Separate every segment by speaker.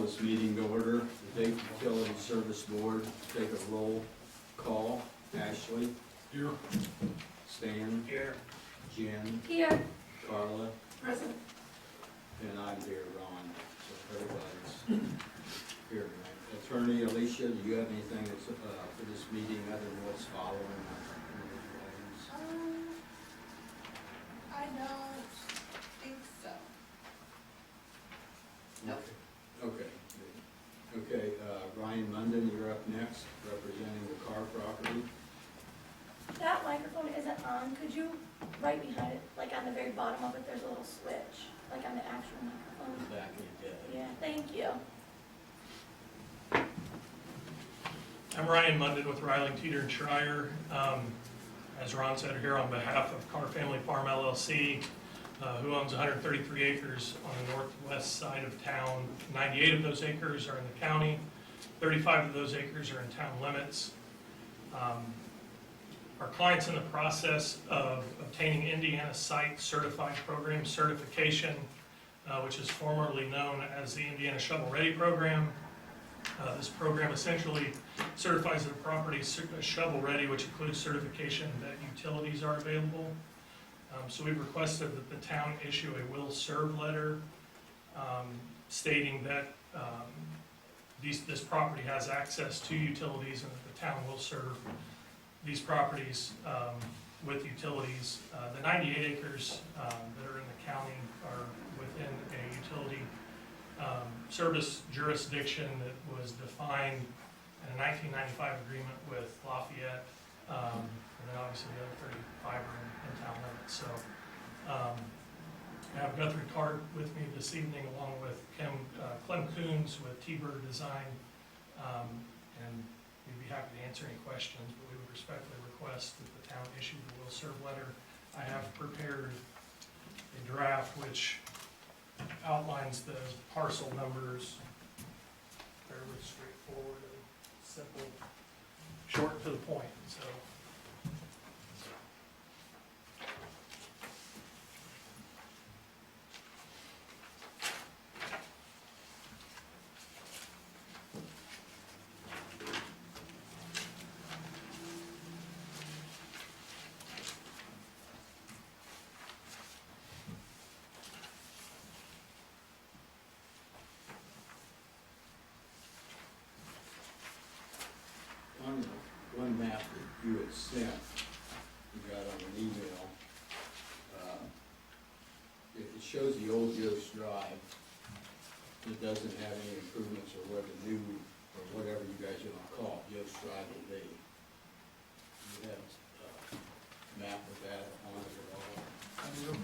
Speaker 1: call this meeting to order. The Dayton Utility Service Board, take a roll call. Ashley?
Speaker 2: Here.
Speaker 1: Stan?
Speaker 2: Here.
Speaker 1: Jen?
Speaker 3: Here.
Speaker 1: Carla?
Speaker 3: Present.
Speaker 1: And I'm here, Ron. So everybody's here tonight. Attorney Alicia, do you have anything that's, for this meeting other than what's following?
Speaker 4: I don't think so. Nope.
Speaker 1: Okay. Okay, Ryan Munden, you're up next, representing the Carr property.
Speaker 3: That microphone isn't on. Could you, right behind it, like on the very bottom of it, there's a little switch, like on the actual microphone?
Speaker 1: Back in the day.
Speaker 3: Yeah, thank you.
Speaker 2: I'm Ryan Munden with Ryling, Teeter and Schreier. As Ron said, here on behalf of Carr Family Farm LLC, who owns 133 acres on the northwest side of town. 98 of those acres are in the county. 35 of those acres are in town limits. Our client's in the process of obtaining Indiana Site Certified Program certification, which is formerly known as the Indiana Shovel Ready Program. This program essentially certifies that a property is shovel ready, which includes certification that utilities are available. So we've requested that the town issue a will serve letter stating that this property has access to utilities and that the town will serve these properties with utilities. The 98 acres that are in the county are within a utility service jurisdiction that was defined in a 1995 agreement with Lafayette, and then obviously the other 35 are in town limits. So I have Guthrie Carr with me this evening, along with Clem Coons with T-Bird Design, and we'd be happy to answer any questions, but we would respectfully request that the town issue the will serve letter. I have prepared a draft which outlines the parcel numbers, fairly straightforward and simple, short and to the point. So
Speaker 1: On the one map that you had sent, you got on an email, it shows the old Yost Drive. It doesn't have any improvements or what the new, or whatever you guys are gonna call it, Yost Drive will be. You have a map of that on it at all?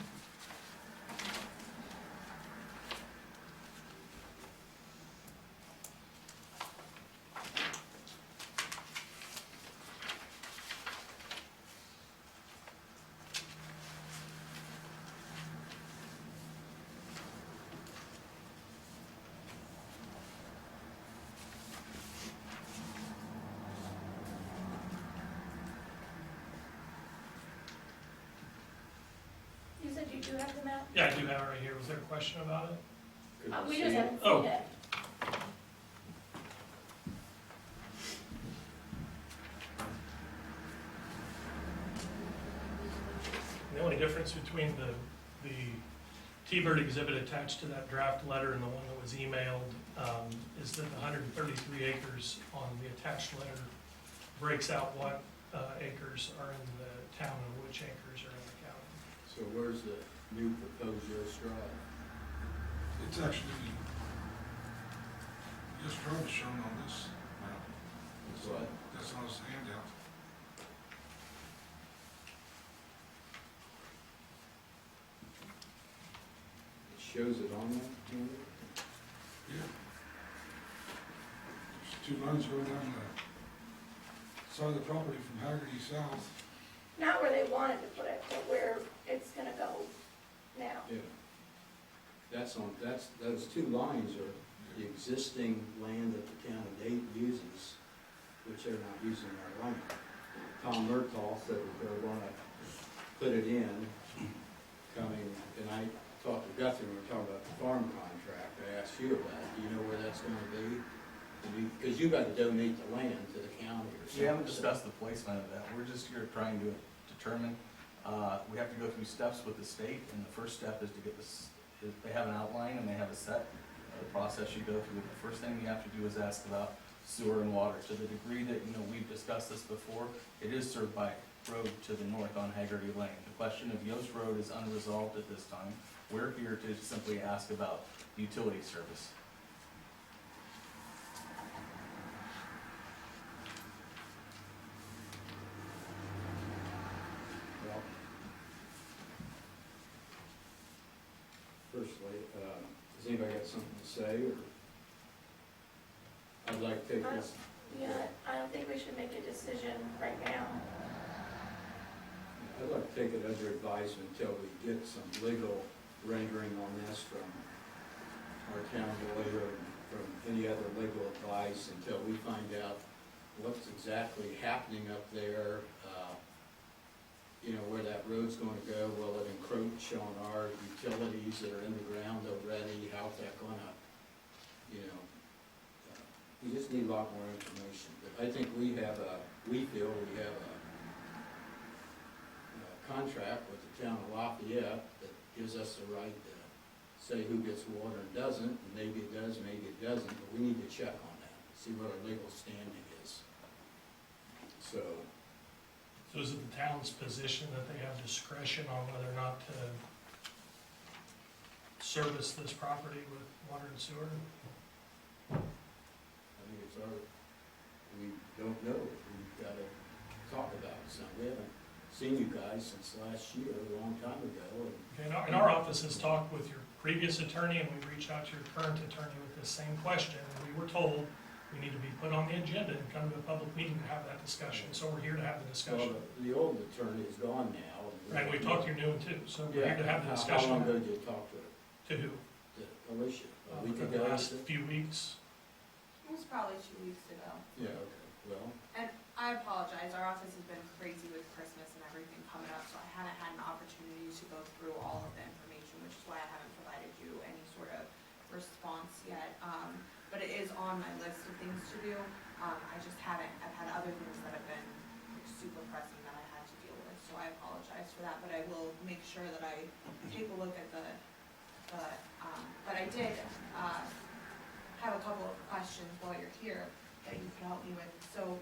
Speaker 3: You said you do have the map?
Speaker 2: yeah, I do have it right here. Was there a question about it?
Speaker 1: Could you
Speaker 3: We
Speaker 1: see
Speaker 3: just
Speaker 1: it?
Speaker 3: haven't
Speaker 2: Oh.
Speaker 3: seen it.
Speaker 2: The only difference between the T-Bird exhibit attached to that draft letter and the one that was emailed is that the 133 acres on the attached letter breaks out what acres are in the town and which acres are in the county.
Speaker 1: So where's the new proposed Yost Drive?
Speaker 5: It's actually, this road is shown on this map.
Speaker 1: It's what?
Speaker 5: That's on his handout.
Speaker 1: It shows it on that, Candy?
Speaker 5: Yeah. There's two lines going down the side of the property from Haggerty south.
Speaker 3: Not where they wanted to put it, but where it's gonna go now.
Speaker 1: Yeah. Those two lines are the existing land that the town of Dayton uses, which they're not using our land. Tom Murtaugh said that they're gonna put it in coming, and I talked to Guthrie when we were talking about the farm contract. I asked you about it. Do you know where that's that's gonna be? Because you gotta donate the land to the county or something.
Speaker 6: We haven't discussed the placement of that, we're just here trying to determine, we have to go through steps with the state, and the first step is to get this, they have an outline and they have a set process you go through. The first thing you have to do is ask about sewer and water. To the degree that, we've discussed this before, it is served by road to the north on Haggerty Lane. The question of Yost Road is unresolved at this time. We're here to simply ask about utility service.
Speaker 1: Well, firstly, does anybody got something to say, or? I'd like to take this.
Speaker 3: Yeah, I don't think we should make a decision right now.
Speaker 1: I'd like to take it under advisement until we get some legal rendering on this from our town lawyer and from any other legal advice until we find out what's exactly happening up there, where that road's gonna go. Will it encroach on our utilities that are in the ground already? How's that gonna, we just need a lot more information. But I think we feel we have a contract with the town of Lafayette that gives us the right to say who gets water and doesn't, and maybe it does, maybe it doesn't, but we need to check on that, see what our legal standing is. So
Speaker 2: is it the town's position that they have discretion on whether or not to service this property with water and sewer?
Speaker 1: I think we don't know, we've gotta talk about it some. We haven't seen you guys since last year, a long time ago.
Speaker 2: And our office has talked with your previous attorney, and we reached out to your current attorney with this same question, and we were told we need to be put on the agenda and come to a public meeting to have that discussion, so we're here to have the discussion.
Speaker 1: Well, the old attorney is gone now.
Speaker 2: Right, we talked to your new one too, so we're
Speaker 1: Yeah,
Speaker 2: here to have the
Speaker 1: how
Speaker 2: discussion.
Speaker 1: long ago did you talk to her?
Speaker 2: To who?
Speaker 1: To Alicia? A week
Speaker 2: For
Speaker 1: ago?
Speaker 2: the last few weeks.
Speaker 4: It was probably 2 weeks ago.
Speaker 1: Yeah, okay, well,
Speaker 4: And I apologize, our office has been crazy with Christmas and everything coming up, so I haven't had an opportunity to go through all of the information, which is why I haven't provided you any sort of response yet. But it is on my list of things to do. I just haven't, I've had other things that have been super pressing that I had to deal with, so I apologize for that, but I will make sure that I take a look at but I did, have a couple of questions while you're here that you could help me with. So,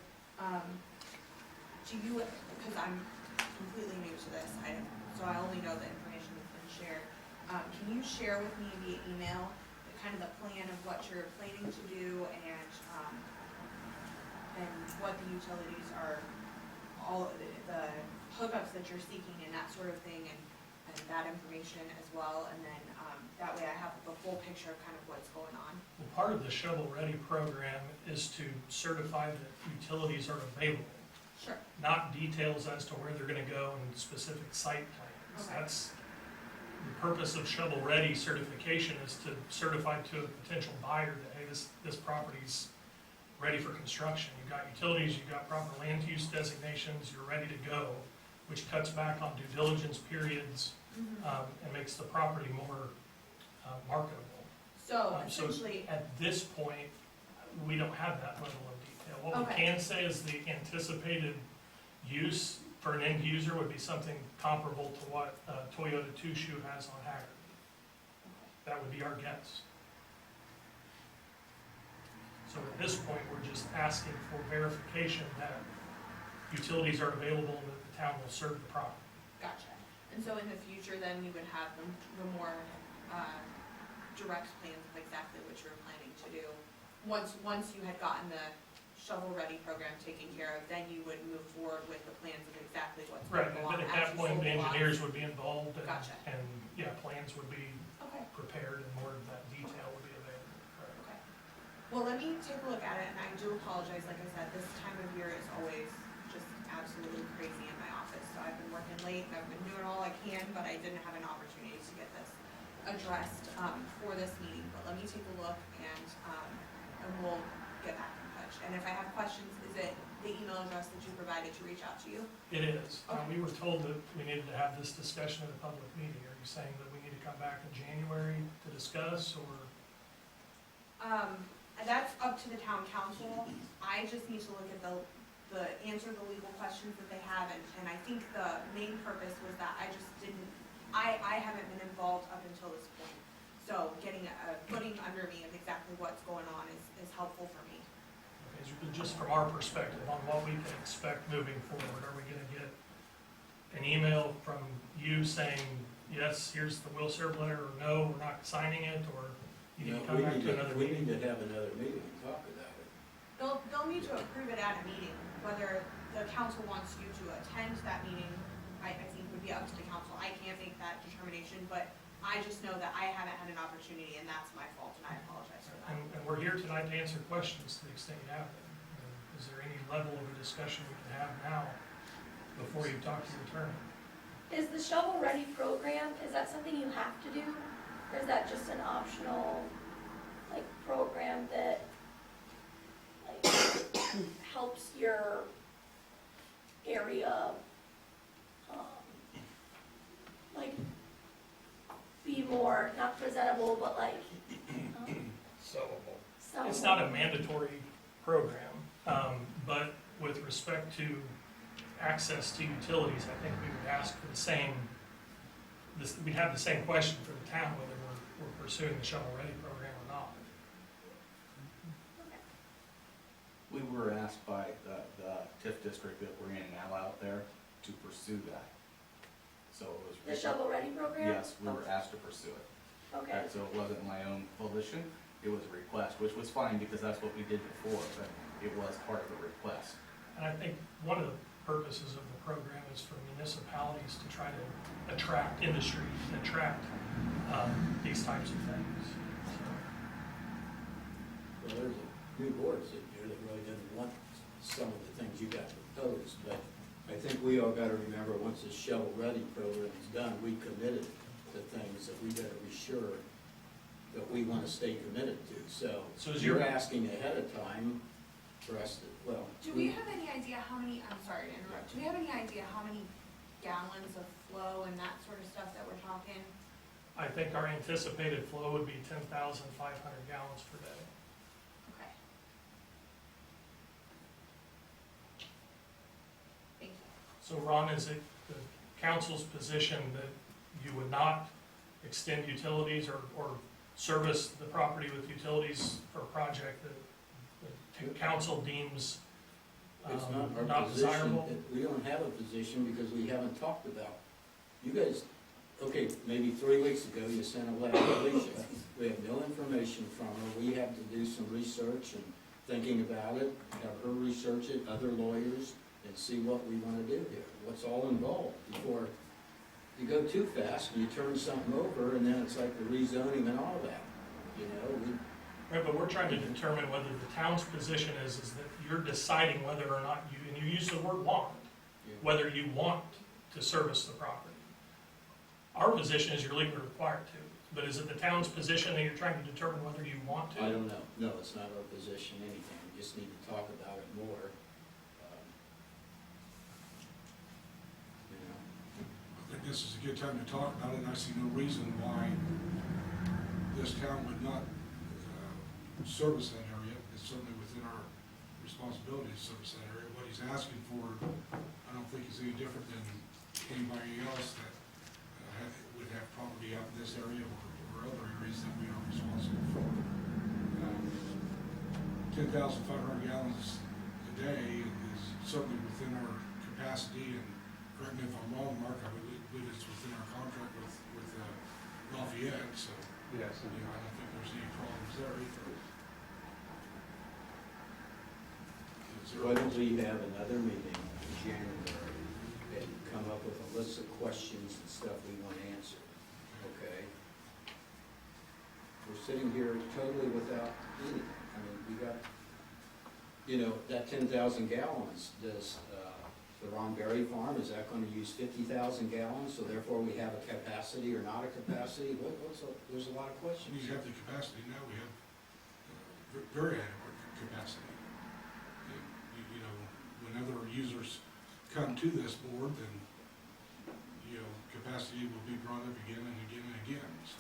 Speaker 4: do you, because I'm completely new to this, so I only know the information that's been shared. Can you share with me via email the kind of the plan of what you're planning to do and what the utilities are, all of the hookups that you're seeking and that sort of thing, and that information as well, and then that way I have the full picture of kind of what's going on.
Speaker 2: Well, part of the Shovel Ready program is to certify that utilities are available,
Speaker 4: Sure.
Speaker 2: not details as to where they're gonna go and specific site plans.
Speaker 4: Okay.
Speaker 2: That's, the purpose of Shovel Ready certification is to certify to a potential buyer that, hey, this property's ready for construction. You've got utilities, you've got proper land use designations, you're ready to go, which cuts back on due diligence periods, and makes the property more marketable.
Speaker 4: So
Speaker 2: So
Speaker 4: essentially,
Speaker 2: at this point, we don't have that level of detail. What we
Speaker 4: Okay.
Speaker 2: can say is the anticipated use for an end user would be something comparable to what Toyota Two-Shoe has on Haggard. That would be our guess. So at this point, we're just asking for verification that utilities are available and that the town will serve the property.
Speaker 4: gotcha. And so in the future, then we would have the more direct plans of exactly what you were planning to do. Once you had gotten the shovel-ready program taken care of, then you would move forward with the plans of exactly what's
Speaker 2: Right,
Speaker 4: going
Speaker 2: and
Speaker 4: on.
Speaker 2: then at
Speaker 4: as
Speaker 2: that
Speaker 4: you
Speaker 2: point,
Speaker 4: sold
Speaker 2: the
Speaker 4: the lots.
Speaker 2: engineers would be involved and,
Speaker 4: Gotcha.
Speaker 2: plans would be
Speaker 4: Okay,
Speaker 2: prepared and more of that detail would be available.
Speaker 4: okay. Well, let me take a look at it, and I do apologize, like I said, this time of year is always just absolutely crazy in my office. So I've been working late, and I've been doing all I can, but I didn't have an opportunity to get this addressed for this meeting. But let me take a look, and we'll get back in touch. And if I have questions, is it the email address that you provided to reach out to you?
Speaker 2: It is. We were told that we needed to have this discussion at a public meeting. Are you saying that we need to come back in January to discuss, or?
Speaker 4: that's up to the town council. I just need to look at answer the legal questions that they have, and I think the main purpose was that I just didn't, I haven't been involved up until this point. So getting a footing under me of exactly what's going on is helpful for me.
Speaker 2: Okay, so just from our perspective on what we can expect moving forward, are we gonna get an email from you saying, yes, here's the will serve letter, or no, we're not signing it, or you need to come back to another
Speaker 1: We
Speaker 2: meeting?
Speaker 1: need to have another meeting and talk about it.
Speaker 4: They'll need to approve it at a meeting, whether the council wants you to attend that meeting, I think would be up to the council. I can't make that determination, but I just know that I haven't had an opportunity, and that's my fault, and I apologize for that.
Speaker 2: And we're here tonight to answer questions to the extent you have them. Is there any level of a discussion we can have now before you talk to your attorney?
Speaker 3: Is the shovel-ready program, is that something you have to do? Or is that just an optional, like, program that, like, helps your area, like, be more, not presentable, but like, sellable?
Speaker 2: It's not a mandatory program, but with respect to access to utilities, I think we would ask for the same, we'd have the same question for the town, whether we're pursuing the shovel-ready program or not.
Speaker 6: We were asked by the TIF district that we're in now out there to pursue that. So it was.
Speaker 3: The shovel-ready program?
Speaker 6: Yes, we were asked to pursue it.
Speaker 3: Okay,
Speaker 6: So it wasn't my own volition, it was a request, which was fine because that's what we did before, but it was part of the request.
Speaker 2: And I think one of the purposes of the program is for municipalities to try to attract industry, and attract these types of things.
Speaker 1: Well, there's a new board sitting here that really doesn't want some of the things you got proposed, but I think we all gotta remember, once this shovel-ready program is done, we committed to things that we gotta be sure that we wanna stay committed to,
Speaker 2: So is
Speaker 1: you're
Speaker 2: your-
Speaker 1: asking ahead of time for us to, well.
Speaker 4: Do we have any idea how many, I'm sorry to interrupt, do we have any idea how many gallons of flow and that sort of stuff that we're talking?
Speaker 2: I think our anticipated flow would be 10,500 gallons per day.
Speaker 4: Okay. Thank you.
Speaker 2: So Ron, is it the council's position that you would not extend utilities or service the property with utilities for a project that the council deems
Speaker 1: It's not our
Speaker 2: not
Speaker 1: position.
Speaker 2: desirable?
Speaker 1: We don't have a position because we haven't talked about, you guys, okay, maybe 3 weeks ago, you sent a letter to Alicia. We have no information from her. We have to do some research and thinking about it, have her research it, other lawyers, and see what we want to do here, what's all involved before you go too fast and you turn something over and then it's like the rezoning and all that, you know?
Speaker 2: Right, but we're trying to determine whether the town's position is that you're deciding whether or not you, and you use the word want, whether you want to service the property. Our position is you're legally required to, but is it the town's position that you're trying to determine whether you want to?
Speaker 1: I don't know. No, it's not our position, anything. We just need to talk about it more. You know,
Speaker 5: I think this is a good time to talk about it, and I see no reason why this town would not service that area. It's certainly within our responsibility to service that area. What he's asking for, I don't think is any different than anybody else that would have property out in this area or other areas that we are responsible for. 10,500 gallons a day is certainly within our capacity, and correct me if I'm wrong, Mark, I believe it's within our contract with Lafayette, so.
Speaker 7: Yes.
Speaker 5: I don't think there's any problems there either.
Speaker 1: why don't we have another meeting in January and come up with a list of questions and stuff we want answered, okay? We're sitting here totally without anything. I mean, we got, you know, that 10,000 gallons, does the Ron Berry Farm, is that gonna use 50,000 gallons, so therefore we have a capacity or not a capacity? There's a lot of questions.
Speaker 5: We have the capacity now, we have very adequate capacity. You know, when other users come to this board, then, you know, capacity will be brought up again and again and again, so.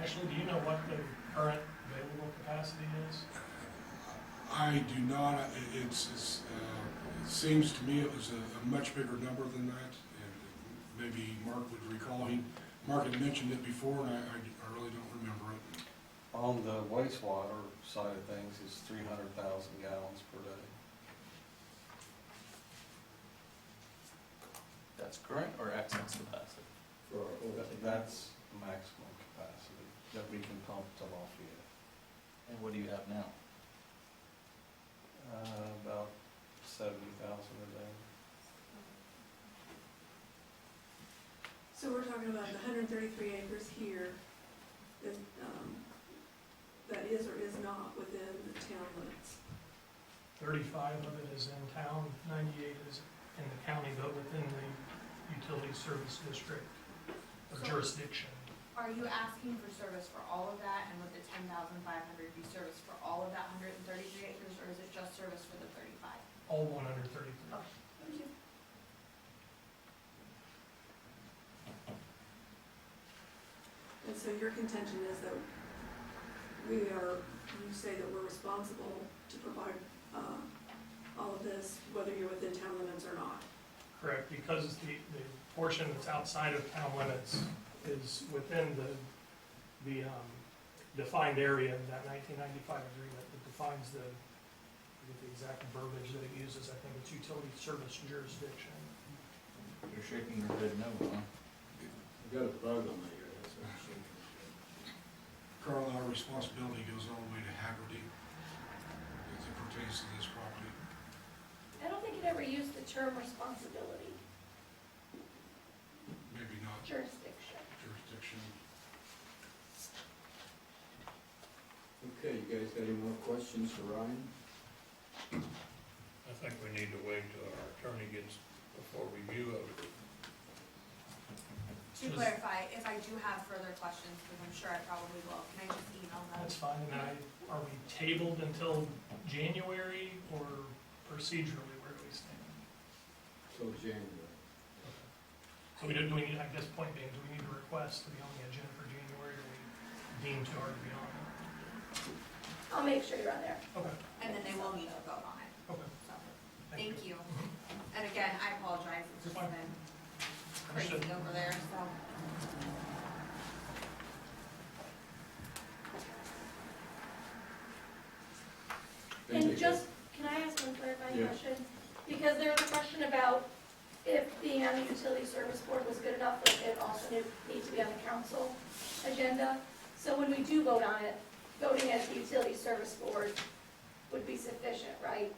Speaker 2: Ashley, do you know what the current available capacity is?
Speaker 5: I do not, it seems to me it was a much bigger number than that, and maybe Mark would recall, Mark had mentioned it before, and I really don't remember it.
Speaker 7: On the wastewater side of things, it's 300,000 gallons per day.
Speaker 6: That's current or excess capacity?
Speaker 1: For our whole thing.
Speaker 7: That's maximum capacity that we can pump to Lafayette.
Speaker 6: And what do you have now?
Speaker 7: About 70,000 a day.
Speaker 8: So we're talking about the 133 acres here that, that is or is not within the town limits.
Speaker 2: 35 of it is in town, 98 is in the county, but within the utility service district or
Speaker 4: So-
Speaker 2: jurisdiction.
Speaker 4: Are you asking for service for all of that, and would the 10,500 be service for all of that 133 acres, or is it just service for the 35?
Speaker 2: All 133.
Speaker 4: Thank you.
Speaker 8: And so your contention is that we are, you say that we're responsible to provide all of this, whether you're within town limits or not.
Speaker 2: Correct, because the portion that's outside of town limits is within the defined area of that 1995 agreement that defines the, I forget the exact verbiage that it uses, I think it's utility service jurisdiction.
Speaker 6: You're shaking your head no, huh?
Speaker 1: I've got a bug on my ear, that's what I'm saying.
Speaker 5: Carl, our responsibility goes all the way to Haggerty as it pertains to this property.
Speaker 3: I don't think it ever used the term responsibility,
Speaker 5: Maybe not
Speaker 3: jurisdiction.
Speaker 5: jurisdiction.
Speaker 1: Okay, you guys got any more questions for Ryan?
Speaker 9: I think we need to wait till our attorney gets before review of it.
Speaker 4: To clarify, if I do have further questions, because I'm sure I probably will, can I just email them?
Speaker 2: That's fine, and are we tabled until January, or procedurally, where do we stand?
Speaker 1: Till January.
Speaker 2: So do we need, I guess point being, do we need to request to be on the agenda for January, or we deem too hard to be on it?
Speaker 3: I'll make sure you're on there.
Speaker 2: Okay,
Speaker 4: And then they will need to vote on it,
Speaker 2: okay.
Speaker 4: so, thank you. And again, I apologize, it's just
Speaker 2: You're fine.
Speaker 4: been crazy
Speaker 2: Understood.
Speaker 4: over there, so.
Speaker 1: Thank you.
Speaker 3: And just, can I ask one clarifying
Speaker 1: Yeah.
Speaker 3: question? Because there was a question about if being on the utility service board was good enough, but it also need to be on the council agenda. So when we do vote on it, voting as the utility service board would be sufficient, right?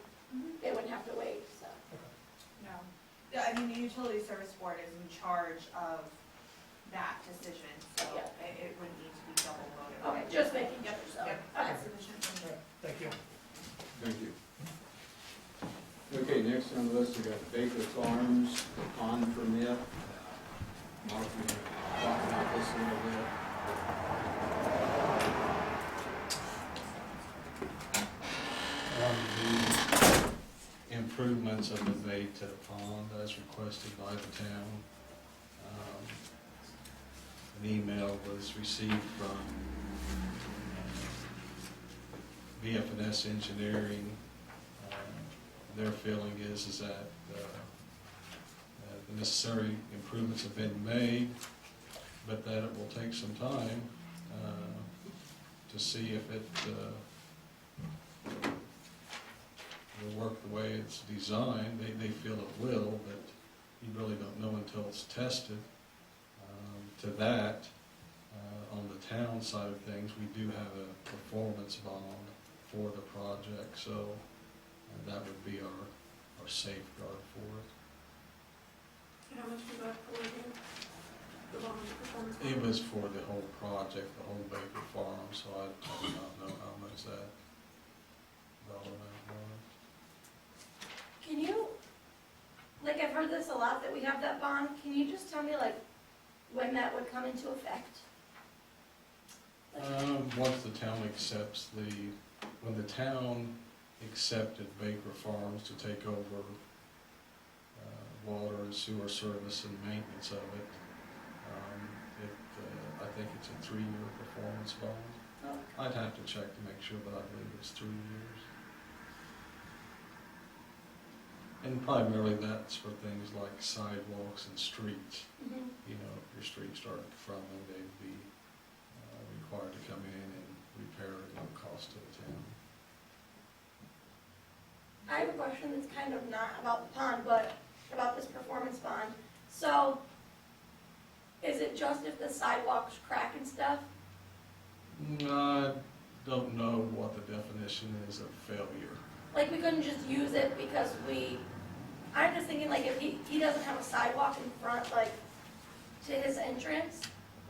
Speaker 3: They wouldn't have to wait, so.
Speaker 4: No. Yeah, I mean, the utility service board is in charge of that decision, so
Speaker 3: Yeah.
Speaker 4: it wouldn't need to be double voted on.
Speaker 3: Okay, just making sure,
Speaker 4: Yep,
Speaker 3: so.
Speaker 4: yep,
Speaker 3: Okay.
Speaker 4: that's sufficient for me.
Speaker 2: Thank you.
Speaker 1: Thank you. Okay, next on the list, we got Baker Farms, the pond permit. Mark, we talk about this a little bit.
Speaker 7: The improvements of the bay to the pond as requested by the town. An email was received from VF&S Engineering. Their feeling is that the necessary improvements have been made, but that it will take some time to see if it will work the way it's designed. They feel it will, but you really don't know until it's tested. To that, on the town side of things, we do have a performance bond for the project, so that would be our safeguard for it.
Speaker 8: How much was that for again? The bond performance bond?
Speaker 7: It was for the whole project, the whole Baker Farm, so I do not know how much that dollar amount was.
Speaker 3: Can you, like, I've heard this a lot, that we have that bond. Can you just tell me, like, when that would come into effect?
Speaker 7: Once the town accepts when the town accepted Baker Farms to take over water and sewer service and maintenance of it, I think it's a 3-year performance bond.
Speaker 3: Oh,
Speaker 7: I'd have to check to make sure, but I believe it's 3 years. And primarily that's for things like sidewalks and streets.
Speaker 3: mhm.
Speaker 7: You know, if your street started crumbling, they'd be required to come in and repair it at no cost to the town.
Speaker 3: I have a question that's kind of not about the pond, but about this performance bond. So, is it just if the sidewalks crack and stuff?
Speaker 7: I don't know what the definition is of failure.
Speaker 3: Like, we couldn't just use it because I'm just thinking like if he doesn't have a sidewalk in front, like, to his entrance,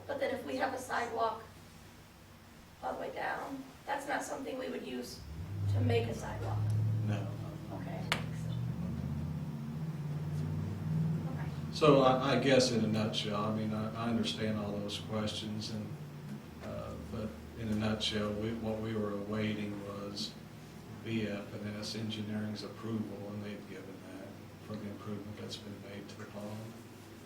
Speaker 3: but then if we have a sidewalk all the way down, that's not something we would use to make a sidewalk.
Speaker 7: No.
Speaker 3: Okay. Okay.
Speaker 7: So I guess in a nutshell, I mean, I understand all those questions and, but in a nutshell, what we were awaiting was BF&S Engineering's approval, and they've given that for the improvement that's been made to the pond.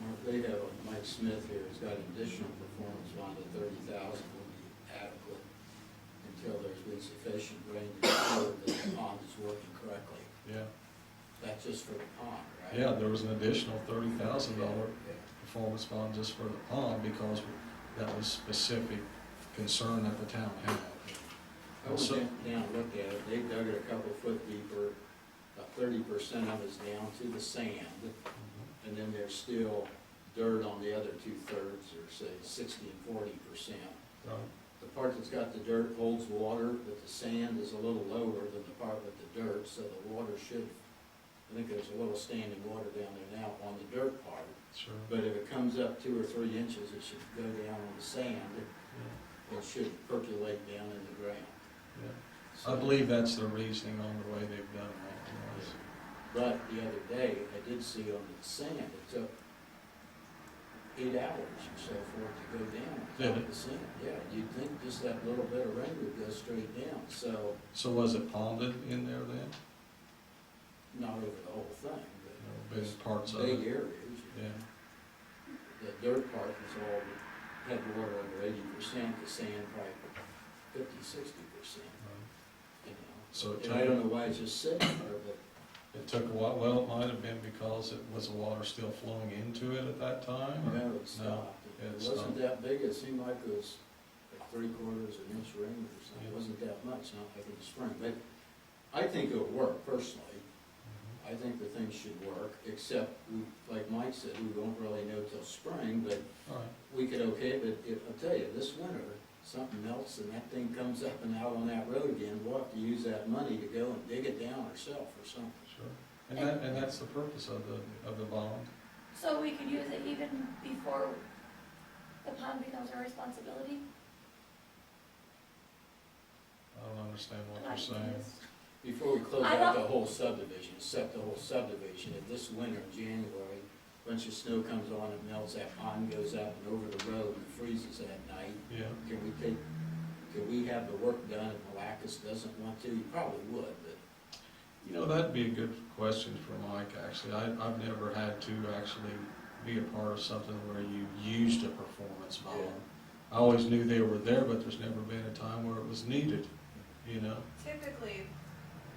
Speaker 1: Or if they have, Mike Smith here has got an additional performance bond of 30,000 will be adequate until there's been sufficient rain to show that the pond is working correctly.
Speaker 7: Yeah.
Speaker 1: That's just for the pond, right?
Speaker 7: Yeah, there was an additional $30,000
Speaker 1: Yeah.
Speaker 7: performance bond just for the pond because that was specific concern that the town had.
Speaker 1: I went down and looked at it, they dug it a couple foot deeper, about 30% of it's down to the sand, and then there's still dirt on the other 2/3, or say 60 and 40%.
Speaker 7: Right.
Speaker 1: The part that's got the dirt holds water, but the sand is a little lower than the part with the dirt, so the water should, I think there's a little standing water down there now on the dirt part.
Speaker 7: Sure.
Speaker 1: But if it comes up 2 or 3 inches, it should go down on the sand,
Speaker 7: Yeah.
Speaker 1: it should percolate down in the ground.
Speaker 7: Yeah. I believe that's the reasoning on the way they've done that. Was.
Speaker 1: But the other day, I did see on the sand, it took 8 hours or so for it to go down on
Speaker 7: Did
Speaker 1: top
Speaker 7: it?
Speaker 1: of the sand. Yeah, you'd think just that little bit of rain would go straight down, so
Speaker 7: So was it ponded in there then?
Speaker 1: not over the whole thing,
Speaker 7: No,
Speaker 1: but
Speaker 7: big parts of
Speaker 1: big
Speaker 7: it?
Speaker 1: areas.
Speaker 7: Yeah.
Speaker 1: The dirt part was all, had water under 80%, the sand probably 50-60%,
Speaker 7: Right.
Speaker 1: you know.
Speaker 7: So it
Speaker 1: And I
Speaker 7: took,
Speaker 1: don't know why it's just sitting there, but
Speaker 7: it took a while, well, it might have been because it was the water still flowing into it at that time? or-
Speaker 1: no, it stopped.
Speaker 7: it
Speaker 1: It
Speaker 7: stopped.
Speaker 1: wasn't that big, it seemed like it was like 3/4 of an inch rain or something, it
Speaker 7: Yeah.
Speaker 1: wasn't that much, not like in the spring, but I think it'll work personally.
Speaker 7: Mhm.
Speaker 1: I think the thing should work, except, like Mike said, we won't really know till spring, but
Speaker 7: All right.
Speaker 1: we could okay, but I'll tell you, this winter, something melts and that thing comes up and out on that road again, we'll have to use that money to go and dig it down ourselves or something.
Speaker 7: Sure. And that's the purpose of the bond.
Speaker 3: So we could use it even before the pond becomes our responsibility?
Speaker 7: I don't understand what you're
Speaker 3: Like
Speaker 7: saying.
Speaker 3: this?
Speaker 1: Before we close
Speaker 3: I
Speaker 1: out
Speaker 3: don't-
Speaker 1: the whole subdivision, set the whole subdivision, if this winter, in January, a bunch of snow comes on, it melts, that pond goes up and over the road and freezes at night,
Speaker 7: Yeah.
Speaker 1: can we have the work done if Malacus doesn't want to? You probably would, but
Speaker 7: You know, that'd be a good question for Mike, actually. I've never had to actually be a part of something where you used a performance bond.
Speaker 1: Yeah.
Speaker 7: I always knew they were there, but there's never been a time where it was needed, you know?
Speaker 4: Typically,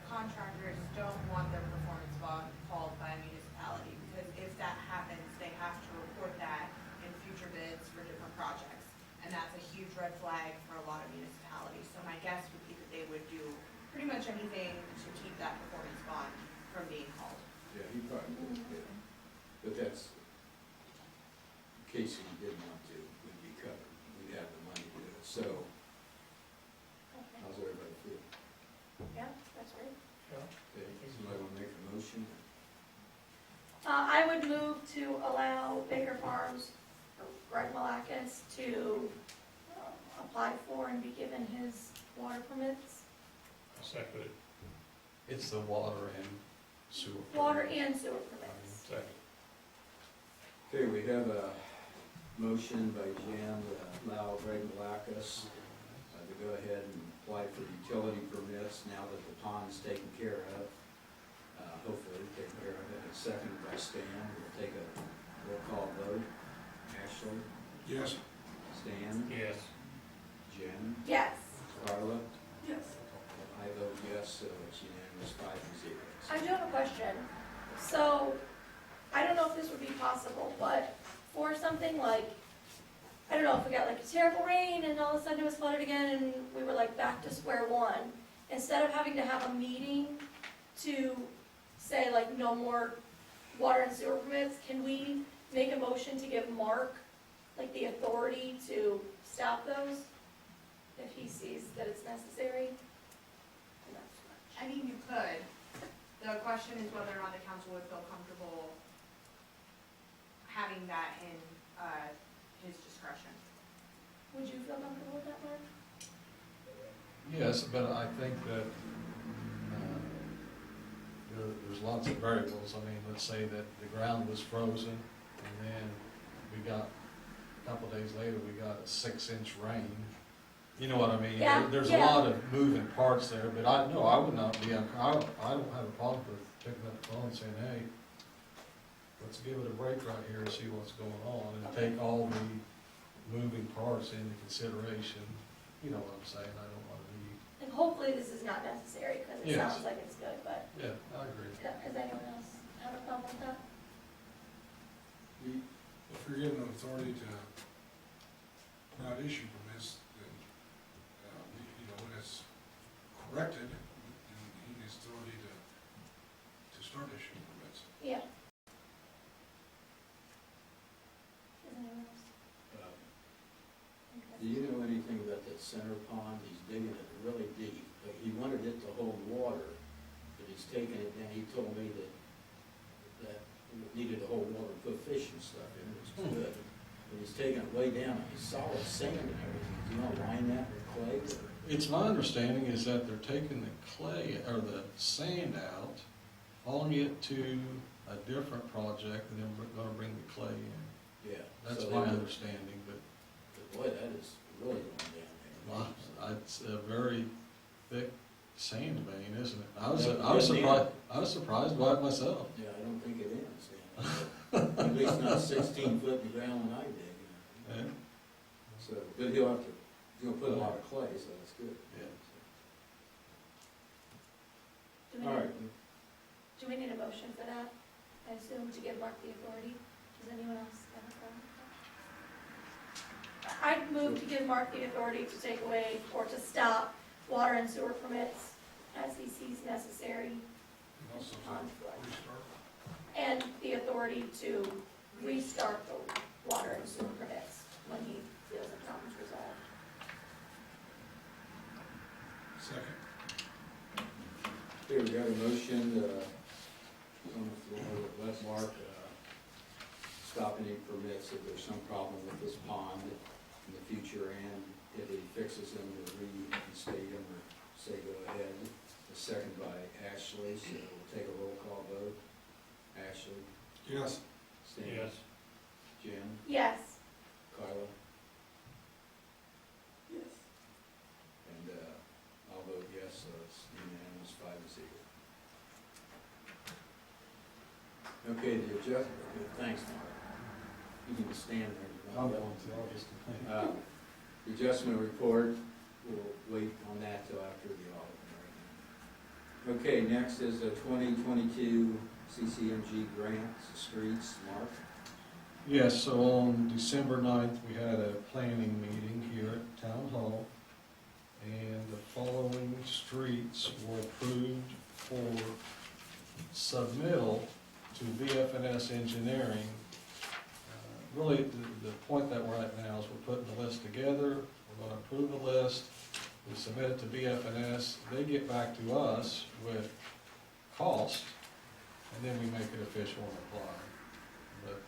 Speaker 4: contractors don't want their performance bond called by a municipality, because if that happens, they have to report that in future bids for different projects. And that's a huge red flag for a lot of municipalities. So my guess would be that they would do pretty much anything to keep that performance bond from being called.
Speaker 1: yeah, he probably would, yeah. But that's, in case he didn't want to, we'd be covered, we'd have the money to do it, so,
Speaker 3: Okay.
Speaker 1: how's everybody feel?
Speaker 3: Yeah, that's great.
Speaker 1: Okay, somebody wanna make a motion?
Speaker 3: I would move to allow Baker Farms, or Greg Malacus, to apply for and be given his water permits.
Speaker 9: Second it.
Speaker 7: It's the water and sewer.
Speaker 3: Water and sewer permits.
Speaker 9: Second.
Speaker 1: Okay, we have a motion by Jan to allow Greg Malacus to go ahead and apply for utility permits now that the pond's taken care of. Hopefully taken care of it. It's seconded by Stan. We'll take a roll call vote. Ashley,
Speaker 5: Yes,
Speaker 1: Stan,
Speaker 9: Yes.
Speaker 1: Jen,
Speaker 3: Yes. So, I don't know if this would be possible, but for something like, I don't know, if we got like a terrible rain and all of a sudden it was flooded again and we were like back to square one, instead of having to have a meeting to say like no more water and sewer permits, can we make a motion to give Mark like the authority to stop those if he sees that it's necessary?
Speaker 4: I mean, you could. The question is whether or not the council would feel comfortable having that in, his discretion.
Speaker 3: Would you feel comfortable with that, Mark?
Speaker 7: Yes, but I think that there's lots of variables. I mean, let's say that the ground was frozen, and then we got, a couple days later, we got a 6-inch rain. You know what I mean?
Speaker 3: Yeah,
Speaker 7: There's
Speaker 3: yeah.
Speaker 7: a lot of moving parts there, but I would not be, I don't have a problem with picking up the phone and saying, hey, let's give it a break right here and see what's going on, and take all the moving parts into consideration. You know what I'm saying? I don't want to be,
Speaker 3: And hopefully this is not necessary, because it
Speaker 7: Yes.
Speaker 3: sounds like it's good, but
Speaker 7: yeah, I agree.
Speaker 3: does anyone else have a problem with that?
Speaker 5: If you're given the authority to not issue permits, then, you know, when it's corrected, then he needs authority to start issuing permits.
Speaker 3: Yeah. Does anyone else?
Speaker 1: Do you know anything about that center pond? He's digging it really deep. Like, he wanted it to hold water, but he's taking it, and he told me that it needed to hold water, put fish and stuff in it, it's good. But he's taking it way down, and he's solid sand and everything. Do you want to line that with clay? Or-
Speaker 7: It's my understanding is that they're taking the clay, or the sand out, hauling it to a different project, and then we're gonna bring the clay in.
Speaker 1: Yeah.
Speaker 7: That's
Speaker 1: so
Speaker 7: my
Speaker 1: they-
Speaker 7: understanding, but
Speaker 1: But boy, that is really going down there.
Speaker 7: it's a very thick sand vein, isn't it? I was
Speaker 1: Yeah.
Speaker 7: surprised by it myself.
Speaker 1: Yeah, I don't think it ends down there. At least not 16 foot in the ground when I dig. You know.
Speaker 7: Yeah,
Speaker 1: So, but he'll put a lot of clay, so that's good.
Speaker 7: yeah.
Speaker 3: Do we
Speaker 1: All
Speaker 3: need,
Speaker 1: right.
Speaker 3: do we need a motion for that? I assume to give Mark the authority. Does anyone else have a problem with that? I'd move to give Mark the authority to take away or to stop water and sewer permits as he sees necessary,
Speaker 5: And also
Speaker 3: on
Speaker 5: to
Speaker 3: foot.
Speaker 5: restart.
Speaker 3: And the authority to restart the water and sewer permits when he feels the problem's resolved.
Speaker 5: Second.
Speaker 1: Here, we got a motion on the floor that let Mark stop any permits if there's some problem with this pond in the future, and if he fixes them, to reinstate them or say go ahead. The second by Ashley, so we'll take a roll call vote. Ashley,
Speaker 5: Yes.
Speaker 1: Stan,
Speaker 9: Yes.
Speaker 1: Jim,
Speaker 3: Yes.
Speaker 1: Carla,
Speaker 8: Yes.
Speaker 1: and I'll vote yes, so it's unanimous, 5-0. Okay, the adjustment, thanks, Mark. You can stand there. if you
Speaker 7: I'm
Speaker 1: want.
Speaker 7: going to, I'll just complain.
Speaker 1: The adjustment report, we'll wait on that till after the audit and everything. Okay, next is the 2022 CCMG grants, streets, Mark.
Speaker 7: Yes, so on December 9th, we had a planning meeting here at Town Hall, and the following streets were approved for submittal to VFNS Engineering. Really, the point that we're at now is we're putting the list together, we're gonna approve the list, we submit it to VFNS, they get back to us with cost, and then we make it official and apply.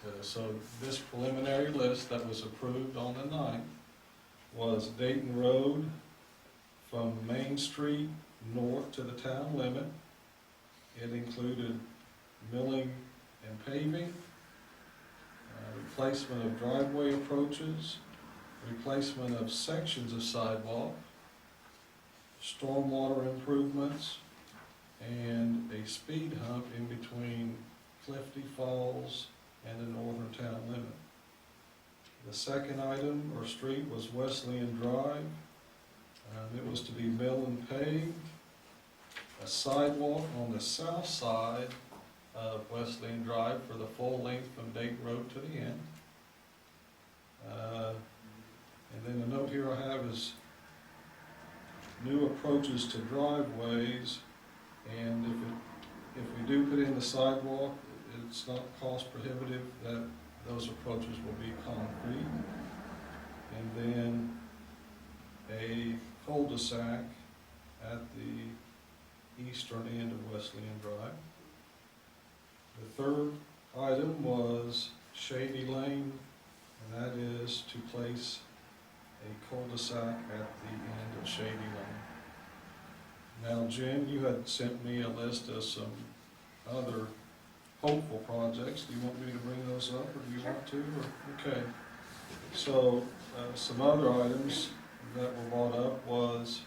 Speaker 7: But, so this preliminary list that was approved on the 9th was Dayton Road from Main Street north to the town limit. It included milling and paving, replacement of driveway approaches, replacement of sections of sidewalk, stormwater improvements, and a speed hump in between Clifty Falls and the northern town limit. The second item or street was Wesleyan Drive. It was to be milled and paved. A sidewalk on the south side of Wesleyan Drive for the full length from Dayton Road to the end. And then the note here I have is new approaches to driveways, and if we do put in the sidewalk, it's not cost prohibitive, that those approaches will be concrete. And then a cul-de-sac at the eastern end of Wesleyan Drive. The third item was Shady Lane, and that is to place a cul-de-sac at the end of Shady Lane. Now, Jen, you had sent me a list of some other hopeful projects. Do you want me to bring those up, or do you want to? Or, okay. So, some other items that were brought up was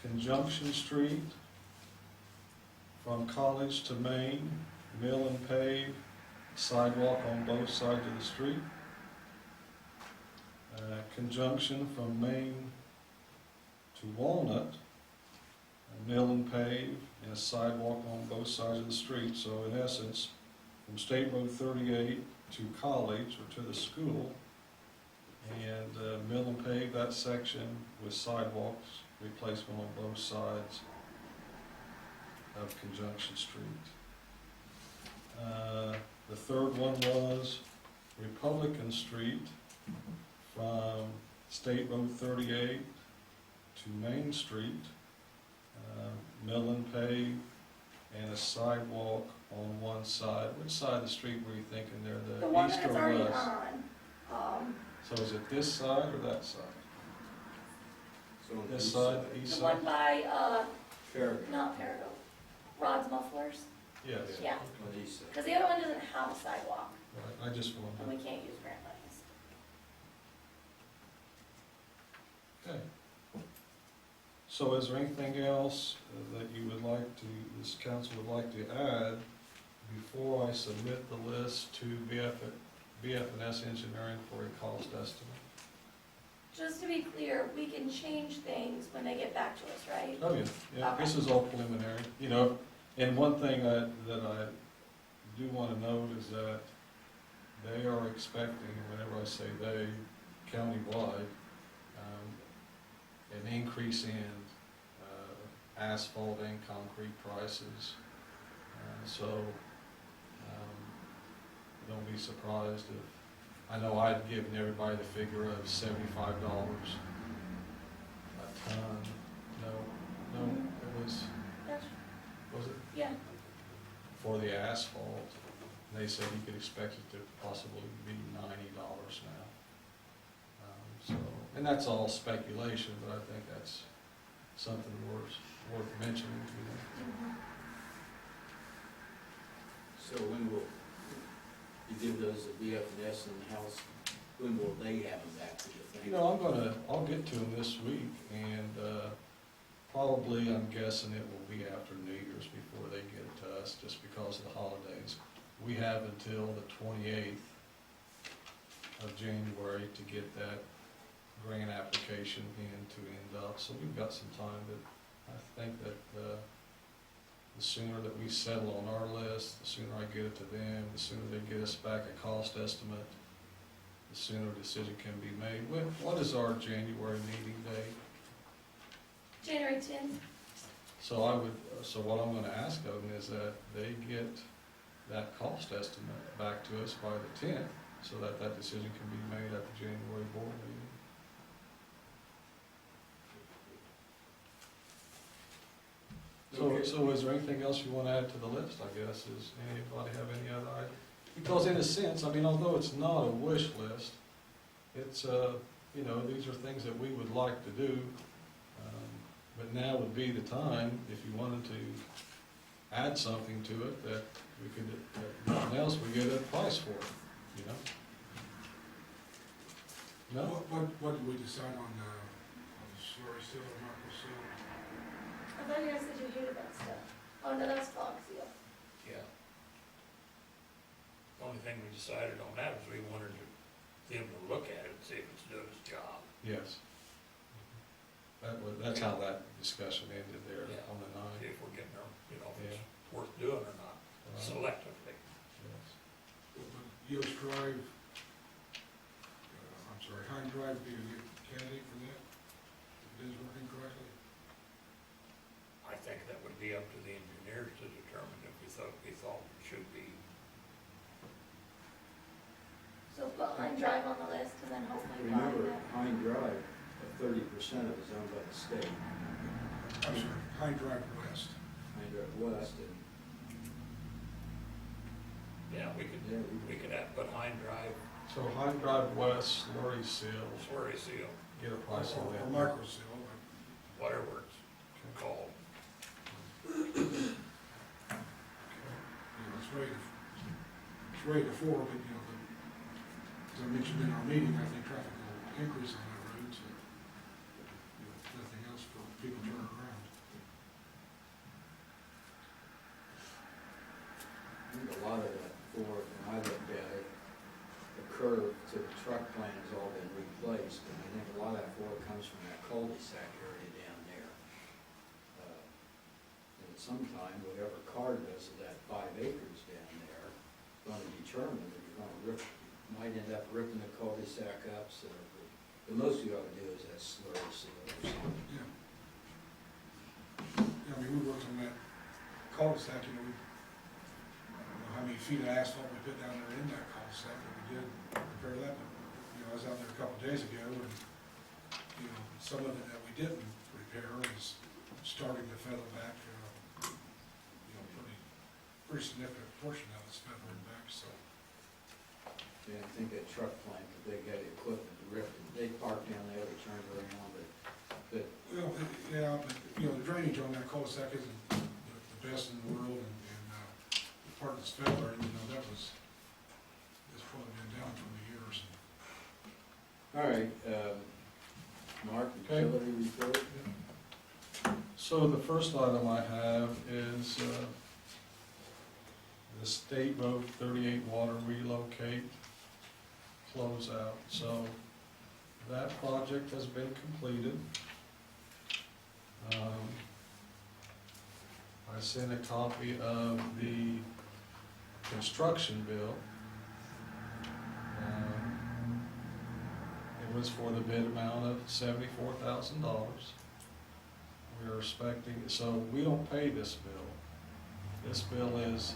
Speaker 7: Conjunction Street from College to Main, mill and pave, sidewalk on both sides of the street. Conjunction from Main to Walnut, a mill and pave, and a sidewalk on both sides of the street. So in essence, from State Road 38 to College, or to the school, and mill and pave that section with sidewalks replacement on both sides of Conjunction Street. The third one was Republican Street from State Road 38 to Main Street, mill and pave, and a sidewalk on one side. Which side of the street were you thinking there,
Speaker 3: The
Speaker 7: the
Speaker 3: one
Speaker 7: east
Speaker 3: that's
Speaker 7: or
Speaker 3: already
Speaker 7: west?
Speaker 3: on,
Speaker 7: So is it this side or that side?
Speaker 1: So on the
Speaker 7: This
Speaker 1: east
Speaker 7: side, the east
Speaker 3: the
Speaker 7: side?
Speaker 3: one by,
Speaker 1: Farragut,
Speaker 3: not Perigo, Rod's Mufflers,
Speaker 7: Yes,
Speaker 3: yeah,
Speaker 1: on the east side.
Speaker 3: because the other one doesn't have a sidewalk,
Speaker 7: right, I just
Speaker 3: and
Speaker 7: wanted,
Speaker 3: we can't use grant monies.
Speaker 7: okay. So is there anything else that you would like to, this council would like to add before I submit the list to BF&S Engineering for a cost estimate?
Speaker 3: Just to be clear, we can change things when they get back to us, right?
Speaker 7: Oh, yeah, this is all preliminary, you know, and one thing that I do want to note is that they are expecting, whenever I say they, countywide, an increase in asphalt and concrete prices. So, don't be surprised if, I know I'd given everybody the figure of $75 a ton. No, it was it?
Speaker 3: Yeah,
Speaker 7: For the asphalt. They said you could expect it to possibly be $90 now. So, and that's all speculation, but I think that's something worth mentioning, you know.
Speaker 1: So when will you give those to BF&S and the house, when will they have them back to you?
Speaker 7: You know, I'll get to them this week, and probably, I'm guessing it will be after New Year's before they get it to us, just because of the holidays. We have until the 28th of January to get that grant application in to end up, so we've got some time, but I think that the sooner that we settle on our list, the sooner I get it to them, the sooner they get us back a cost estimate, the sooner a decision can be made. What is our January meeting date?
Speaker 3: January 10th.
Speaker 7: So what I'm gonna ask of them is that they get that cost estimate back to us by the 10th, so that that decision can be made at the January board meeting.
Speaker 1: Okay.
Speaker 7: So is there anything else you want to add to the list, I guess? Does anybody have any other item? Because in a sense, I mean, although it's not a wish list, it's, you know, these are things that we would like to do. But now would be the time, if you wanted to add something to it, that we could, if nothing else, we get a price for it, you know? No?
Speaker 5: What did we decide on the slurry seal or micro seal?
Speaker 3: I thought you guys said you hated that stuff. Oh, no, that's fog seal.
Speaker 9: Yeah. The only thing we decided on that was we wanted them to look at it and see if it's doing its job.
Speaker 7: Yes. That's how that discussion ended there
Speaker 9: Yeah.
Speaker 7: on the 9th.
Speaker 9: if we're getting our, you know, if
Speaker 7: Yeah.
Speaker 9: it's worth doing or not,
Speaker 7: Right.
Speaker 9: selectively.
Speaker 7: Yes.
Speaker 5: Yost Drive, I'm sorry, Hine Drive, be a good candidate for that? If it is working correctly?
Speaker 9: I think that would be up to the engineers to determine if we thought it should be.
Speaker 3: So put Line Drive on the list and then hopefully buy
Speaker 1: Remember,
Speaker 3: it.
Speaker 1: Pine Drive, 30% of it is owned by the state.
Speaker 5: I'm sorry, Hine Drive West.
Speaker 1: Pine Drive West, and
Speaker 9: Yeah, we
Speaker 1: yeah,
Speaker 9: could have, put Hine Drive,
Speaker 7: So Hine Drive West, Slurry Seal,
Speaker 9: Slurry Seal,
Speaker 7: get a price on
Speaker 5: Or
Speaker 7: that.
Speaker 5: Micro Seal,
Speaker 9: whatever it's called.
Speaker 5: it's rated 4, but, you know, as I mentioned in our meeting, I think traffic will increase on that road, so, you know, if nothing else for people turning around.
Speaker 1: I think a lot of that Ford, when I looked at it, the curve to the truck plan has all been replaced, and I think a lot of that Ford comes from that cul-de-sac area down there. And sometime, whatever car does to that 5 acres down there, is gonna determine if you're gonna rip, you might end up ripping the cul-de-sac up, so, the most you ought to do is that slurry seal or something.
Speaker 5: Yeah. Yeah, I mean, we worked on that cul-de-sac, you know, I don't know how many feet of asphalt we put down there in that cul-de-sac, but we did repair that. You know, I was out there a couple of days ago, and, you know, some of it that we didn't repair is starting to feather back, you know, pretty significant portion of it's feathering back, so.
Speaker 1: Yeah, I think that truck plant, if they got equipment to rip it, they park down there, they turn around, but
Speaker 5: Well, yeah, but, you know, the drainage on that cul-de-sac isn't the best in the world, and part of this feather, you know, that's probably been down for the years.
Speaker 1: all right, Mark,
Speaker 7: Okay.
Speaker 1: utility report?
Speaker 7: So the first item I have is the State Road 38 water relocate closeout. So that project has been completed. I sent a copy of the construction bill. It was for the bid amount of $74,000. We're expecting, so we don't pay this bill. This bill is,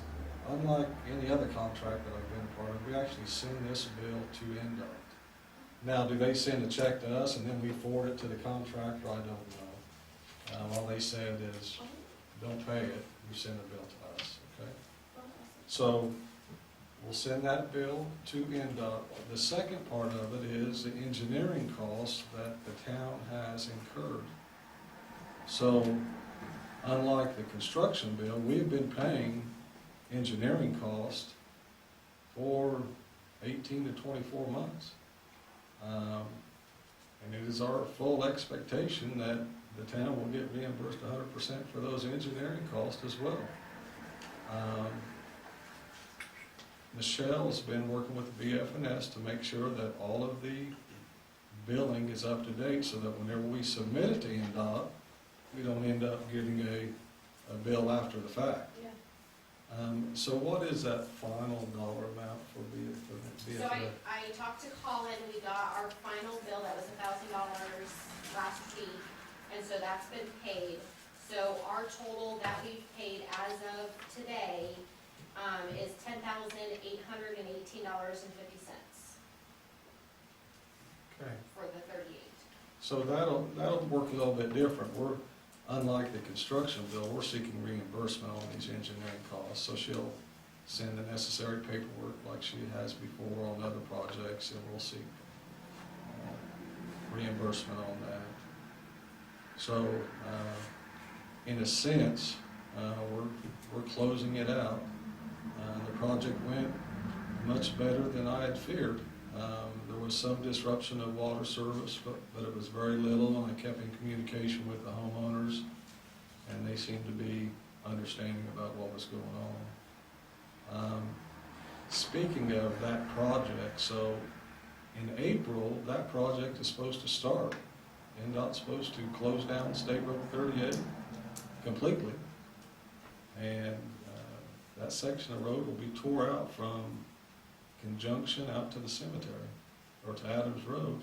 Speaker 7: unlike any other contract that I've been a part of, we actually send this bill to NDOT. Now, do they send a check to us and then we forward it to the contractor? I don't know. All they said is, don't pay it, you send the bill to us, okay? So, we'll send that bill to NDOT. The second part of it is the engineering costs that the town has incurred. So, unlike the construction bill, we've been paying engineering costs for 18 to 24 months. And it is our full expectation that the town will get reimbursed 100% for those engineering costs as well. Michelle's been working with BF&S to make sure that all of the billing is up to date so that whenever we submit it to NDOT, we don't end up getting a bill after the fact.
Speaker 3: Yeah.
Speaker 7: So what is that final dollar amount for BF&S?
Speaker 10: So I talked to Colin, we got our final bill, that was $1,000 last week, and so that's been paid. So our total that we've paid as of today is $10,818.50
Speaker 7: Okay.
Speaker 10: for the 38.
Speaker 7: So that'll work a little bit different. We're, unlike the construction bill, we're seeking reimbursement on these engineering costs. So she'll send the necessary paperwork like she has before on other projects, and we'll seek reimbursement on that. So, in a sense, we're closing it out. The project went much better than I had feared. There was some disruption of water service, but it was very little, and I kept in communication with the homeowners, and they seemed to be understanding about what was going on. Speaking of that project, so in April, that project is supposed to start, NDOT's supposed to close down State Road 38 completely. And that section of road will be tore out from Conjunction out to the cemetery, or to Adams Road.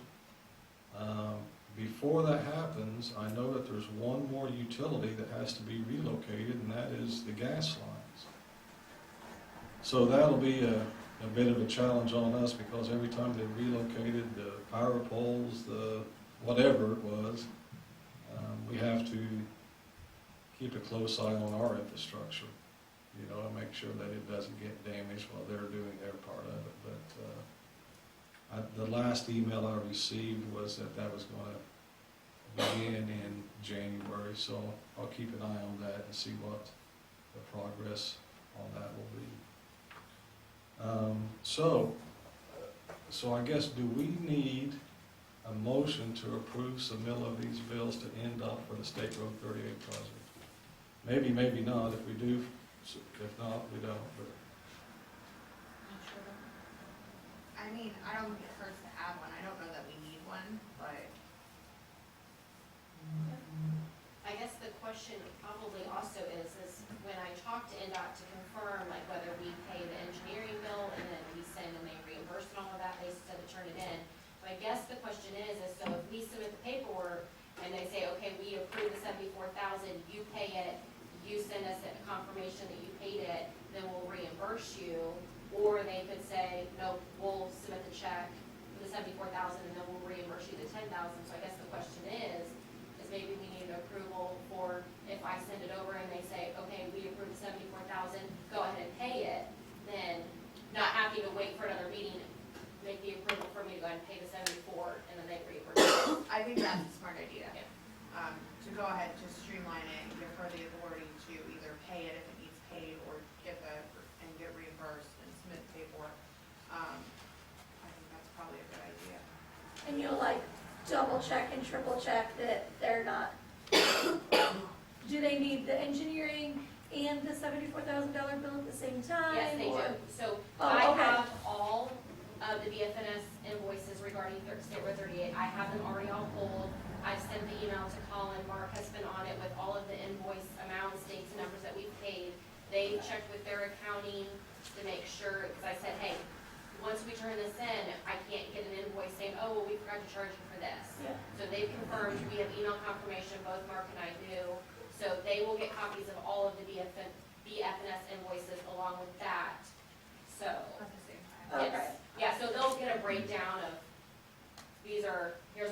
Speaker 7: Before that happens, I know that there's one more utility that has to be relocated, and that is the gas lines. So that'll be a bit of a challenge on us, because every time they relocated the power poles, the whatever it was, we have to keep a close eye on our infrastructure, you know, and make sure that it doesn't get damaged while they're doing their part of it. But the last email I received was that that was going to begin in January, so I'll keep an eye on that and see what the progress on that will be. So I guess, do we need a motion to approve submittal of these bills to NDOT for the State Road 38 project? Maybe, maybe not. If we do, if not, we don't. But
Speaker 4: Not sure. I mean, I don't think it hurts to have one, I don't know that we need one, but.
Speaker 10: I guess the question probably also is when I talk to NDOT to confirm, like whether we pay the engineering bill and then we send and they reimburse and all of that, they said to turn it in. So I guess the question is so if we submit the paperwork and they say, okay, we approve the 74,000, you pay it, you send us a confirmation that you paid it, then we'll reimburse you. Or they could say, no, we'll submit the check for the 74,000 and then we'll reimburse you the 10,000. So I guess the question is maybe we need an approval for, if I send it over and they say, okay, we approve the 74,000, go ahead and pay it, then not having to wait for another meeting, make the approval for me to go ahead and pay the 74, and then they reimburse it.
Speaker 4: I think that's a smart idea.
Speaker 10: Yeah.
Speaker 4: To go ahead, to streamline it and give her the authority to either pay it if it needs paid or get reimbursed and submit the paperwork. I think that's probably a good idea.
Speaker 3: And you'll like double check and triple check that they're not, do they need the engineering and the $74,000 bill at the same time?
Speaker 10: Yes, they
Speaker 3: or-
Speaker 10: do. So
Speaker 3: Oh,
Speaker 10: I
Speaker 3: okay.
Speaker 10: have all of the BFNS invoices regarding State Road 38. I have them already all pulled. I've sent the email to Colin. Mark has been on it with all of the invoice amounts, dates, and numbers that we've paid. They checked with their accounting to make sure, because I said, hey, once we turn this in, I can't get an invoice saying, oh, well, we forgot to charge you for this.
Speaker 3: Yeah.
Speaker 10: So they've confirmed, we have email confirmation, both Mark and I do. So they will get copies of all of the BFNS invoices along with that. So,
Speaker 4: At the same time.
Speaker 3: Okay.
Speaker 10: yes, yeah, so they'll get a breakdown of, here's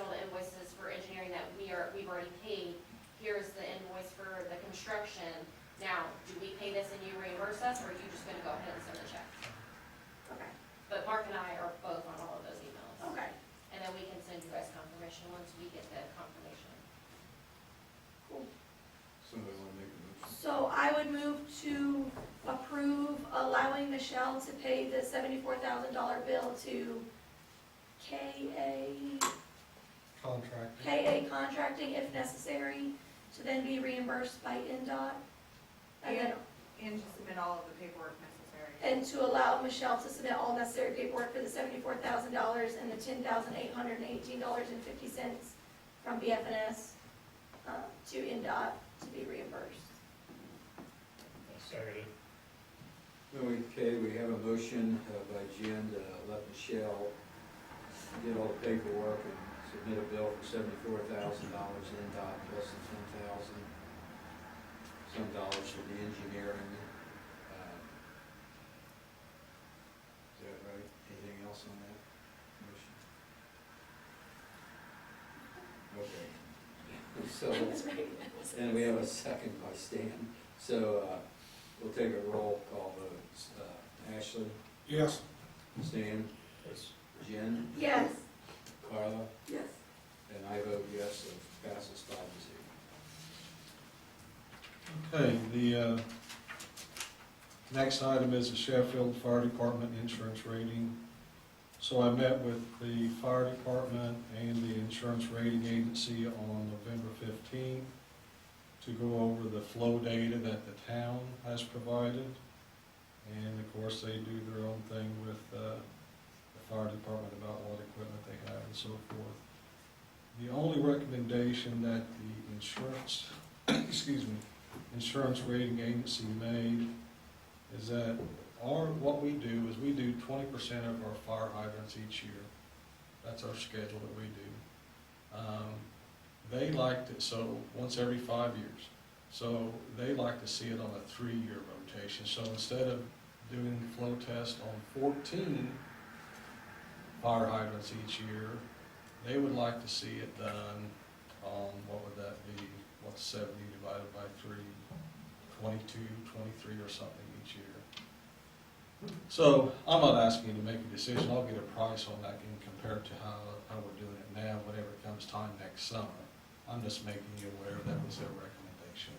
Speaker 10: all the invoices for engineering that we've already paid. Here's the invoice for the construction. Now, do we pay this and you reimburse us, or are you just gonna go ahead and send the check?
Speaker 3: Okay,
Speaker 10: But Mark and I are both on all of those emails.
Speaker 3: okay,
Speaker 10: And then we can send you guys confirmation once we get the confirmation.
Speaker 3: cool.
Speaker 1: Somebody want to make a motion?
Speaker 3: So I would move to approve allowing Michelle to pay the $74,000 bill to KA Contracting if necessary, to then be reimbursed by NDOT. And then,
Speaker 4: And to submit all of the paperwork necessary.
Speaker 3: and to allow Michelle to submit all necessary paperwork for the $74,000 and the $10,818.50 from BFNS to NDOT to be reimbursed.
Speaker 9: Seconded.
Speaker 1: Okay, we have a motion by Jen to let Michelle get all the paperwork and submit a bill for $74,000 in dot plus the $10,000, some dollars for the engineering. Is that right? Anything else on that motion? Okay. So, and we have a second by Stan. So, we'll take a roll call vote. Ashley,
Speaker 5: yes,
Speaker 1: Stan,
Speaker 9: Yes.
Speaker 1: Jen,
Speaker 3: Yes.
Speaker 1: Carla,
Speaker 8: Yes.
Speaker 1: and I vote yes, so it passes 5-0.
Speaker 7: Okay, the next item is the Sheffield Fire Department insurance rating. So I met with the fire department and the insurance rating agency on November 15th to go over the flow data that the town has provided. And of course, they do their own thing with the fire department about what equipment they have and so forth. The only recommendation that the insurance, excuse me, insurance rating agency made is that what we do is we do 20% of our fire hydrants each year. That's our schedule that we do. They liked it, so once every 5 years. So they like to see it on a 3-year rotation. So instead of doing the flow test on 14 fire hydrants each year, they would like to see it done on, what would that be? What's 70 divided by 3? 22, 23 or something each year. So I'm not asking you to make a decision. I'll get a price on that and compare it to how we're doing it now, whenever it comes time next summer. I'm just making you aware that was their recommendation.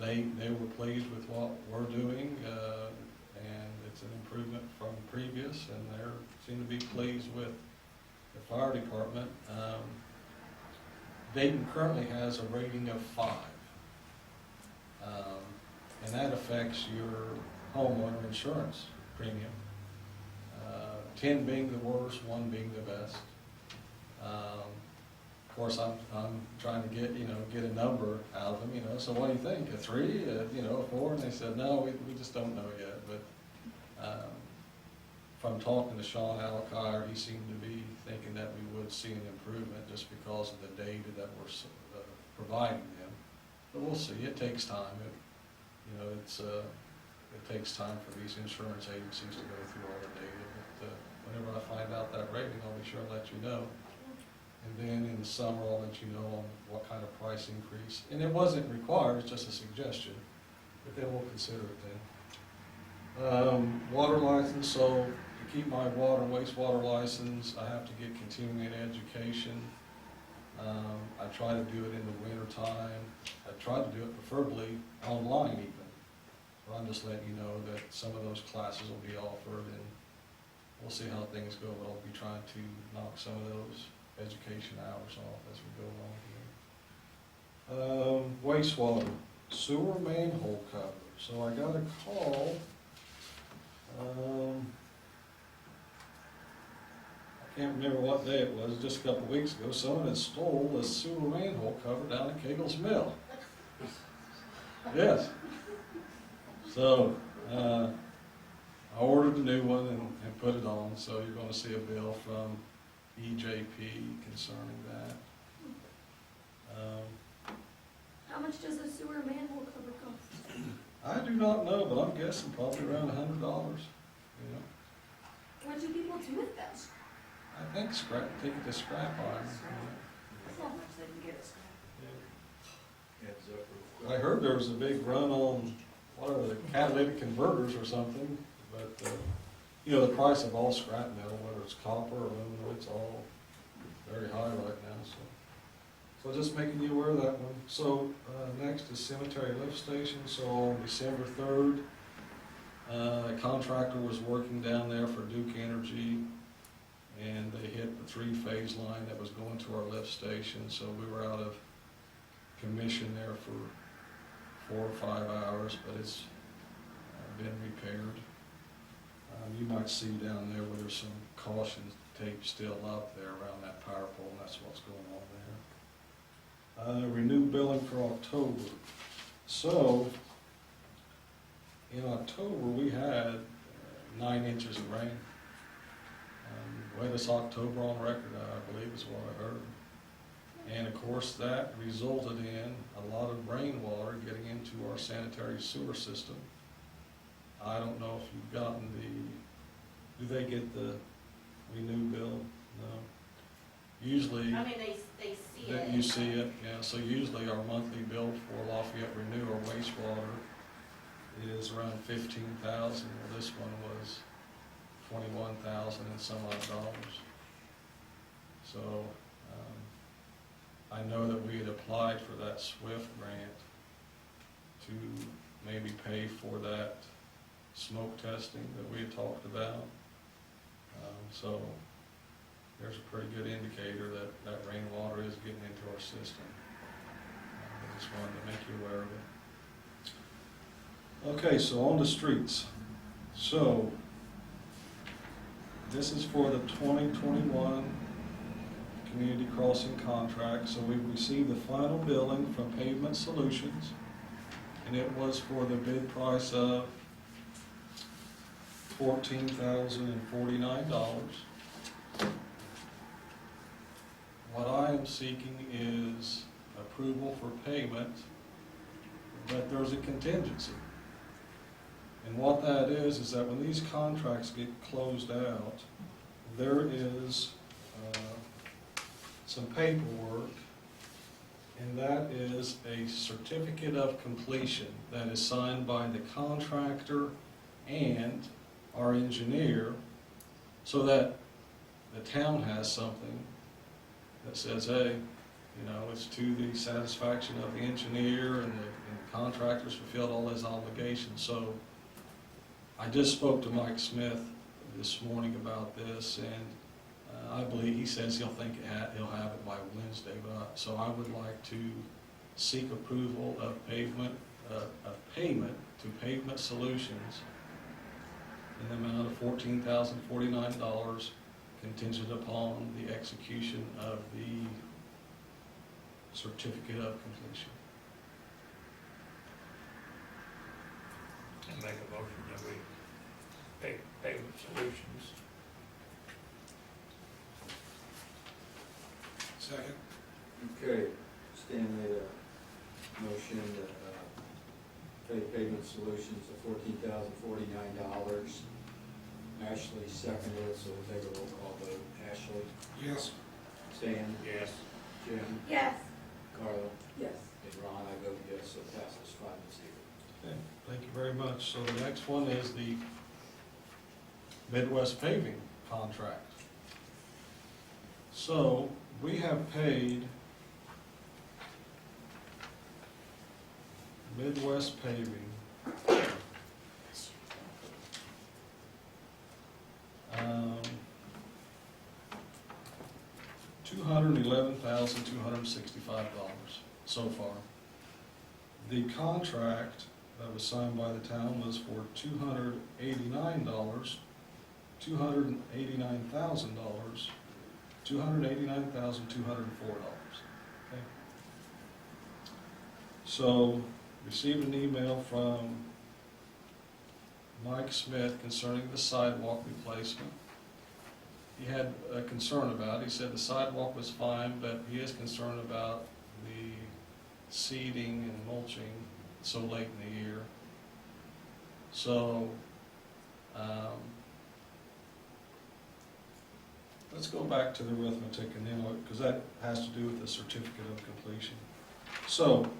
Speaker 7: They were pleased with what we're doing, and it's an improvement from previous, and they seem to be pleased with the fire department. Dayton currently has a rating of 5, and that affects your homeowner insurance premium. 10 being the worst, 1 being the best. Of course, I'm trying to get a number out of them, so what do you think, a 3, a 4? And they said, no, we just don't know yet, but from talking to Sean Alakire, he seemed to be thinking that we would see an improvement just because of the data that we're providing them. But we'll see, it takes time. It takes time for these insurance agencies to go through all the data, but whenever I find out that rating, I'll be sure to let you know. And then in the summer, I'll let you know on what kind of price increase. And it wasn't required, it's just a suggestion, but then we'll consider it then. Water license, so to keep my water and wastewater license, I have to get continuing education. I try to do it in the winter time. I try to do it preferably online even. So I'm just letting you know that some of those classes will be offered, and we'll see how things go, but I'll be trying to knock some of those education hours off as we go along here. Wastewater, sewer manhole cover. So I got a call, I can't remember what day it was, just a couple of weeks ago. Someone had stole a sewer manhole cover down at Kegel's Mill. Yes. So I ordered a new one and put it on, so you're going to see a bill from EJP concerning that.
Speaker 3: How much does a sewer manhole cover cost?
Speaker 7: I do not know, but I'm guessing probably around $100.
Speaker 3: What do people do with them?
Speaker 7: I think take it to scrap iron.
Speaker 8: That's not much they can get at scrap.
Speaker 1: Heads up real quick.
Speaker 7: I heard there was a big run on, what are the catalytic converters or something, but, the price of all scrap metal, whether it's copper or aluminum, it's all very high right now, so just making you aware of that one. So, next is cemetery lift station. So on December 3rd, a contractor was working down there for Duke Energy, and they hit the 3-phase line that was going to our lift station, so we were out of commission there for 4 or 5 hours, but it's been repaired. You might see down there where there's some caution tape still up there around that power pole, and that's what's going on there. Renew billing for October. So, in October we had 9 inches of rain. Wettest October on record, I believe is what I heard. And of course that resulted in a lot of rainwater getting into our sanitary sewer system. I don't know if you've gotten do they get the renew bill? No. Usually.
Speaker 10: I mean, they see it.
Speaker 7: You see it, yeah. So usually our monthly bill for Lafayette Renew or wastewater is around $15,000. Well, this one was $21,000 and some odd dollars. So I know that we had applied for that SWIFT grant to maybe pay for that smoke testing that we had talked about. So there's a pretty good indicator that rainwater is getting into our system. I just wanted to make you aware of it. Okay, so on the streets. So this is for the 2021 community crossing contract. So we received the final billing from Pavement Solutions, and it was for the bid price of $14,049. What I am seeking is approval for payment, but there's a contingency. And what that is that when these contracts get closed out, there is some paperwork, and that is a certificate of completion that is signed by the contractor and our engineer, so that the town has something that says, hey, you know, it's to the satisfaction of the engineer, and the contractor's fulfilled all his obligations. So I just spoke to Mike Smith this morning about this, and I believe he says he'll have it by Wednesday. So I would like to seek approval of payment to Pavement Solutions in the amount of $14,049, contingent upon the execution of the certificate of completion.
Speaker 9: And make a motion that we pay Pavement Solutions.
Speaker 5: Second?
Speaker 1: Okay, Stan made a motion to pay Pavement Solutions the $14,049. Ashley seconded it, so we'll take a roll call vote. Ashley?
Speaker 5: Yes.
Speaker 1: Stan?
Speaker 9: Yes.
Speaker 1: Jim?
Speaker 3: Yes.
Speaker 1: Carla?
Speaker 8: Yes.
Speaker 1: And Ron, I vote yes, so it passes 5-0.
Speaker 7: Okay, thank you very much. So the next one is the Midwest Paving contract. So we have paid Midwest Paving $211,265 so far. The contract that was signed by the town was for $289,000, $289,204. Okay. So, received an email from Mike Smith concerning the sidewalk replacement. He had a concern about it. He said the sidewalk was fine, but he is concerned about the seeding and mulching so late in the year. So, let's go back to the arithmetic and then, because that has to do with the certificate of completion. So,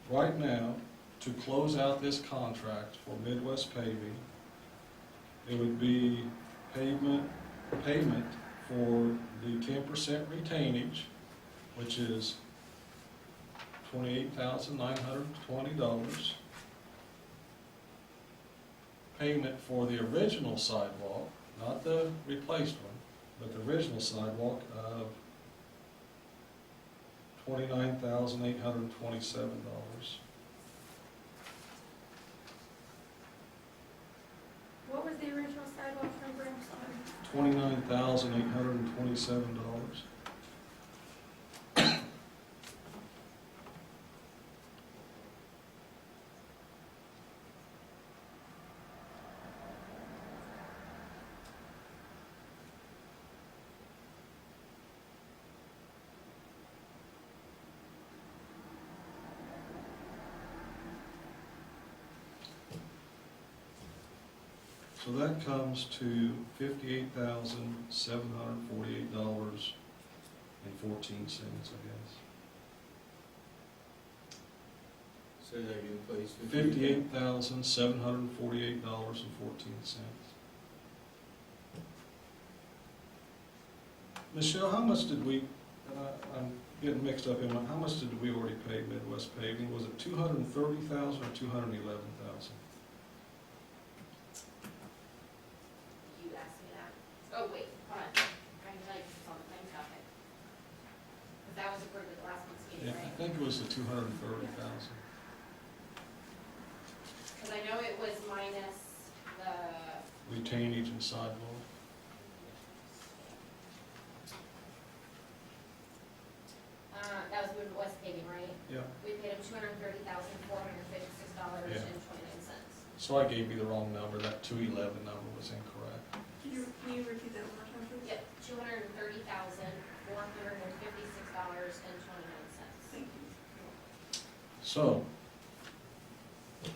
Speaker 7: right now, to close out this contract for Midwest Paving, it would be payment for the 10% retainage, which is $28,920. Payment for the original sidewalk, not the replaced one, but the original sidewalk of $29,827.
Speaker 3: What was the original sidewalk number, I'm sorry?
Speaker 7: $29,827. So that comes to $58,748.14, I guess.
Speaker 1: Say that again, please.
Speaker 7: $58,748.14. Michelle, how much did we, I'm getting mixed up in my, how much did we already pay Midwest Paving? Was it $230,000 or $211,000?
Speaker 10: You asked me that. Oh, wait, hold on. I'm trying to tell you on the claims docket. Because that was approved at the last month's meeting,
Speaker 7: Yeah, I
Speaker 10: right?
Speaker 7: think it was the $230,000.
Speaker 10: Because I know it was minus the,
Speaker 7: Retainage and sidewalk. So I gave you the wrong number, that 211 number was incorrect.
Speaker 8: Can you repeat that one more time, please?
Speaker 10: Yep, $230,456.29.
Speaker 8: Thank you.
Speaker 7: So, to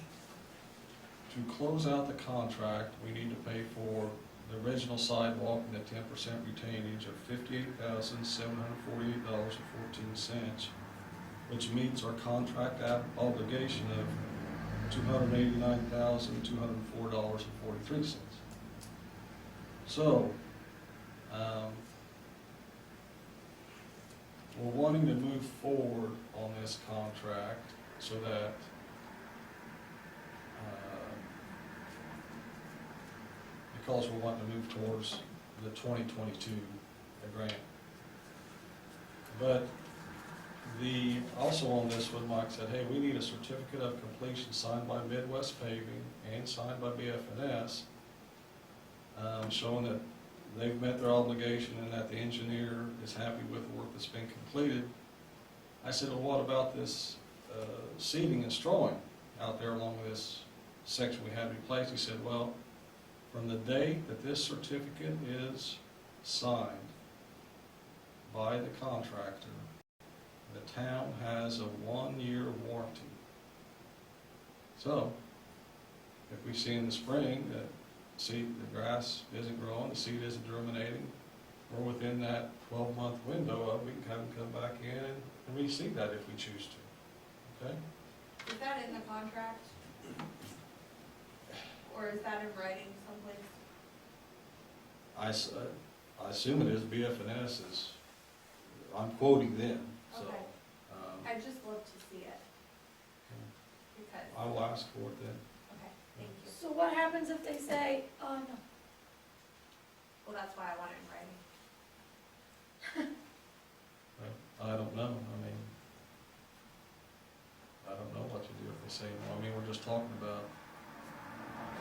Speaker 7: close out the contract, we need to pay for the original sidewalk and the 10% retainage of $58,748.14, which meets our contract obligation of $289,204.43. So, we're wanting to move forward on this contract so that because we're wanting to move towards the 2022 grant. But also on this one, Mike said, hey, we need a certificate of completion signed by Midwest Paving and signed by BF&S, showing that they've met their obligation and that the engineer is happy with the work that's been completed. I said, well, what about this seeding and strawing out there along this section we had replaced? He said, well, from the date that this certificate is signed by the contractor, the town has a 1-year warranty. So, if we see in the spring that the grass isn't growing, the seed isn't germinating, we're within that 12-month window of, we can have them come back in and reseed that if we choose to. Okay?
Speaker 4: Is that in the contract? Or is that in writing someplace?
Speaker 7: I assume it is. BF&S is, I'm quoting them, so.
Speaker 4: Okay. I'd just love to see it, because,
Speaker 7: I will ask for it then.
Speaker 4: okay, thank you.
Speaker 3: So what happens if they say, oh, no?
Speaker 4: Well, that's why I want it in writing.
Speaker 7: I don't know. I don't know what to do if they say no. We're just talking about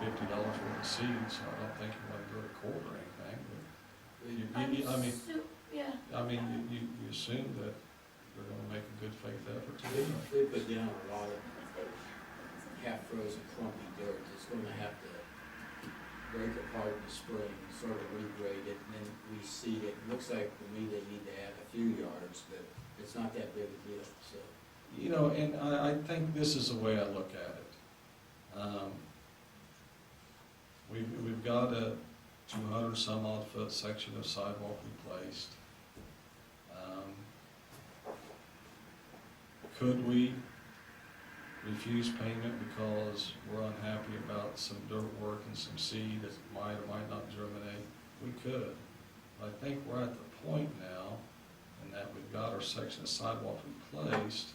Speaker 7: $50 worth of seeds, so I don't think you want to go to court or anything. But you assume that they're going to make a good faith effort to do it.
Speaker 1: They put down a lot of half-frozen clumpy dirt that's gonna have to break apart in the spring, sort of regrade it, and then reseed it. Looks like to me they need to add a few yards, but it's not that big a deal, so.
Speaker 7: And I think this is the way I look at it. We've got a 200-some-odd foot section of sidewalk replaced. Could we refuse payment because we're unhappy about some dirt work and some seed that might or might not germinate? We could. But I think we're at the point now, and that we've got our section of sidewalk replaced,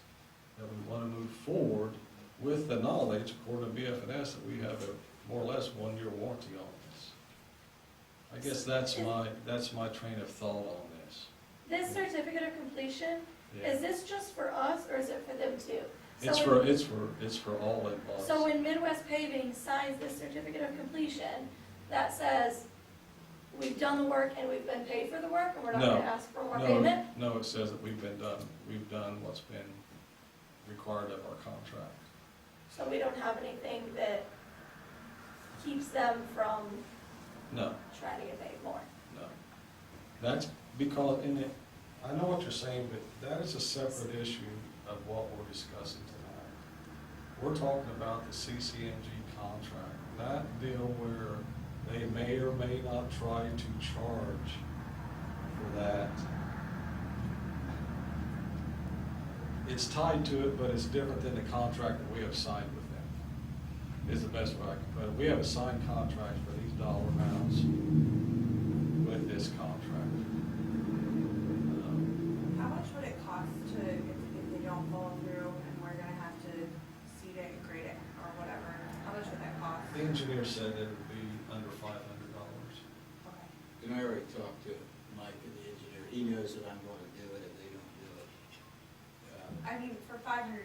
Speaker 7: that we want to move forward with the knowledge, according to BF&S, that we have a more or less 1-year warranty on this. I guess that's my train of thought on this.
Speaker 3: This certificate of completion,
Speaker 7: Yeah.
Speaker 3: is this just for us or is it for them too?
Speaker 7: It's
Speaker 3: So
Speaker 7: for all involved.
Speaker 3: So when Midwest Paving signs this certificate of completion, that says we've done the work and we've been paid for the work and we're not
Speaker 7: No.
Speaker 3: gonna ask for more payment?
Speaker 7: No, it says that we've done what's been required of our contract.
Speaker 3: So we don't have anything that keeps them from
Speaker 7: No,
Speaker 3: trying to get paid more?
Speaker 7: no. That's because, I know what you're saying, but that is a separate issue of what we're discussing tonight. We're talking about the CCNG contract, that deal where they may or may not try to charge for that. It's tied to it, but it's different than the contract that we have signed with them, is the best way I can put it. We have a signed contract for these dollar amounts with this contract.
Speaker 4: How much would it cost if they don't follow through and we're gonna have to seed it and grade it or whatever? How much would that cost?
Speaker 7: The engineer said it would be under $500.
Speaker 4: Okay.
Speaker 1: And I already talked to Mike and the engineer, he knows that I'm gonna do it if they don't do it.
Speaker 4: I mean, for $500,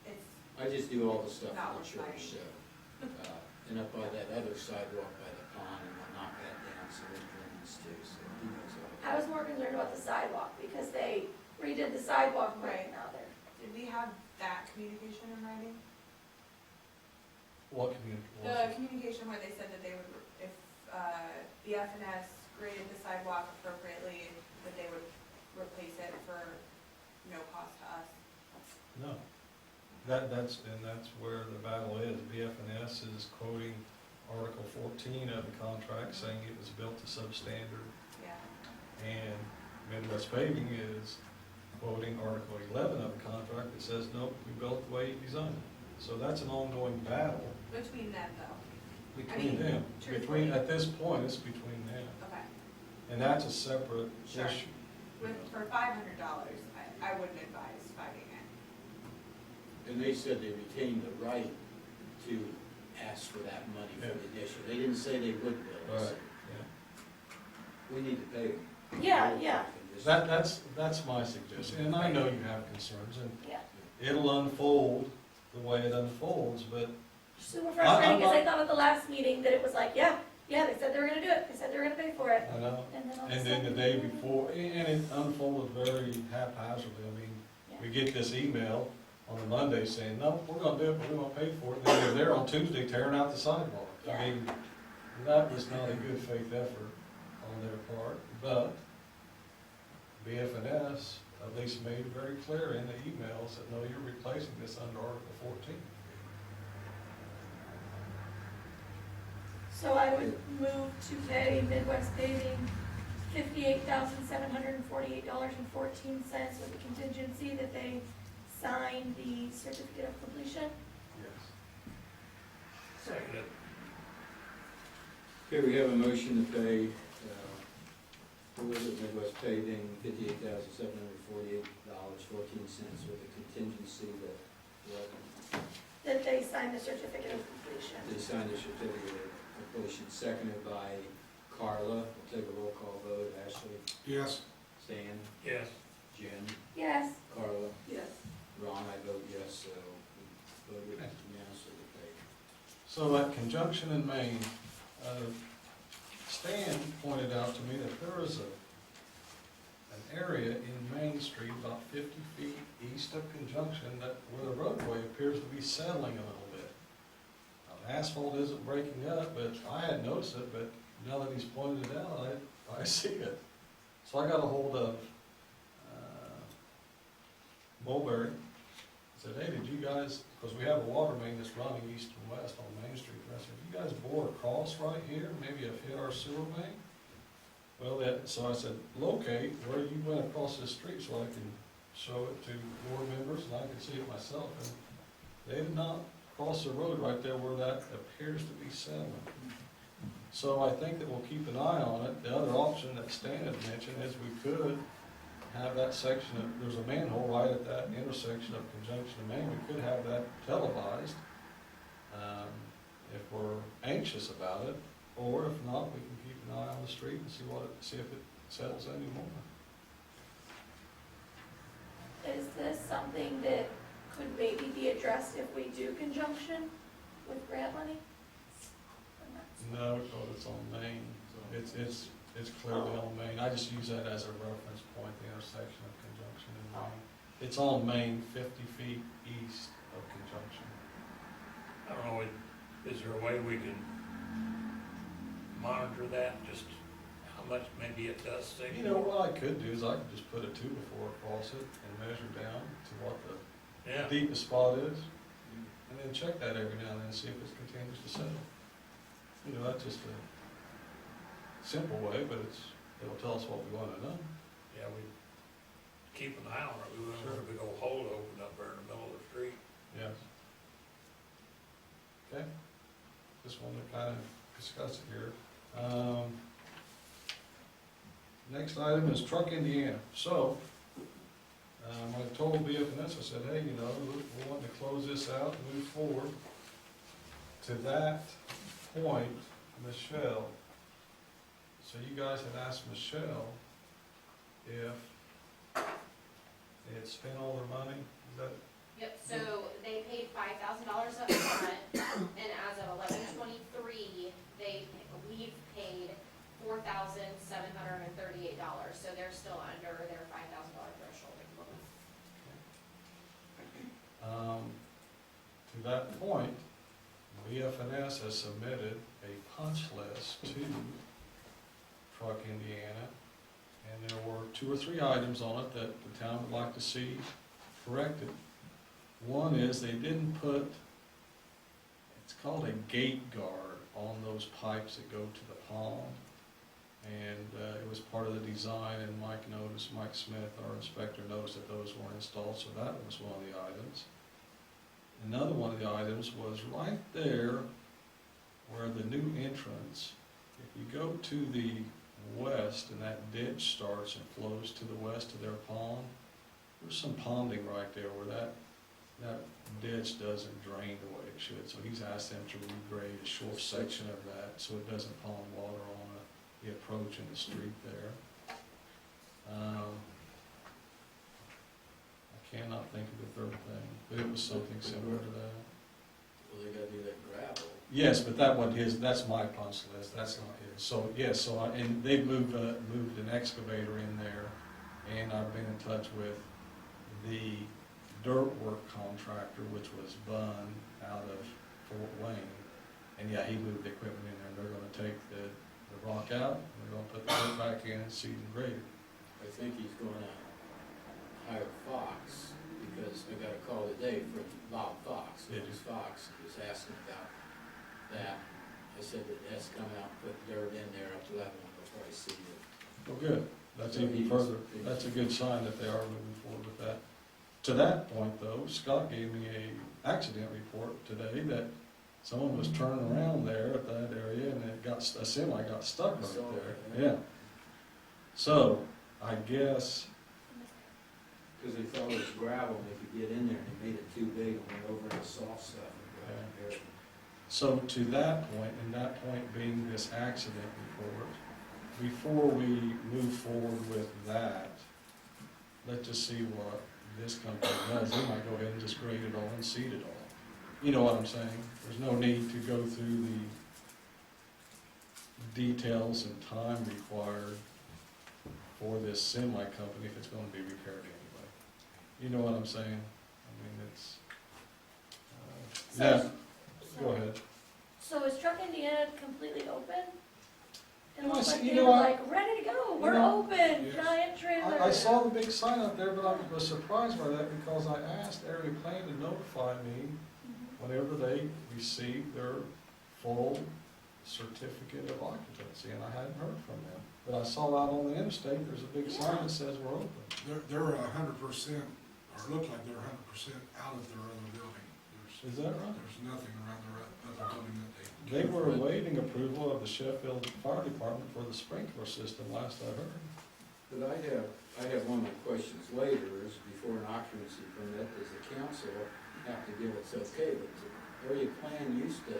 Speaker 4: it's,
Speaker 1: I just do all the stuff
Speaker 4: Not
Speaker 1: for the
Speaker 4: worth
Speaker 1: church, so. And up by that other sidewalk by the pond, and we'll knock that down, so it drains too, so he knows all
Speaker 3: I was more concerned about the sidewalk because they redid the sidewalk right now there.
Speaker 4: did we have that communication in writing?
Speaker 7: What community?
Speaker 4: The communication where they said that they would, if, the FNS graded the sidewalk appropriately, that they would replace it for no cost to us.
Speaker 7: No. That's where the battle is. BFNS is quoting Article 14 of the contract, saying it was built to substandard.
Speaker 4: Yeah.
Speaker 7: And Midwest Paving is quoting Article 11 of the contract that says, nope, we built the way you designed it. So that's an ongoing battle
Speaker 4: Between them though.
Speaker 7: between
Speaker 4: mean,
Speaker 7: them.
Speaker 4: truthfully-
Speaker 7: At this point, it's between them.
Speaker 4: Okay.
Speaker 7: And that's a separate
Speaker 4: Sure.
Speaker 7: issue.
Speaker 4: With, for $500, I wouldn't advise fighting it.
Speaker 1: And they said they retained the right to ask for that money for the addition. They didn't say they would bill us.
Speaker 7: Right, yeah.
Speaker 1: We need to pay them.
Speaker 3: Yeah, yeah,
Speaker 7: That's my suggestion, and I know you have concerns, and
Speaker 3: yeah.
Speaker 7: it'll unfold the way it unfolds, but
Speaker 3: Super frustrating, because I thought at the last meeting that it was like, yeah, they said they were gonna do it, they said they were gonna pay for it.
Speaker 7: I know.
Speaker 3: And then all of a
Speaker 7: And then the
Speaker 3: sudden-
Speaker 7: day before, and it unfolded very haphazardly. I mean, we get this email on a Monday saying, no, we're gonna do it, but we won't pay for it. Then they're there on Tuesday tearing out the sidewalk.
Speaker 3: Yeah.
Speaker 7: I mean, that was not a good faith effort on their part, but BFNS at least made it very clear in the emails that, no, you're replacing this under Article 14.
Speaker 3: So I would move to pay Midwest Paving $58,748.14 with the contingency that they sign the certificate of completion.
Speaker 7: Yes.
Speaker 9: Second it.
Speaker 1: Okay, we have a motion to pay, who was it, Midwest Paving, $58,748.14 with a contingency that,
Speaker 3: That they sign the certificate of completion.
Speaker 1: they signed the certificate of completion, seconded by Carla. We'll take a roll call vote. Ashley,
Speaker 5: Yes.
Speaker 1: Stan,
Speaker 9: Yes.
Speaker 1: Jen,
Speaker 3: Yes,
Speaker 1: Carla,
Speaker 8: Yes.
Speaker 1: Ron, I vote yes, so we voted unanimously to pay.
Speaker 7: So at Conjunction in Maine, Stan pointed out to me that there is an area in Main Street about 50 feet east of Conjunction that where the roadway appears to be settling a little bit. Now, the asphalt isn't breaking up, but I hadn't noticed it, but now that he's pointed it out, I see it. So I got a hold of Mulberry. I said, hey, did you guys, because we have a water main that's running east and west on Main Street. And I said, you guys bore across right here, maybe have hit our sewer main? Well, so I said, locate where you went across this street so I can show it to board members and I can see it myself. And they did not cross the road right there where that appears to be settling. So I think that we'll keep an eye on it. The other option that Stan had mentioned is we could have that section of, there's a manhole right at that intersection of Conjunction and Main. We could have that televised if we're anxious about it, or if not, we can keep an eye on the street and see if it settles anymore.
Speaker 3: is this something that could maybe be addressed if we do conjunction with grant money?
Speaker 7: No, because it's on Main. It's clearly on Main. I just use that as a reference point, the intersection of Conjunction and Main. It's on Main, 50 feet east of Conjunction.
Speaker 9: I don't know, is there a way we can monitor that, just how much maybe it does sink?
Speaker 7: You know, what I could do is I could just put a 2-before across it and measure down to what the
Speaker 9: Yeah,
Speaker 7: deepest spot is, and then check that every now and then, see if it continues to settle. You know, that's just a simple way, but it'll tell us what we want to know.
Speaker 9: yeah, we keep an eye on it, we wouldn't want a big old hole opened up there in the middle of the street.
Speaker 7: Yes. Okay, just wanted to kind of discuss it here. Next item is Truck Indiana. So, I told BFNS, I said, hey, you know, we're wanting to close this out and move forward. To that point, Michelle, so you guys had asked Michelle if they had spent all their money, is that?
Speaker 10: Yep, so they paid $5,000 up front, and as of 11/23, we've paid $4,738, so they're still under their $5,000 threshold at the moment.
Speaker 7: To that point, EF&S has submitted a punch list to Truck Indiana, and there were 2 or 3 items on it that the town would like to see corrected. One is they didn't put, it's called a gate guard on those pipes that go to the pond. And it was part of the design, and Mike Smith, our inspector, noticed that those weren't installed, so that was one of the items. Another one of the items was right there where the new entrance, if you go to the west and that ditch starts and flows to the west of their pond, there's some ponding right there where that ditch doesn't drain the way it should. So he's asked them to regrade a short section of that so it doesn't pond water on the approach in the street there. I cannot think of the third thing, but it was something similar to that.
Speaker 1: Well, they gotta do that gravel.
Speaker 7: Yes, but that wasn't his, that's my punch list, that's not his. So, yes, and they've moved an excavator in there, and I've been in touch with the dirt work contractor, which was Bunn out of Fort Wayne. And yeah, he moved the equipment in there, and they're gonna take the rock out, and they're gonna put the dirt back in and seed and grade it.
Speaker 1: I think he's gonna hire Fox, because I got a call today from Bob Fox.
Speaker 7: Did you?
Speaker 1: Mrs. Fox was asking about that. I said that that's come out, put dirt in there up to that one before I see it.
Speaker 7: Well, good, that's
Speaker 1: So
Speaker 7: even
Speaker 1: he's-
Speaker 7: further, that's a good sign that they are moving forward with that. To that point, though, Scott gave me a accident report today that someone was turning around there at that area, and a semi got stuck
Speaker 1: I saw
Speaker 7: right there,
Speaker 1: that,
Speaker 7: yeah. So, I guess,
Speaker 1: Because they thought it was gravel, and they could get in there, and they made it too big, and went over the soft stuff. And got there.
Speaker 7: so to that point, and that point being this accident report, before we move forward with that, let's just see what this company does. They might go ahead and just grade it all and seed it all. You know what I'm saying? There's no need to go through the details and time required for this semi company if it's gonna be repaired anyway. You know what I'm saying? I mean, it's, yeah, go ahead.
Speaker 3: So is Truck Indiana completely open? It
Speaker 7: No,
Speaker 3: looks
Speaker 7: I see-
Speaker 3: like
Speaker 7: you
Speaker 3: they
Speaker 7: know
Speaker 3: were
Speaker 7: what?
Speaker 3: like, ready to go, we're
Speaker 7: know,
Speaker 3: open,
Speaker 5: yes.
Speaker 3: giant trailer.
Speaker 7: I saw the big sign up there, but I was surprised by that because I asked Area Plan to notify me
Speaker 3: Mhm.
Speaker 7: whenever they receive their full certificate of occupancy, and I hadn't heard from them. But I saw out on the interstate, there's a big sign that says we're open.
Speaker 5: They're 100%, or look like they're 100% out of their other building.
Speaker 7: Is that right?
Speaker 5: There's nothing around their other building that they.
Speaker 7: They were awaiting approval of the Sheffield Fire Department for the sprinkler system, last I heard.
Speaker 1: But I have one of my questions later, is before an occupancy permit, does the council have to give its okay? But the area plan used to,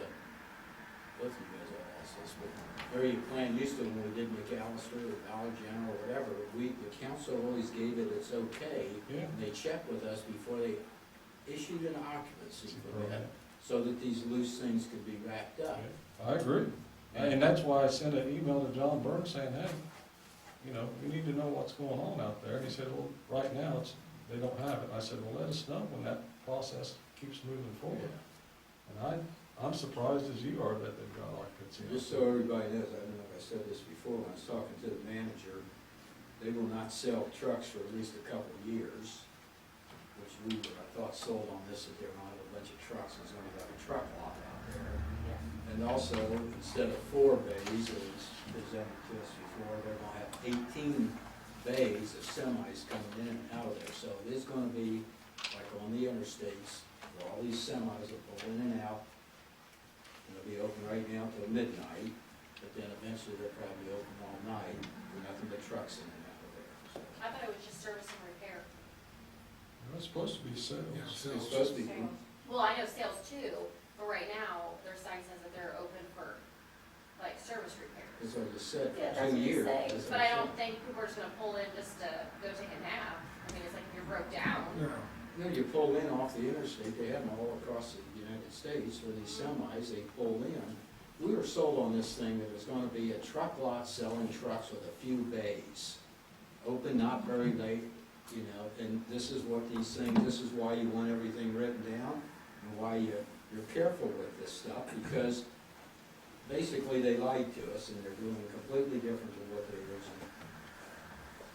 Speaker 1: both of you guys all asked this, but area plan used to, when we did McAllister or Dollar General or whatever, the council always gave it its okay.
Speaker 7: Yeah.
Speaker 1: And they checked with us before they issued an occupancy permit, so that these loose things could be wrapped up.
Speaker 7: I agree. And that's why I sent an email to John Burns saying, hey, you know, we need to know what's going on out there. And he said, well, right now, they don't have it. I said, well, let us know when that process keeps moving forward. And I'm surprised as you are that they've got occupancy.
Speaker 1: Just so everybody knows, I don't know if I said this before, when I was talking to the manager, they will not sell trucks for at least a couple of years, which we were, I thought, sold on this, that they were gonna have a bunch of trucks, and it's gonna be like a truck lot out there. And also, instead of 4 bays, as was presented to us before, they're gonna have 18 bays of semis coming in and out of there. So it is gonna be like on the interstates, where all these semis will pull in and out. And they'll be open right now till midnight, but then eventually they'll probably be open all night, with nothing but trucks in and out of there. So
Speaker 10: I thought it was just service and repair.
Speaker 7: It's supposed to be sales.
Speaker 5: Yeah,
Speaker 1: It's
Speaker 5: sales.
Speaker 1: supposed to be,
Speaker 10: Well, I know sales too, but right now, their sign says that they're open for, like, service repairs.
Speaker 1: as I just said,
Speaker 3: Yeah,
Speaker 1: for
Speaker 3: that's
Speaker 1: 2
Speaker 3: what he's
Speaker 1: years.
Speaker 3: saying.
Speaker 1: that's what
Speaker 10: But
Speaker 1: I'm
Speaker 10: I don't
Speaker 1: saying.
Speaker 10: think people are just gonna pull in just to go take a nap. I mean, it's like if you're broke down.
Speaker 5: No,
Speaker 1: You know, you pull in off the interstate, they have them all across the United States, where these semis, they pull in. We were sold on this thing that it was gonna be a truck lot selling trucks with a few bays. Open, not very late, you know, and this is what these things, this is why you want everything written down, and why you you're careful with this stuff, because basically they lied to us, and they're doing it completely different than what they originally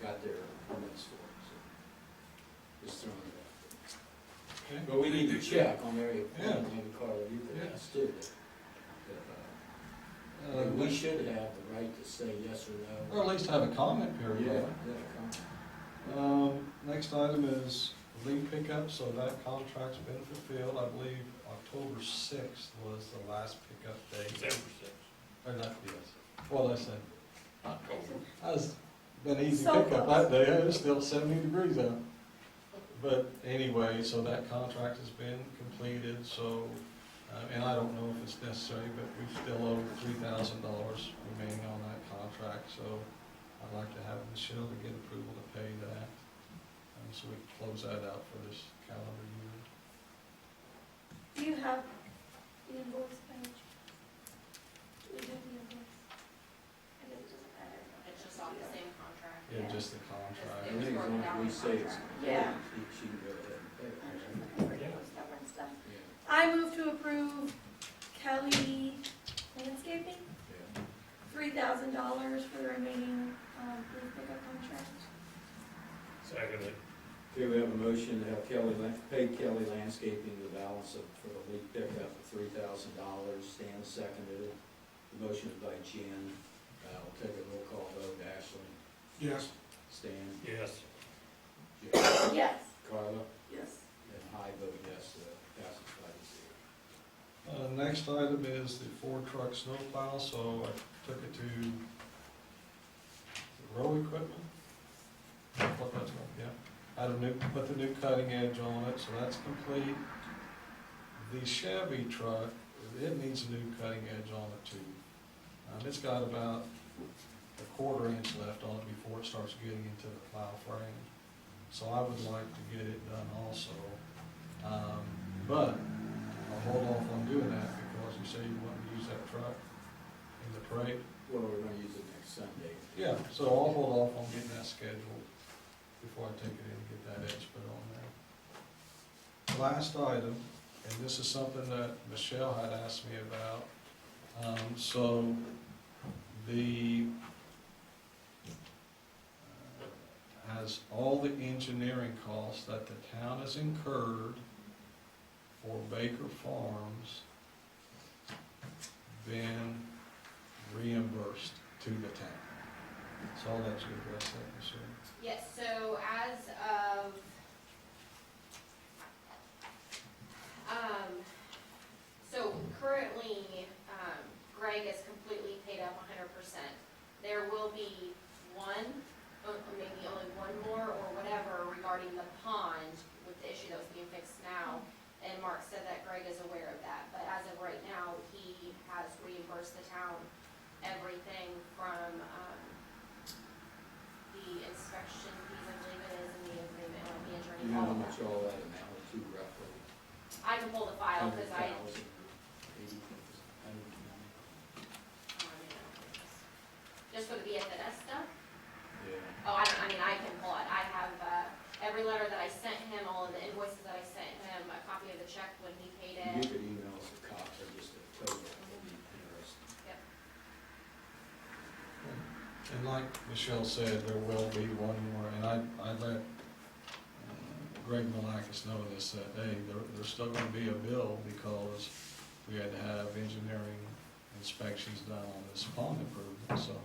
Speaker 1: got their permits for, so. Just throwing it out there.
Speaker 7: Okay.
Speaker 1: But we need to check on area
Speaker 7: Yeah.
Speaker 1: plan, maybe Carla, you could
Speaker 7: Yeah.
Speaker 1: ask too. that, we should have the right to say yes or no.
Speaker 7: Or at least have a comment period.
Speaker 1: Yeah, come.
Speaker 7: Next item is leaf pickup, so that contract's been fulfilled. I believe October 6th was the last pickup date.
Speaker 9: December sixth,
Speaker 7: Or not, yes. What did I say?
Speaker 9: October.
Speaker 7: That was been easy
Speaker 3: So
Speaker 7: pickup
Speaker 3: close.
Speaker 7: that day. It was still 70 degrees out. But anyway, so that contract has been completed, so, and I don't know if it's necessary, but we still owe $3,000 remaining on that contract, so I'd like to have Michelle to get approval to pay that, so we can close that out for this calendar year.
Speaker 3: Do you have the invoice page? Do we have the invoice? I guess it doesn't matter.
Speaker 10: It's just off the same contract.
Speaker 7: Yeah, just the contract.
Speaker 1: I think as long as we say it's
Speaker 3: Yeah.
Speaker 1: complete, she can go ahead and pay it.
Speaker 3: Stubborn stuff.
Speaker 1: Yeah,
Speaker 3: I move to approve Kelly Landscaping,
Speaker 1: yeah.
Speaker 3: $3,000 for the remaining, leaf pickup contract.
Speaker 9: Seconded.
Speaker 1: Okay, we have a motion to have pay Kelly Landscaping the balance for the leaf pickup of $3,000. Stan seconded it. The motion is by Jen. We'll take a roll call vote. Ashley?
Speaker 5: Yes.
Speaker 1: Stan?
Speaker 9: Yes.
Speaker 1: Jen?
Speaker 3: Yes.
Speaker 1: Carla?
Speaker 8: Yes.
Speaker 1: And I vote yes, passes 5-0.
Speaker 7: Next item is the Ford truck snowplow, so I took it to the row equipment. What that's called, yeah. Put the new cutting edge on it, so that's complete. The Chevy truck, it needs a new cutting edge on it too. It's got about a 1/4 inch left on it before it starts getting into the plow frame. So I would like to get it done also. But I'll hold off on doing that because you say you want to use that truck in the parade.
Speaker 1: Well, we're gonna use it next Sunday.
Speaker 7: Yeah, so I'll hold off on getting that scheduled before I take it in and get that edge put on there. Last item, and this is something that Michelle had asked me about. So the, has all the engineering costs that the town has incurred for Baker Farms been reimbursed to the town? So I'll let you address that, Michelle.
Speaker 10: Yes, so as of, so currently, Greg is completely paid up 100%. There will be one, maybe only one more or whatever regarding the pond with the issue that was being fixed now. And Mark said that Greg is aware of that, but as of right now, he has reimbursed the town everything from, the inspection fees, I believe it is, and the agreement, and the
Speaker 1: Do
Speaker 10: attorney.
Speaker 1: you know
Speaker 10: all
Speaker 1: how
Speaker 10: of
Speaker 1: much
Speaker 10: that.
Speaker 1: all that amounted to roughly?
Speaker 10: I can pull the file, because I,
Speaker 1: 100,000, 80,000, 190?
Speaker 10: just for the BFNS stuff.
Speaker 1: Yeah.
Speaker 10: Oh, I mean, I can pull it. I have, every letter that I sent him, all of the invoices that I sent him, a copy of the check when he paid
Speaker 1: You
Speaker 10: it.
Speaker 1: could email us a copy, or just a total, that'd be interesting.
Speaker 7: And like Michelle said, there will be one more, and I let Greg Malakis know this, that, hey, there's still gonna be a bill because we had to have engineering inspections done on this pond improvement, so.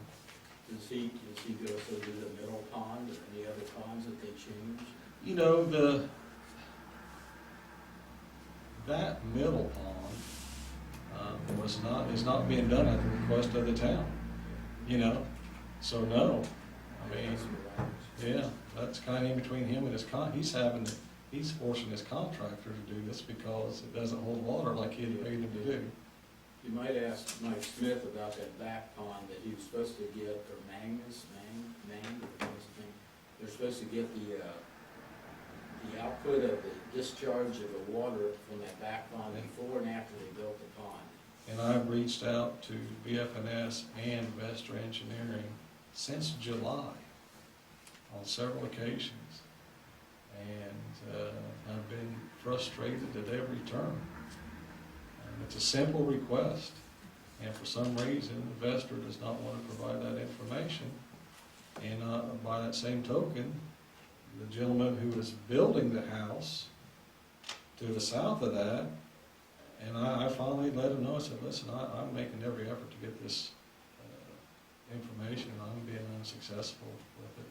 Speaker 1: Does he go through the middle pond or any other ponds that they change?
Speaker 7: You know, that middle pond is not being done at the request of the town, you know? So no, I mean,
Speaker 1: That's what I was-
Speaker 7: yeah, that's kind of in between him and he's forcing his contractor to do this because it doesn't hold water like he had paid him to do.
Speaker 1: You might ask Mike Smith about that back pond that he was supposed to get, or Magnus, or something. They're supposed to get the output of the discharge of the water from that back pond before and after they built the pond.
Speaker 7: And I've reached out to BFNS and Vestra Engineering since July on several occasions. And I've been frustrated at every turn. It's a simple request, and for some reason, the investor does not want to provide that information. And by that same token, the gentleman who is building the house to the south of that, and I finally let him know, I said, listen, I'm making every effort to get this information, and I'm being unsuccessful with it.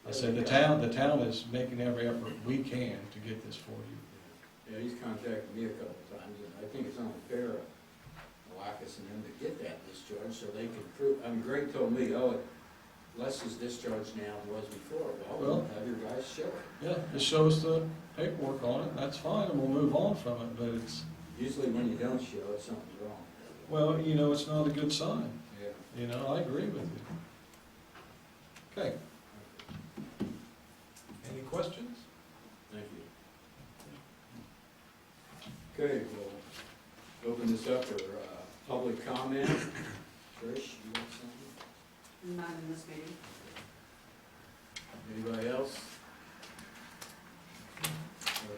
Speaker 7: I said, the town is making every effort we can to get this for you.
Speaker 1: Yeah, he's contacted me a couple of times, and I think it's only fair of Wackus and them to get that discharge so they can prove, I mean, Greg told me, oh, less is discharged now than it was before. Well, have your guys show it.
Speaker 7: Yeah, just show us the paperwork on it, that's fine, and we'll move on from it, but it's,
Speaker 1: Usually when you don't show it, something's wrong.
Speaker 7: well, you know, it's not a good sign.
Speaker 1: Yeah.
Speaker 7: You know, I agree with you. Okay. Any questions?
Speaker 1: Thank you. Okay, we'll open this up for public comment. Trish, you got something?
Speaker 8: Not in this meeting.
Speaker 1: Anybody else?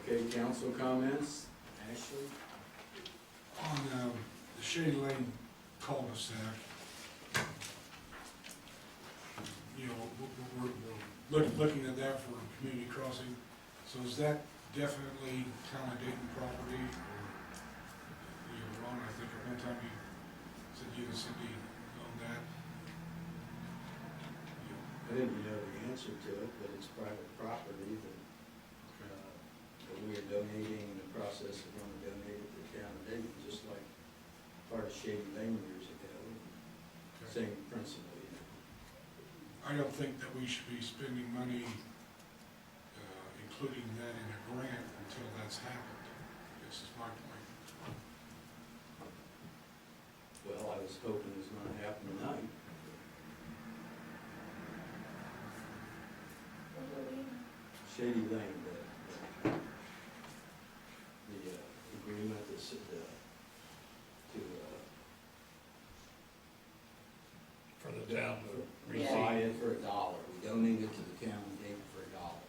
Speaker 1: Okay, council comments. Ashley?
Speaker 5: On the Shady Lane cul-de-sac, you know, we're looking at that for community crossing. So is that definitely town of Dayton property, or, you know, Ron, I think at one time you said you and Cindy owned that? You know,
Speaker 1: I didn't know the answer to it, but it's private property that we are donating, in the process of going to donate it to the town of Dayton, just like part of Shady Lane years ago.
Speaker 5: okay.
Speaker 1: Same principle, you know.
Speaker 5: I don't think that we should be spending money, including that in a grant until that's happened. This is my point.
Speaker 1: Well, I was hoping it's gonna happen tonight.
Speaker 3: What do we-
Speaker 1: Shady Lane, the agreement to,
Speaker 9: For the town to
Speaker 1: buy
Speaker 9: receive.
Speaker 1: it for $1. We donate it to the town of Dayton for $1.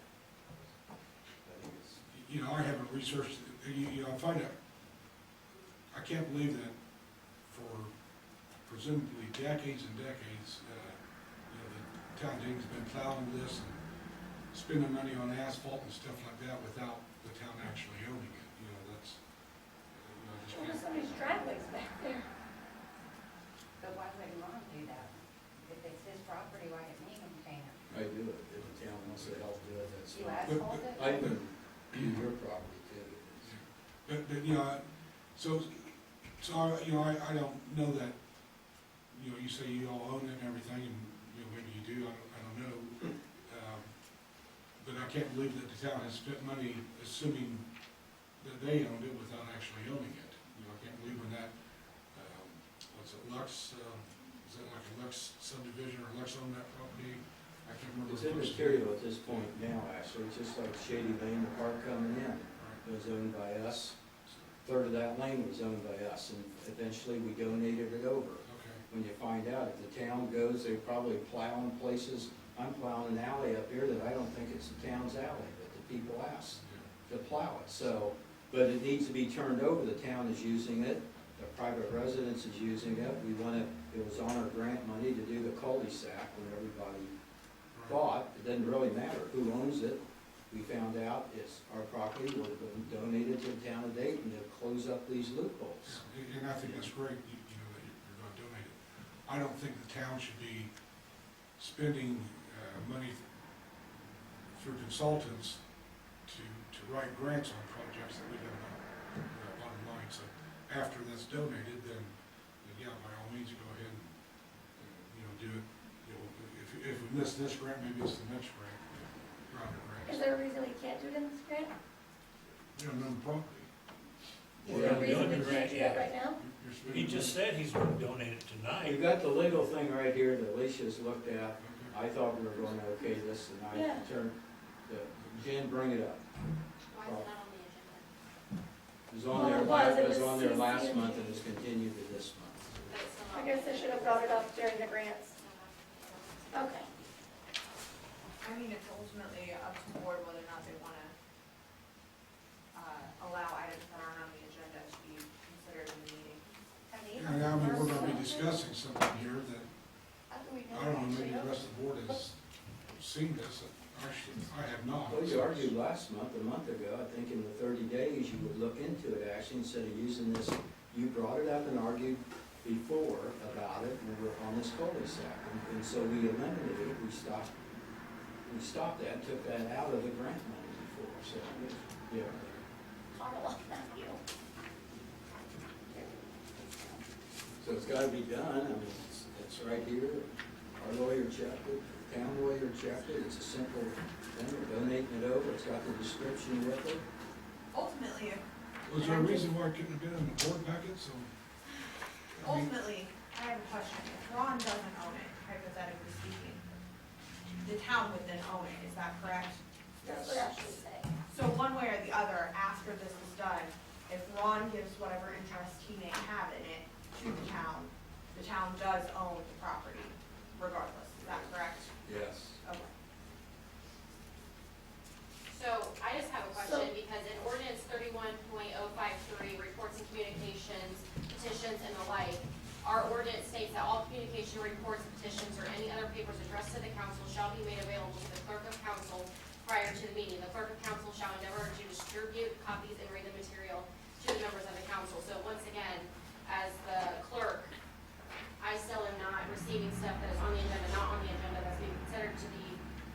Speaker 1: I think it's,
Speaker 5: You know, I haven't researched, you know, I find out, I can't believe that for presumably decades and decades, you know, the town of Dayton's been plowing this and spending money on asphalt and stuff like that without the town actually owning it, you know, that's, you know, I just
Speaker 3: Well,
Speaker 5: can't.
Speaker 3: somebody's driveway's back there.
Speaker 11: But why would Ron do that? If it's his property, why didn't he maintain it?
Speaker 1: I do it, if the town wants to help do it, that's
Speaker 11: You
Speaker 1: fine.
Speaker 11: asphalt it?
Speaker 1: I even do your property too.
Speaker 5: But, you know, so, you know, I don't know that, you know, you say you all own it and everything, and, you know, maybe you do, I don't know. But I can't believe that the town has spent money assuming that they owned it without actually owning it. You know, I can't believe when that, what's it, Lux, is that like a Lux subdivision, or Lux owned that property? I can't remember.
Speaker 1: It's immaterial at this point now, actually, it's just like Shady Lane, the park coming in, it was owned by us. Third of that lane was owned by us, and eventually we donated it over.
Speaker 5: Okay,
Speaker 1: When you find out, if the town goes, they probably plow in places. I'm plowing an alley up here that I don't think it's the town's alley, but the people asked
Speaker 5: yeah,
Speaker 1: to plow it, so, but it needs to be turned over, the town is using it, the private residence is using it, we wanna, it was on our grant money to do the cul-de-sac when everybody
Speaker 5: right.
Speaker 1: thought, it doesn't really matter who owns it. We found out it's our property, we're donated to the town of Dayton to close up these loopholes.
Speaker 5: And I think that's great, you know, that you're gonna donate it. I don't think the town should be spending money through consultants to write grants on projects that we have not, bottom line. So after that's donated, then yeah, by all means, go ahead and, you know, do it. You know, if we miss this grant, maybe it's the next grant, round of grants.
Speaker 3: Is there a reason we can't do it in this grant?
Speaker 5: We don't own the property.
Speaker 3: Is there a reason we can't do that right now?
Speaker 5: You're
Speaker 9: He
Speaker 5: spending
Speaker 9: just said he's gonna donate it tonight.
Speaker 1: We've got the legal thing right here that Alicia's looked at.
Speaker 5: Okay.
Speaker 1: I thought we were going to okay this tonight.
Speaker 3: Yeah.
Speaker 1: Jen, bring it up.
Speaker 10: Why is it not on the agenda?
Speaker 1: It was on
Speaker 3: Well,
Speaker 1: there,
Speaker 3: it was. It
Speaker 1: it was
Speaker 3: was
Speaker 1: on there last
Speaker 3: CC'd.
Speaker 1: month and it's continued to this month.
Speaker 10: But it's still
Speaker 3: I
Speaker 10: not.
Speaker 3: guess I should have brought it up during the grants. Okay.
Speaker 4: I mean, it's ultimately up to the board whether or not they wanna, allow items that aren't on the agenda to be considered in the
Speaker 5: I mean, we're gonna be discussing something here that,
Speaker 11: How do we know?
Speaker 5: I don't know, maybe the
Speaker 11: actually?
Speaker 5: rest of the board has seen this. Actually, I have not.
Speaker 1: Well, you argued last month, a month ago, I think in the 30 days, you would look into it actually instead of using this. You brought it up and argued before about it, and we were on this cul-de-sac. And so we eliminated it, we stopped that, and took that out of the grant money before, so, yeah.
Speaker 3: Carla, not you.
Speaker 1: So it's gotta be done, I mean, it's right here. Our lawyer checked it, the town lawyer checked it, it's a simple thing, we're donating it over, it's got the description with it.
Speaker 4: Ultimately,
Speaker 5: Was there a reason why it couldn't have been in the board packet, so? I mean,
Speaker 4: ultimately, I have a question. If Ron doesn't own it, hypothetically speaking, the town would then own it, is that correct?
Speaker 3: That's what Ashley's saying.
Speaker 4: So one way or the other, after this is done, if Ron gives whatever interest he may have in it to the town does own the property regardless, is that correct?
Speaker 1: Yes.
Speaker 4: Okay.
Speaker 10: So I just have a question, because in ordinance 31.053, reports and communications, petitions and the like, our ordinance states that all communication, reports, petitions, or any other papers addressed to the council shall be made available to the clerk of council prior to the meeting. The clerk of council shall endeavor to distribute copies and read the material to the members of the council. So once again, as the clerk, I still am not receiving stuff that is on the agenda, not on the agenda, that's being considered to be,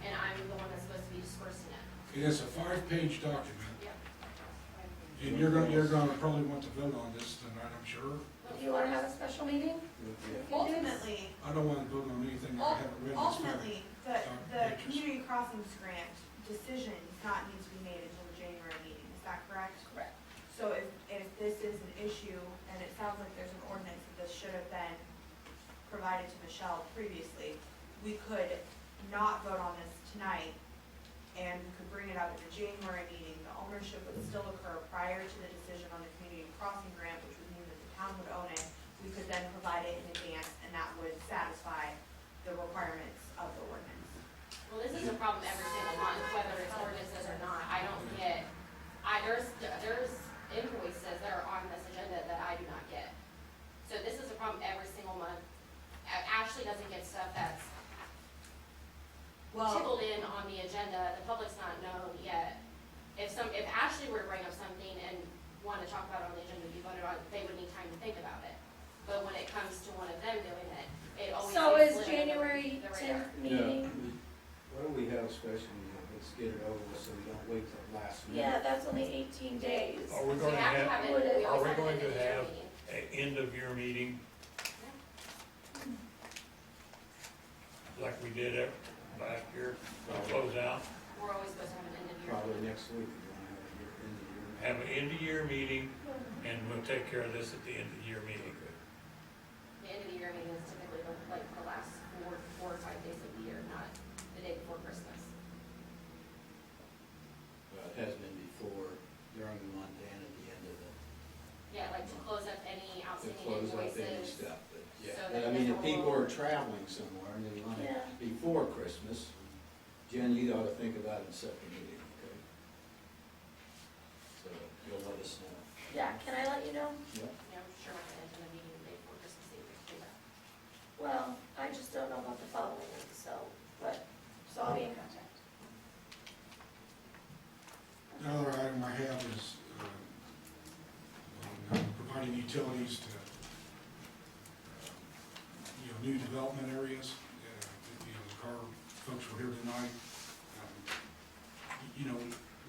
Speaker 10: and I'm the one that's supposed to be dispersing it.
Speaker 5: It is a 5-page document,
Speaker 10: Yep.
Speaker 5: and you're gonna probably want to vote on this tonight, I'm sure.
Speaker 3: Do you wanna have a special meeting?
Speaker 1: Yeah.
Speaker 4: Ultimately,
Speaker 5: I don't wanna vote on anything I haven't read. It's fine.
Speaker 4: ultimately, the community crossings grant decision does not need to be made until the January meeting, is that correct?
Speaker 3: Correct.
Speaker 4: So if this is an issue, and it sounds like there's an ordinance that this should have been provided to Michelle previously, we could not vote on this tonight, and we could bring it up at the January meeting. The ownership would still occur prior to the decision on the community crossing grant, which would mean that the town would own it. We could then provide it in advance, and that would satisfy the requirements of the ordinance.
Speaker 10: Well, this is a problem every single month, whether it's ordinances or not. I don't get, there's invoices that are on this agenda that I do not get. So this is a problem every single month. Ashley doesn't get stuff that's
Speaker 4: Well,
Speaker 10: tickled in on the agenda, the public's not known yet. If Ashley were to bring up something and want to talk about it on the agenda to be voted on, they would need time to think about it. But when it comes to one of them doing it, it always
Speaker 3: So
Speaker 10: gets
Speaker 3: is
Speaker 10: slid under
Speaker 3: January
Speaker 10: the radar.
Speaker 3: 10th meeting?
Speaker 1: Why don't we have a special meeting, let's get it over with so we don't wait till last minute.
Speaker 3: Yeah, that's only 18 days.
Speaker 9: Are we
Speaker 10: So
Speaker 9: going to
Speaker 10: have
Speaker 9: have,
Speaker 10: it, we
Speaker 9: are
Speaker 10: always
Speaker 9: we
Speaker 10: have it
Speaker 9: going
Speaker 10: at
Speaker 9: to
Speaker 10: the year
Speaker 9: have
Speaker 10: meeting.
Speaker 9: an end of year meeting like we did last year, to close out?
Speaker 10: We're always supposed to have an end of year.
Speaker 1: Probably next week, we're gonna have a year, end of year.
Speaker 9: Have an end of year meeting, and we'll take care of this at the end of the year meeting.
Speaker 10: The end of the year meeting is typically like the last four or 5 days of the year, not the day before Christmas.
Speaker 1: It has been before, during the month and at the end of the,
Speaker 10: Yeah, like to close up any
Speaker 1: to
Speaker 10: outstanding
Speaker 1: close up any
Speaker 10: invoices.
Speaker 1: stuff, but, yeah.
Speaker 10: So
Speaker 1: But
Speaker 10: that
Speaker 1: I mean, if
Speaker 10: it's
Speaker 1: people
Speaker 10: all-
Speaker 1: are traveling somewhere and they want
Speaker 3: Yeah.
Speaker 1: it before Christmas, Jen, you ought to think about it and set the meeting, okay? So you'll let us know.
Speaker 3: Yeah, can I let you know?
Speaker 1: Yep.
Speaker 10: Yeah, I'm sure we're gonna end the meeting the day before Christmas Eve, we can do that.
Speaker 3: Well, I just don't know about the following week, so I'll be in contact.
Speaker 5: Another item I have is on providing utilities to, new development areas. The car folks were here tonight.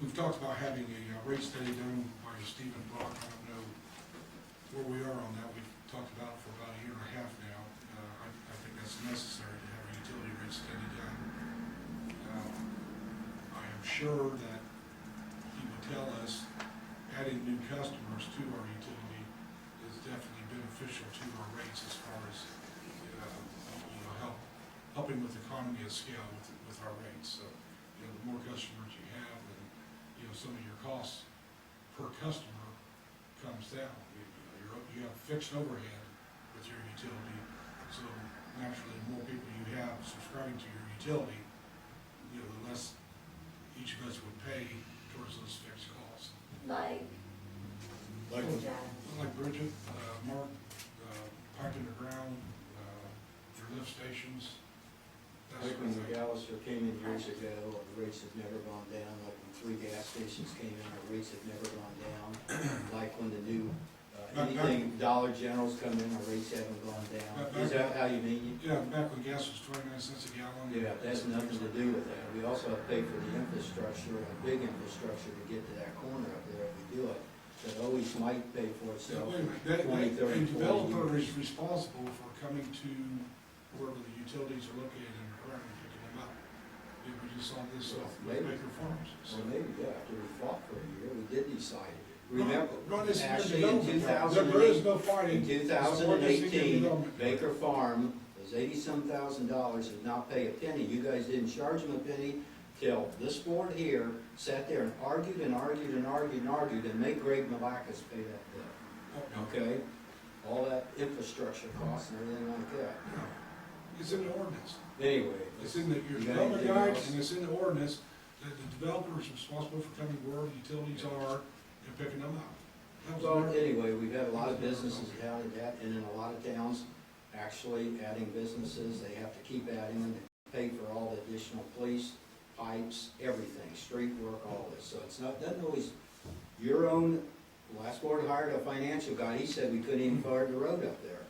Speaker 5: We've talked about having a rate study done by Stephen Brock. I don't know where we are on that. We've talked about it for about a year and a half now. I think that's necessary to have a utility rate study done. I am sure that he would tell us adding new customers to our utility is definitely beneficial to our rates as far as, helping with economy of scale with our rates. So, the more customers you have, and, some of your costs per customer comes down. You have fixed overhead with your utility, so naturally, the more people you have subscribing to your utility, the less each of us would pay towards those fixed costs.
Speaker 3: Like,
Speaker 1: Like,
Speaker 5: Like Bridget, Mark,
Speaker 1: years ago, our rates have never gone down, like when 3 gas stations came in, our rates have never gone down. Like when the new, anything Dollar General's come in, our rates haven't gone down. Is that how you mean?
Speaker 5: Yeah, back when gas was 29 cents a gallon.
Speaker 1: Yeah, that's nothing to do with that. We also have to pay for the infrastructure, a big infrastructure to get to that corner up there if we do it. That always might pay for
Speaker 5: Yeah,
Speaker 1: itself.
Speaker 5: wait a minute,
Speaker 1: 20, 30,
Speaker 5: a
Speaker 1: 40
Speaker 5: developer
Speaker 1: years.
Speaker 5: is responsible for coming to wherever the utilities are located in the ground and picking them up. Did we just saw this
Speaker 1: Well,
Speaker 5: with
Speaker 1: maybe.
Speaker 5: Baker Farms?
Speaker 1: So maybe, yeah, after we fought for a year, we did decide. Remember,
Speaker 5: No, this is
Speaker 1: actually in
Speaker 5: development.
Speaker 1: 2008,
Speaker 5: There is no fighting.
Speaker 1: in
Speaker 5: It's a ordinance in
Speaker 1: 2018,
Speaker 5: development.
Speaker 1: Baker Farm was $80-some thousand, did not pay a penny. You guys didn't charge them a penny till this board here sat there and argued and argued and argued and argued and made Greg Malacus pay that bill. Okay? All that infrastructure costs and everything like that.
Speaker 5: No, it's in the ordinance.
Speaker 1: Anyway.
Speaker 5: It's in your
Speaker 1: you got
Speaker 5: development
Speaker 1: anything
Speaker 5: guide,
Speaker 1: else?
Speaker 5: and it's in the ordinance, that the developer is responsible for coming where the utilities are and picking them up. That was
Speaker 1: Well,
Speaker 5: never-
Speaker 1: anyway, we've had a lot of businesses down in that, and in a lot of towns, actually adding businesses, they have to keep adding them, to pay for all the additional police, pipes, everything, street work, all this, so it's not, doesn't always, your own, last board hired a financial guy, he said we couldn't even fire the road up there,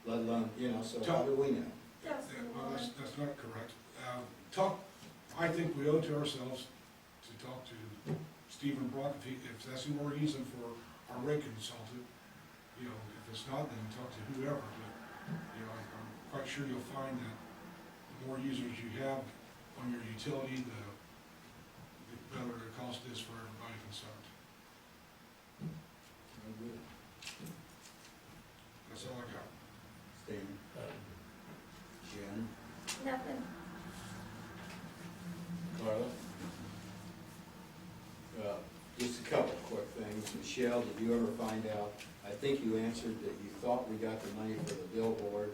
Speaker 1: let alone, so how do we know?
Speaker 3: Yes,
Speaker 5: Yeah, well, that's not correct. I think we owe it to ourselves to talk to Stephen Brock, if that's who we're using for our rate consultant. If it's not, then talk to whoever, but, I'm quite sure you'll find that the more users you have on your utility, the better the cost is for everybody concerned. That's all I got.
Speaker 1: Stan, Jen,
Speaker 3: nothing.
Speaker 1: Carla? Just a couple of quick things. Michelle, did you ever find out, I think you answered that you thought we got the money for the billboard.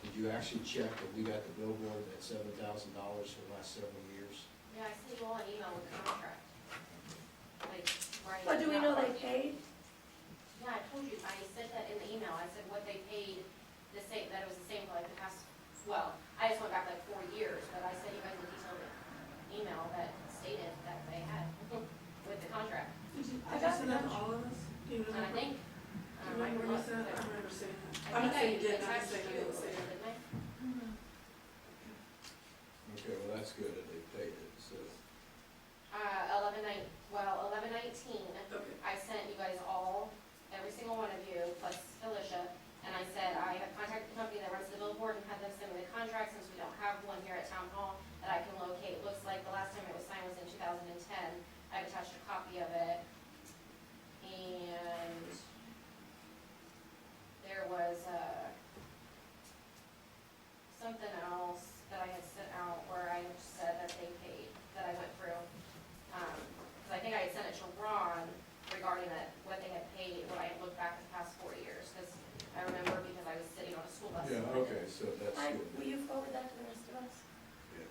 Speaker 1: Did you actually check that we got the billboard at $7,000 for the last several years?
Speaker 10: Yeah, I sent you all an email with the contract. Like, right.
Speaker 3: But do we know they paid?
Speaker 10: Yeah, I told you, I said that in the email, I said what they paid, that it was the same for like the past, I just went back like 4 years, but I sent you guys a detailed email that stated that they had with the contract.
Speaker 8: Did you
Speaker 3: I got
Speaker 8: send that to
Speaker 3: the
Speaker 8: all of us? Do you
Speaker 10: And I
Speaker 8: remember?
Speaker 10: think,
Speaker 8: Do you
Speaker 10: I
Speaker 8: remember
Speaker 10: can
Speaker 8: when you
Speaker 10: look,
Speaker 8: said
Speaker 10: but
Speaker 8: that? I remember seeing that.
Speaker 10: I
Speaker 8: I'm not saying you
Speaker 10: think I
Speaker 8: did, I'm just
Speaker 10: attached
Speaker 8: saying I
Speaker 10: you,
Speaker 8: didn't see it.
Speaker 10: didn't I?
Speaker 1: Okay, well, that's good that they paid it, so.
Speaker 10: 11/19,
Speaker 8: Okay.
Speaker 10: I sent you guys all, every single one of you, plus Felicia, and I said, I have contacted the company that runs the billboard and had them send me the contract, since we don't have one here at Town Hall that I can locate. Looks like the last time it was signed was in 2010. I've attached a copy of it. And there was, something else that I had sent out where I said that they paid, that I went through. Cause I think I had sent it to Ron regarding that, what they had paid, when I had looked back the past 4 years, cause I remember because I was sitting on a school bus.
Speaker 1: Yeah, okay, so that's good.
Speaker 3: Will you forward that to the rest of us?
Speaker 1: Yeah.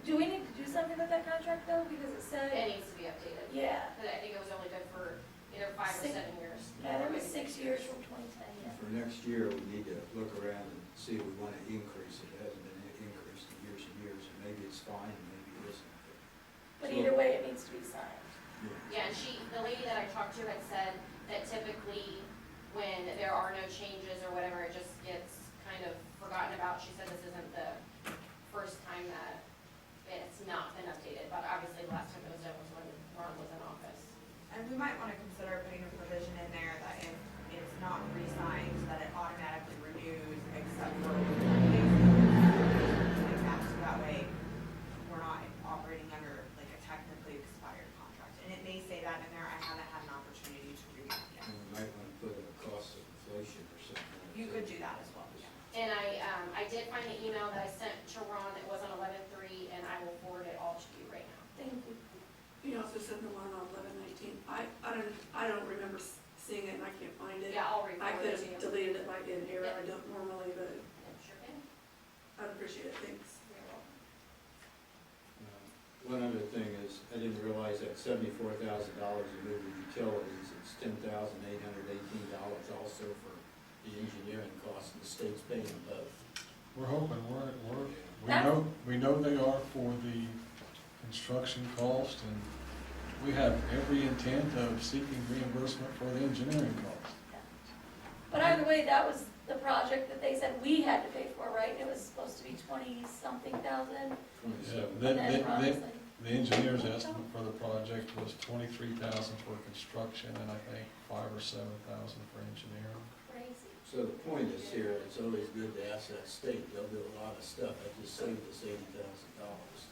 Speaker 3: Do we need to do something with that contract though, because it said,
Speaker 10: It needs to be updated.
Speaker 3: yeah,
Speaker 10: Cause I think it was only good for either 5 or 7 years.
Speaker 3: yeah, there
Speaker 10: Or
Speaker 3: was
Speaker 10: maybe
Speaker 3: 6 years from 2010, yeah.
Speaker 1: For next year, we need to look around and see if we want to increase it. It hasn't been increased in years, and maybe it's fine, and maybe it isn't.
Speaker 3: But either way, it needs to be signed.
Speaker 10: Yeah, and the lady that I talked to had said that typically when there are no changes or whatever, it just gets kind of forgotten about. She said this isn't the first time that it's not been updated, but obviously the last time it was done was when Ron was in office.
Speaker 4: And we might wanna consider putting a provision in there that if it's not re-signed, that it automatically renews except for like that, so that way we're not operating under like a technically expired contract. And it may say that in there, I haven't had an opportunity to read that yet.
Speaker 1: And we might want to put in a cost of inflation or something.
Speaker 4: You could do that as well, yeah.
Speaker 10: And I did find the email that I sent to Ron that was on 11/3, and I will forward it all to you right now.
Speaker 3: Thank you.
Speaker 8: You also sent the one on 11/19. I don't remember seeing it and I can't find it.
Speaker 10: Yeah, I'll
Speaker 8: I
Speaker 10: re-forward
Speaker 8: could
Speaker 10: it to you.
Speaker 8: have deleted it by in error.
Speaker 10: Yep.
Speaker 8: I don't normally, but
Speaker 10: Yep, sure can.
Speaker 8: I'd appreciate it. Thanks.
Speaker 10: You're welcome.
Speaker 1: One other thing is, I didn't realize that $74,000 to move the utilities, it's $10,818 also for the engineering costs, and the state's paying them both.
Speaker 7: We're hoping,
Speaker 3: That's-
Speaker 7: we know they are for the construction cost, and we have every intent of seeking reimbursement for the engineering cost.
Speaker 3: But either way, that was the project that they said we had to pay for, right? It was supposed to be 20-something thousand,
Speaker 7: Yeah,
Speaker 1: $27,000.
Speaker 3: and then honestly,
Speaker 7: the engineer's estimate for the project was $23,000 for construction, and I think $5,000 or $7,000 for engineering.
Speaker 3: crazy.
Speaker 1: So the point is here, it's always good to ask that state, they'll do a lot of stuff, that just saved us $80,000.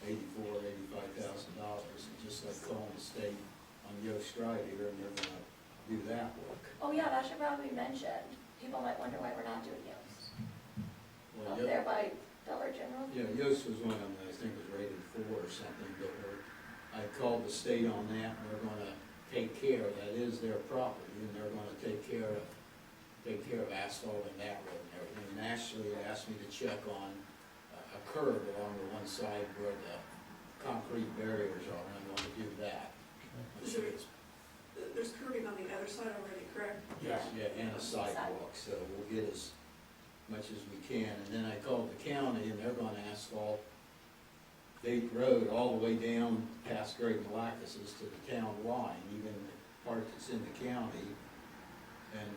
Speaker 1: $85,000, and just like calling the state on Yost Drive here, and they're gonna do that work.
Speaker 3: Oh yeah, that should probably be mentioned. People might wonder why we're not doing Yost.
Speaker 1: Well,
Speaker 3: Up there by Dollar General.
Speaker 1: yeah, Yost was one of them that I think was rated 4 or something, but I called the state on that, and they're gonna take care of, that is their property, and they're gonna take care of asphalting that road and everything. And actually, they asked me to check on a curb along the one side where the concrete barriers are, and I'm gonna do that.
Speaker 8: Is there- There's curbing on the other side already, correct?
Speaker 1: Yes, yeah, and a sidewalk, so we'll get as much as we can. And then I called the county, and they're gonna asphalt Dayton Road all the way down past Great Malacas's to the town line, even the part that's in the county. And,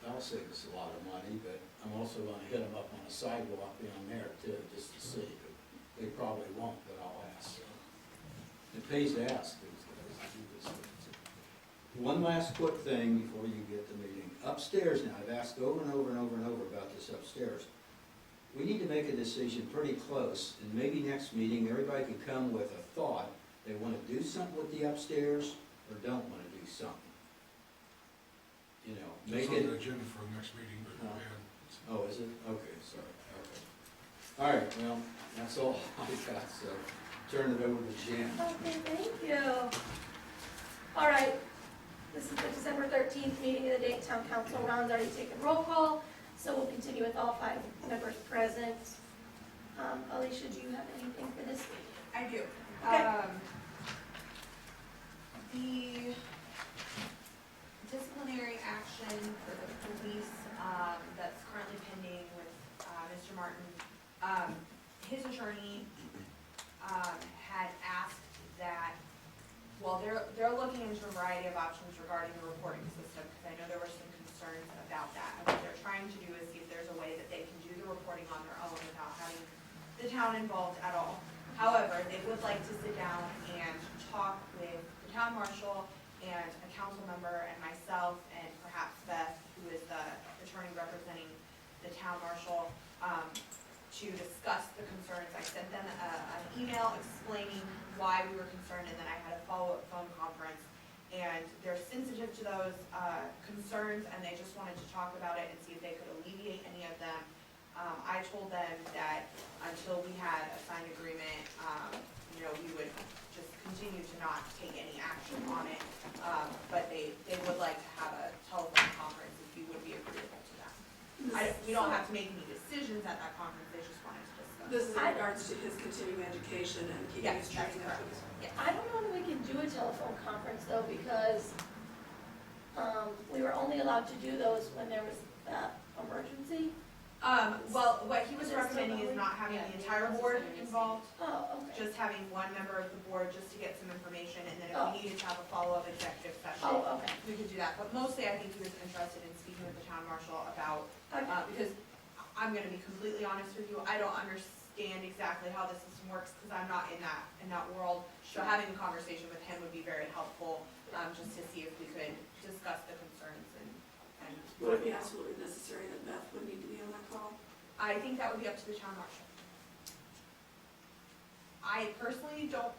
Speaker 1: that'll save us a lot of money, but I'm also gonna hit them up on a sidewalk down there too, just to see. They probably won't, but I'll ask. It pays to ask these guys to do this. One last quick thing before you get the meeting. Upstairs now, I've asked over and over and over and over about this upstairs. We need to make a decision pretty close, and maybe next meeting, everybody can come with a thought. They wanna do something with the upstairs, or don't wanna do something. You know,
Speaker 5: It's
Speaker 1: make
Speaker 5: on
Speaker 1: it.
Speaker 5: the agenda for the next meeting, but go ahead.
Speaker 1: Oh, is it? Okay, sorry, okay. All right, well, that's all I got, so turn it over to Jen.
Speaker 3: Okay, thank you. All right, this is the December 13th meeting of the Dayton Town Council. Ron's already taken roll call, so we'll continue with all 5 members present. Alicia, do you have anything for this meeting?
Speaker 4: I do.
Speaker 3: Okay.
Speaker 4: The disciplinary action for the police, that's currently pending with, Mr. Martin. His attorney, had asked that, well, they're looking into a variety of options regarding the reporting system, because I know there were some concerns about that. And what they're trying to do is see if there's a way that they can do the reporting on their own without having the town involved at all. However, they would like to sit down and talk with the town marshal and a council member and myself and perhaps Beth, who is the attorney representing the town marshal, to discuss the concerns. I sent them an email explaining why we were concerned, and then I had a follow-up phone conference. And they're sensitive to those concerns, and they just wanted to talk about it and see if they could alleviate any of them. I told them that until we had a signed agreement, we would just continue to not take any action on it. But they would like to have a telephone conference if you would be agreeable to that. We don't have to make any decisions at that conference, they just wanted to discuss.
Speaker 8: This is in regards to his continuing education and keeping
Speaker 4: Yes,
Speaker 8: his
Speaker 4: that's
Speaker 8: training up.
Speaker 4: correct.
Speaker 3: I don't know if we can do a telephone conference though, because we were only allowed to do those when there was that emergency.
Speaker 4: Well, what he was
Speaker 3: Is it still
Speaker 4: recommending is
Speaker 3: going?
Speaker 4: not having the entire board involved,
Speaker 3: Oh, okay.
Speaker 4: just having one member of the board just to get some information, and then if
Speaker 3: Oh.
Speaker 4: we needed to have a follow-up executive session,
Speaker 3: Oh, okay.
Speaker 4: we could do that. But mostly, I think he was interested in speaking with the town marshal about,
Speaker 3: Okay.
Speaker 4: because I'm gonna be completely honest with you, I don't understand exactly how the system works, because I'm not in that world. So having a conversation with him would be very helpful, just to see if we could discuss the concerns and.
Speaker 8: Would it be absolutely necessary that Beth would need to be on that call?
Speaker 4: I think that would be up to the town marshal. I personally don't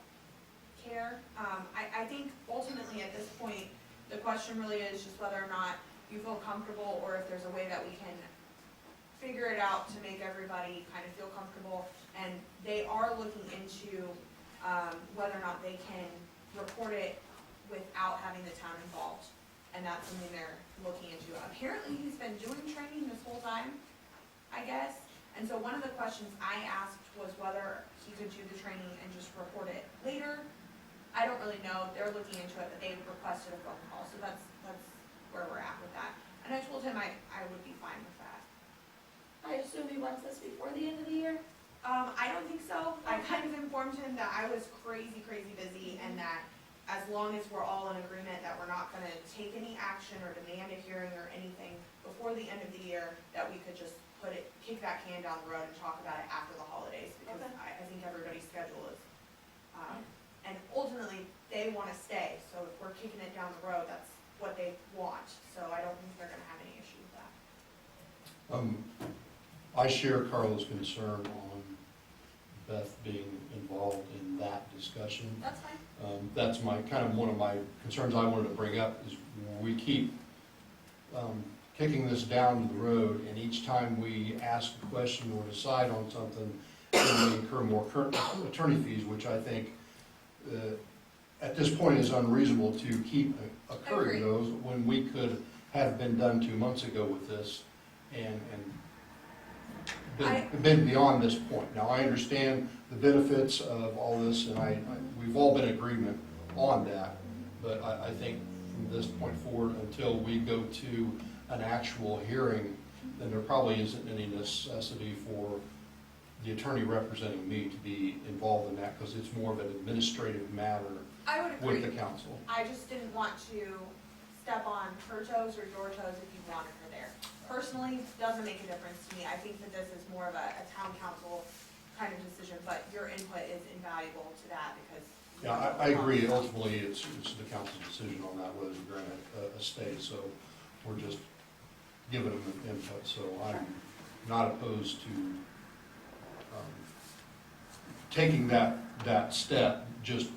Speaker 4: care. I think ultimately at this point, the question really is just whether or not you feel comfortable, or if there's a way that we can figure it out to make everybody kind of feel comfortable. And they are looking into whether or not they can report it without having the town involved. And that's something they're looking into. Apparently, he's been doing training this whole time, I guess. And so one of the questions I asked was whether he could do the training and just report it later. I don't really know. They're looking into it, but they requested a phone call. So that's where we're at with that. And I told him I would be fine with that.
Speaker 3: I assume he wants this before the end of the year?
Speaker 4: I don't think so. I kind of informed him that I was crazy busy and that as long as we're all in agreement that we're not gonna take any action or demand a hearing or anything before the end of the year, that we could just kick that can down the road and talk about it after the holidays, because
Speaker 3: Okay.
Speaker 4: I think everybody's schedule is, and ultimately, they wanna stay, so if we're kicking it down the road, that's what they want, so I don't think they're gonna have any issue with that.
Speaker 12: I share Carla's concern on Beth being involved in that discussion.
Speaker 4: That's fine.
Speaker 12: That's one of my concerns I wanted to bring up, is we keep kicking this down the road, and each time we ask a question or decide on something, then we incur more attorney fees, which I think at this point is unreasonable to keep occurring those, when we could have been done 2 months ago with this and been beyond this point. Now, I understand the benefits of all this, and we've all been in agreement on that, but I think from this point forward, until we go to an actual hearing, then there probably isn't any necessity for the attorney representing me to be involved in that, because it's more of an administrative matter
Speaker 4: I would agree.
Speaker 12: with the council.
Speaker 4: I just didn't want to step on her toes or your toes if you wanted her there. Personally, doesn't make a difference to me. I think that this is more of a town council kind of decision, but your input is invaluable to that because.
Speaker 12: Yeah, I agree. Ultimately, it's the council's decision on that, whether to grant a stay, so we're just giving them input. So I'm not opposed to taking that step, just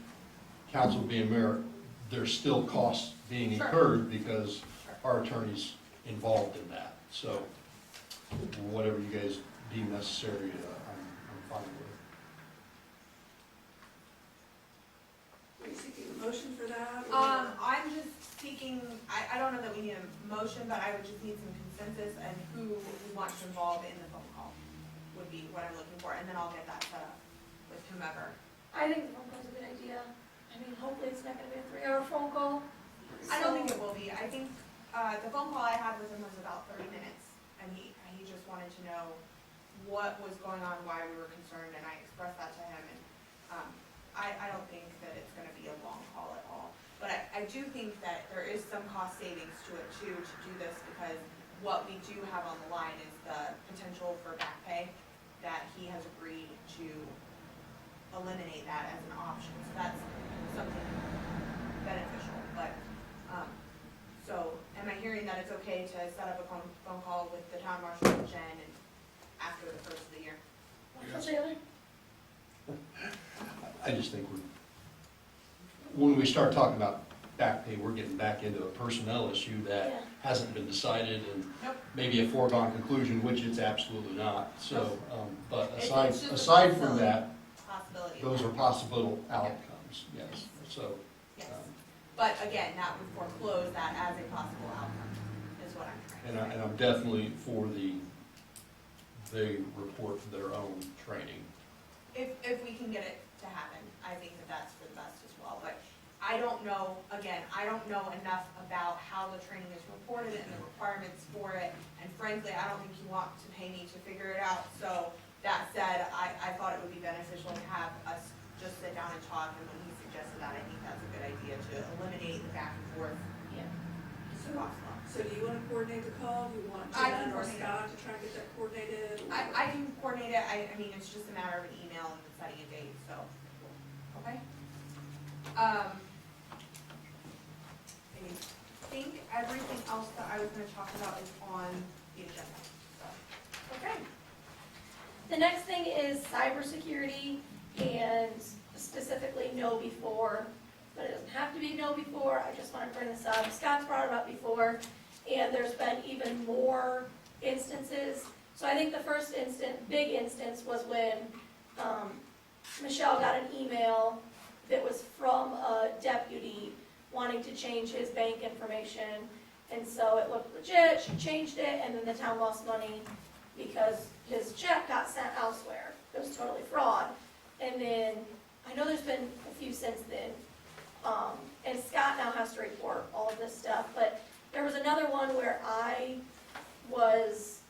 Speaker 12: council being mayor, there's still costs being incurred because our attorney's involved in that. So whatever you guys deem necessary, I'm fine with.
Speaker 8: Are you seeking a motion for that?
Speaker 4: I'm just seeking, I don't know that we need a motion, but I would just need some consensus and who wants to involve in the phone call would be what I'm looking for, and then I'll get that set up with whomever.
Speaker 3: I think the phone call's a good idea. I mean, hopefully it's not gonna be a 3-hour phone call.
Speaker 4: I don't think it will be. I think, the phone call I had with him was about 30 minutes, and he just wanted to know what was going on, why we were concerned, and I expressed that to him, and, I don't think that it's gonna be a long call at all. But I do think that there is some cost savings to it too, to do this, because what we do have on the line is the potential for back pay, that he has agreed to eliminate that as an option, so that's something beneficial, but, so, am I hearing that it's okay to set up a phone call with the town marshal and Jen and after the first of the year?
Speaker 3: What's the other?
Speaker 12: I just think when we start talking about back pay, we're getting back into a personnel issue
Speaker 3: Yeah.
Speaker 12: that hasn't been decided and
Speaker 4: Nope.
Speaker 12: maybe a foregone conclusion, which it's absolutely not. So, but
Speaker 4: It's just a
Speaker 12: aside from
Speaker 4: possibility.
Speaker 12: that,
Speaker 4: Possibility.
Speaker 12: those are possible outcomes, yes. So,
Speaker 4: Yes, but again, that would foreclose that as a possible outcome, is what I'm trying to say.
Speaker 12: and I'm definitely for they report their own training.
Speaker 4: If we can get it to happen, I think that that's for the best as well, but I don't know, again, I don't know enough about how the training is reported and the requirements for it, and frankly, I don't think you want to pay me to figure it out, so that said, I thought it would be beneficial to have us just sit down and talk, and when he suggested that, I think that's a good idea, to eliminate the back and forth.
Speaker 3: Yeah.
Speaker 4: Cost.
Speaker 8: So do you want to coordinate the call? Do you want
Speaker 4: I can
Speaker 8: Jen or
Speaker 4: coordinate.
Speaker 8: Scott to try and get that coordinated? or-
Speaker 4: I can coordinate it, I mean, it's just a matter of an email and setting a date, so, okay? I think everything else that I was gonna talk about is on the agenda, so.
Speaker 3: Okay. The next thing is cybersecurity and specifically know before, but it doesn't have to be know before, I just wanted to bring this up. Scott's brought it up before, and there's been even more instances. So I think the first big instance was when Michelle got an email that was from a deputy wanting to change his bank information. And so it looked legit, she changed it, and then the town lost money because his check got sent elsewhere. It was totally fraud. And then, I know there's been a few since then, and Scott now has to report all of this stuff, but there was another one where I was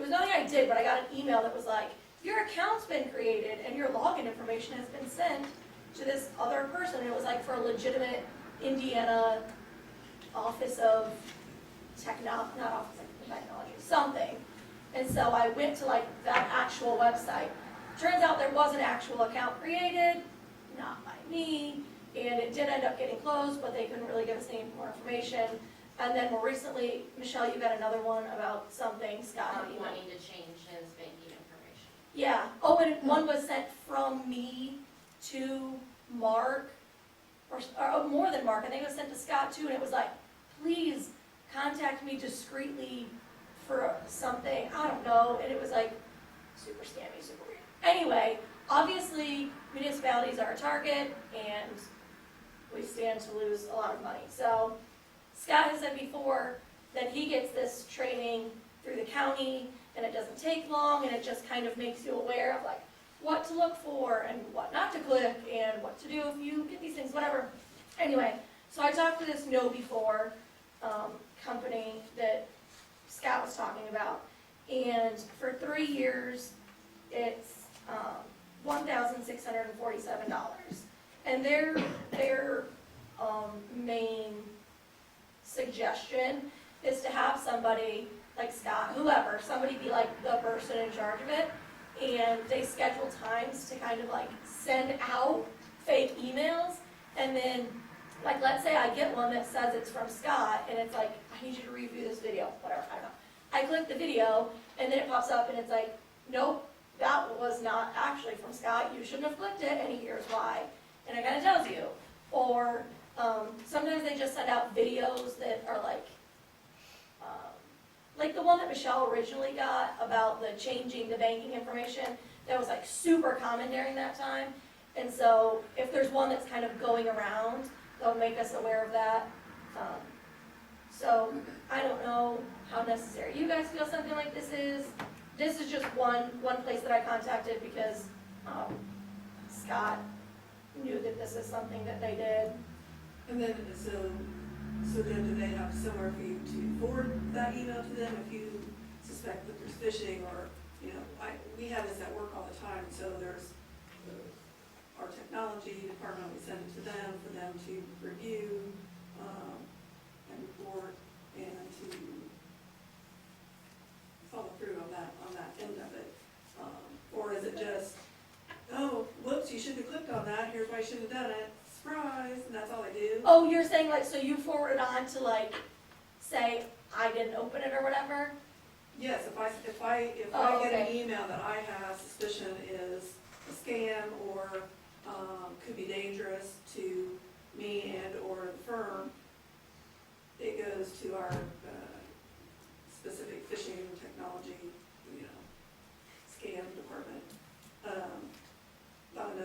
Speaker 3: there was nothing I did, but I got an email that was like, your account's been created and your login information has been sent to this other person. And it was like for a legitimate Indiana Office of not Office of Technology, something. And so I went to like that actual website. Turns out there was an actual account created, not by me, and it did end up getting closed, but they couldn't really give us any more information. And then more recently, Michelle, you got another one about something, Scott had emailed.
Speaker 10: Wanting to change his banking information.
Speaker 3: Yeah, oh, and one was sent from me to Mark, or more than Mark, I think it was sent to Scott too, and it was like, please contact me discreetly for something, I don't know, and it was like, super scammy, super weird. Anyway, obviously, municipalities are a target, and we stand to lose a lot of money. So, Scott has said before that he gets this training through the county, and it doesn't take long, and it just kind of makes you aware of like, what to look for, and what not to click, and what to do if you get these things, whatever. Anyway, so I talked to this Know Before company that Scott was talking about, and for 3 years, it's $1,647. And their main suggestion is to have somebody like Scott, whoever, somebody be like the person in charge of it, and they schedule times to kind of like send out fake emails, and then like let's say I get one that says it's from Scott, and it's like, I need you to review this video, whatever, I don't know. I click the video, and then it pops up, and it's like, nope, that was not actually from Scott, you shouldn't have clicked it, and here's why. And it kind of tells you. Or sometimes they just send out videos that are like the one that Michelle originally got about the changing the banking information, that was like super common during that time. And so if there's one that's kind of going around, they'll make us aware of that. So I don't know how necessary you guys feel something like this is. This is just one place that I contacted because Scott knew that this is something that they did.
Speaker 8: And then, so then do they have somewhere for you to forward that email to them if you suspect that there's phishing or, we have this at work all the time, so there's our technology department, we send it to them for them to review, and report, and to follow through on that end of it. Or is it just, oh, whoops, you shouldn't have clicked on that, here's why you shouldn't have done it, surprise, and that's all they do?
Speaker 3: Oh, you're saying like, so you forward it on to like, say, I didn't open it or whatever?
Speaker 8: Yes, if I
Speaker 3: Oh,
Speaker 8: get an
Speaker 3: okay.
Speaker 8: email that I have suspicion is a scam or could be dangerous to me and or the firm, it goes to our specific phishing technology, scam department. I don't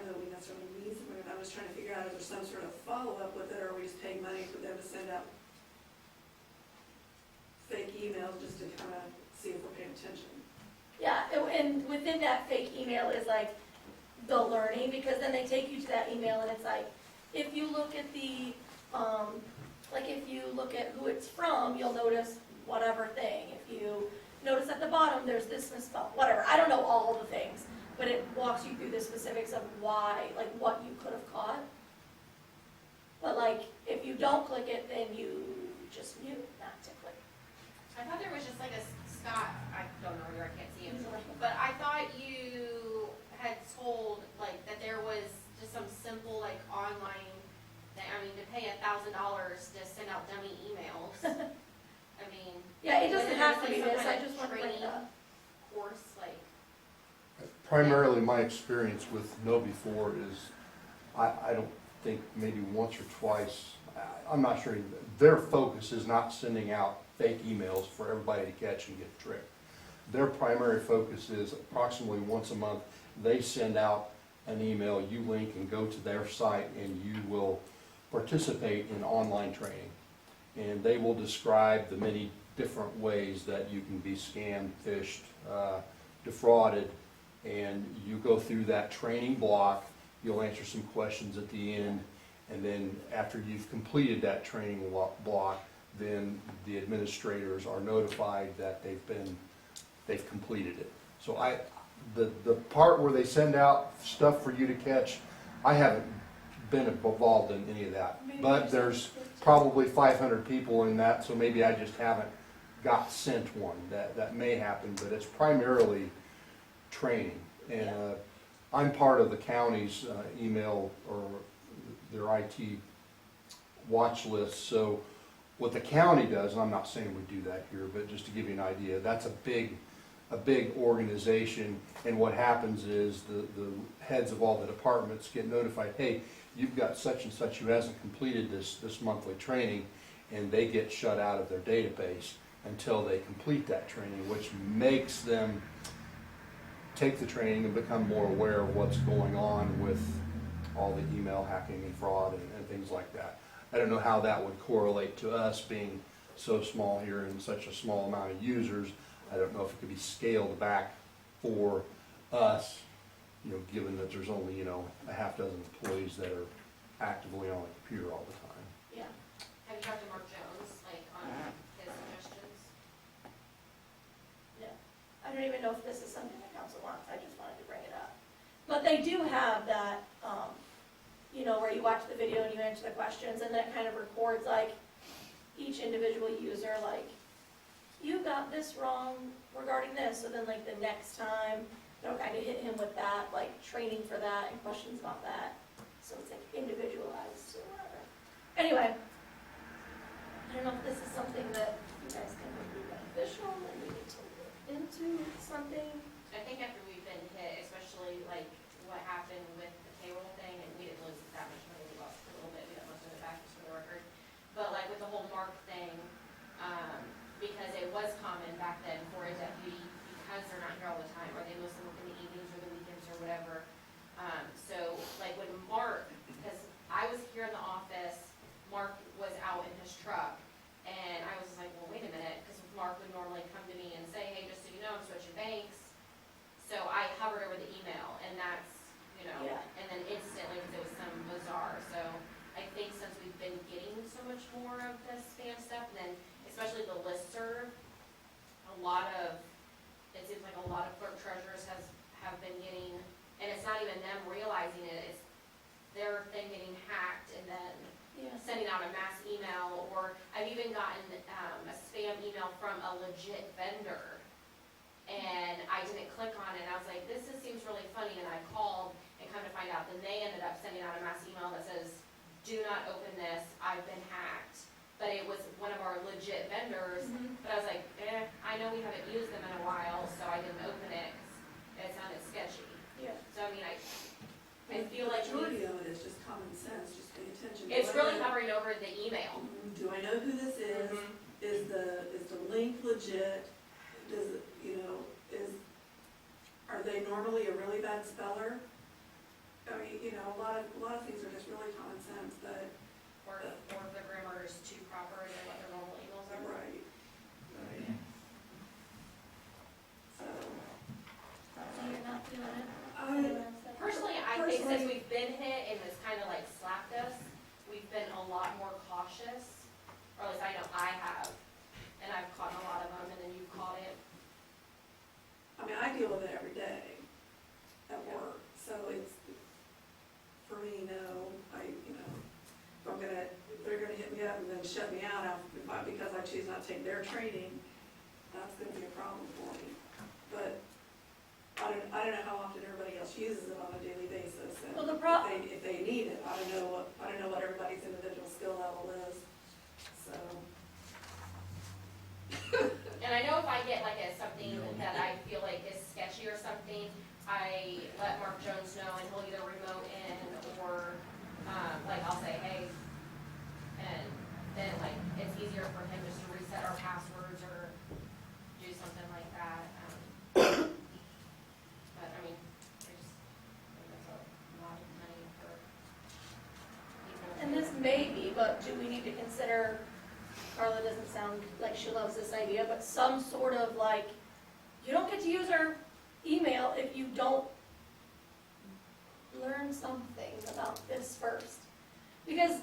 Speaker 8: know that we necessarily need something, I'm just trying to figure out, is there some sort of follow-up with it, or are we just paying money for them to send out fake emails just to kind of see if we're paying attention?
Speaker 3: Yeah, and within that fake email is like the learning, because then they take you to that email and it's like, if you look at the, if you look at who it's from, you'll notice whatever thing. If you notice at the bottom, there's this misspelled, whatever. I don't know all the things, but it walks you through the specifics of why, like what you could have caught. But like, if you don't click it, then you just knew not to click.
Speaker 10: I thought there was just like a Scott, I don't know where, I can't see him, but I thought you had told like that there was just some simple like online, to pay $1,000 to send out dummy emails. I mean.
Speaker 3: Yeah, it doesn't
Speaker 10: whether
Speaker 3: have to
Speaker 10: there's,
Speaker 3: be
Speaker 10: like,
Speaker 3: this,
Speaker 10: some
Speaker 3: I
Speaker 10: kind of
Speaker 3: just want to bring it
Speaker 10: training
Speaker 3: up.
Speaker 10: course, like.
Speaker 12: Primarily, my experience with Know Before is, I don't think maybe once or twice, I'm not sure, their focus is not sending out fake emails for everybody to catch and get tricked. Their primary focus is approximately once a month, they send out an email, you link and go to their site and you will participate in online training. And they will describe the many different ways that you can be scammed, phished, defrauded, and you go through that training block, you'll answer some questions at the end, and then after you've completed that training block, then the administrators are notified that they've been they've completed it. So the part where they send out stuff for you to catch, I haven't been involved in any of that. But there's probably 500 people in that, so maybe I just haven't got sent one. That may happen, but it's primarily training. And I'm part of the county's email or their IT watch list. So what the county does, and I'm not saying we do that here, but just to give you an idea, that's a big organization. And what happens is the heads of all the departments get notified, hey, you've got such and such who hasn't completed this monthly training, and they get shut out of their database until they complete that training, which makes them take the training and become more aware of what's going on with all the email hacking and fraud and things like that. I don't know how that would correlate to us being so small here and such a small amount of users. I don't know if it could be scaled back for us, given that there's only, a half dozen employees that are actively on the computer all the time.
Speaker 10: Yeah. Have you talked to Mark Jones, like, on his suggestions?
Speaker 3: No, I don't even know if this is something the council wants, I just wanted to bring it up. But they do have that, where you watch the video and you answer the questions, and then it kind of records, like, each individual user, like, you got this wrong regarding this, so then, like, the next time, they'll kind of hit him with that, like, training for that and questions about that. So it's, like, individualized or whatever. Anyway, I don't know if this is something that you guys think would be beneficial, and we need to look into something.
Speaker 10: I think after we've been hit, especially like what happened with the payroll thing, and we didn't lose that much money, we lost a little bit, we got most of it back, just for the record. But like with the whole Mark thing, because it was common back then for a deputy, because they're not here all the time, or they mostly work in the evenings or the weekends or whatever. So like when Mark, because I was here in the office, Mark was out in his truck, and I was like, well, wait a minute, because Mark would normally come to me and say, hey, just so you know, I'm switching banks. So I hovered over the email, and that's,
Speaker 3: Yeah.
Speaker 10: and then instantly, because it was some bizarre. So I think since we've been getting so much more of this spam stuff, and then especially the listserv, it seems like a lot of clerk treasurers have been getting, and it's not even them realizing it, it's their thing getting hacked and then sending out a mass email, or I've even gotten a spam email from a legit vendor, and I didn't click on it, and I was like, this seems really funny, and I called, and come to find out, then they ended up sending out a mass email that says, do not open this, I've been hacked. But it was one of our legit vendors, but I was like, I know we haven't used them in a while, so I didn't open it, because it sounded sketchy.
Speaker 3: Yeah.
Speaker 10: So I mean, I feel like
Speaker 8: The majority of it is just common sense, just pay attention.
Speaker 10: it's really hovering over the email.
Speaker 8: Do I know who this is? Is the link legit? Does it, are they normally a really bad speller? I mean, a lot of things are just really common sense, but.
Speaker 10: Or if the grammar is too proper than what their normal emails are.
Speaker 8: Right. So.
Speaker 3: So you're not doing it?
Speaker 10: Personally, I think since we've been hit and it's kind of like slapped us, we've been a lot more cautious, or at least I know I have, and I've caught a lot of them, and then you've caught it.
Speaker 8: I mean, I deal with it every day at work, so it's, for me, no, if they're gonna hit me up and then shut me out because I choose not to take their training, that's gonna be a problem for me. But I don't know how often everybody else uses it on a daily basis, and
Speaker 3: Well,
Speaker 8: if they need it, I don't know what everybody's individual skill level is, so.
Speaker 10: And I know if I get like something that I feel like is sketchy or something, I let Mark Jones know, and he'll either remote in or, I'll say, hey, and then it's easier for him just to reset our passwords or do something like that. But I mean, I think that's a lot of money for people.
Speaker 3: And this may be, but do we need to consider, Carla doesn't sound like she loves this idea, but some sort of you don't get to use our email if you don't learn something about this first. Because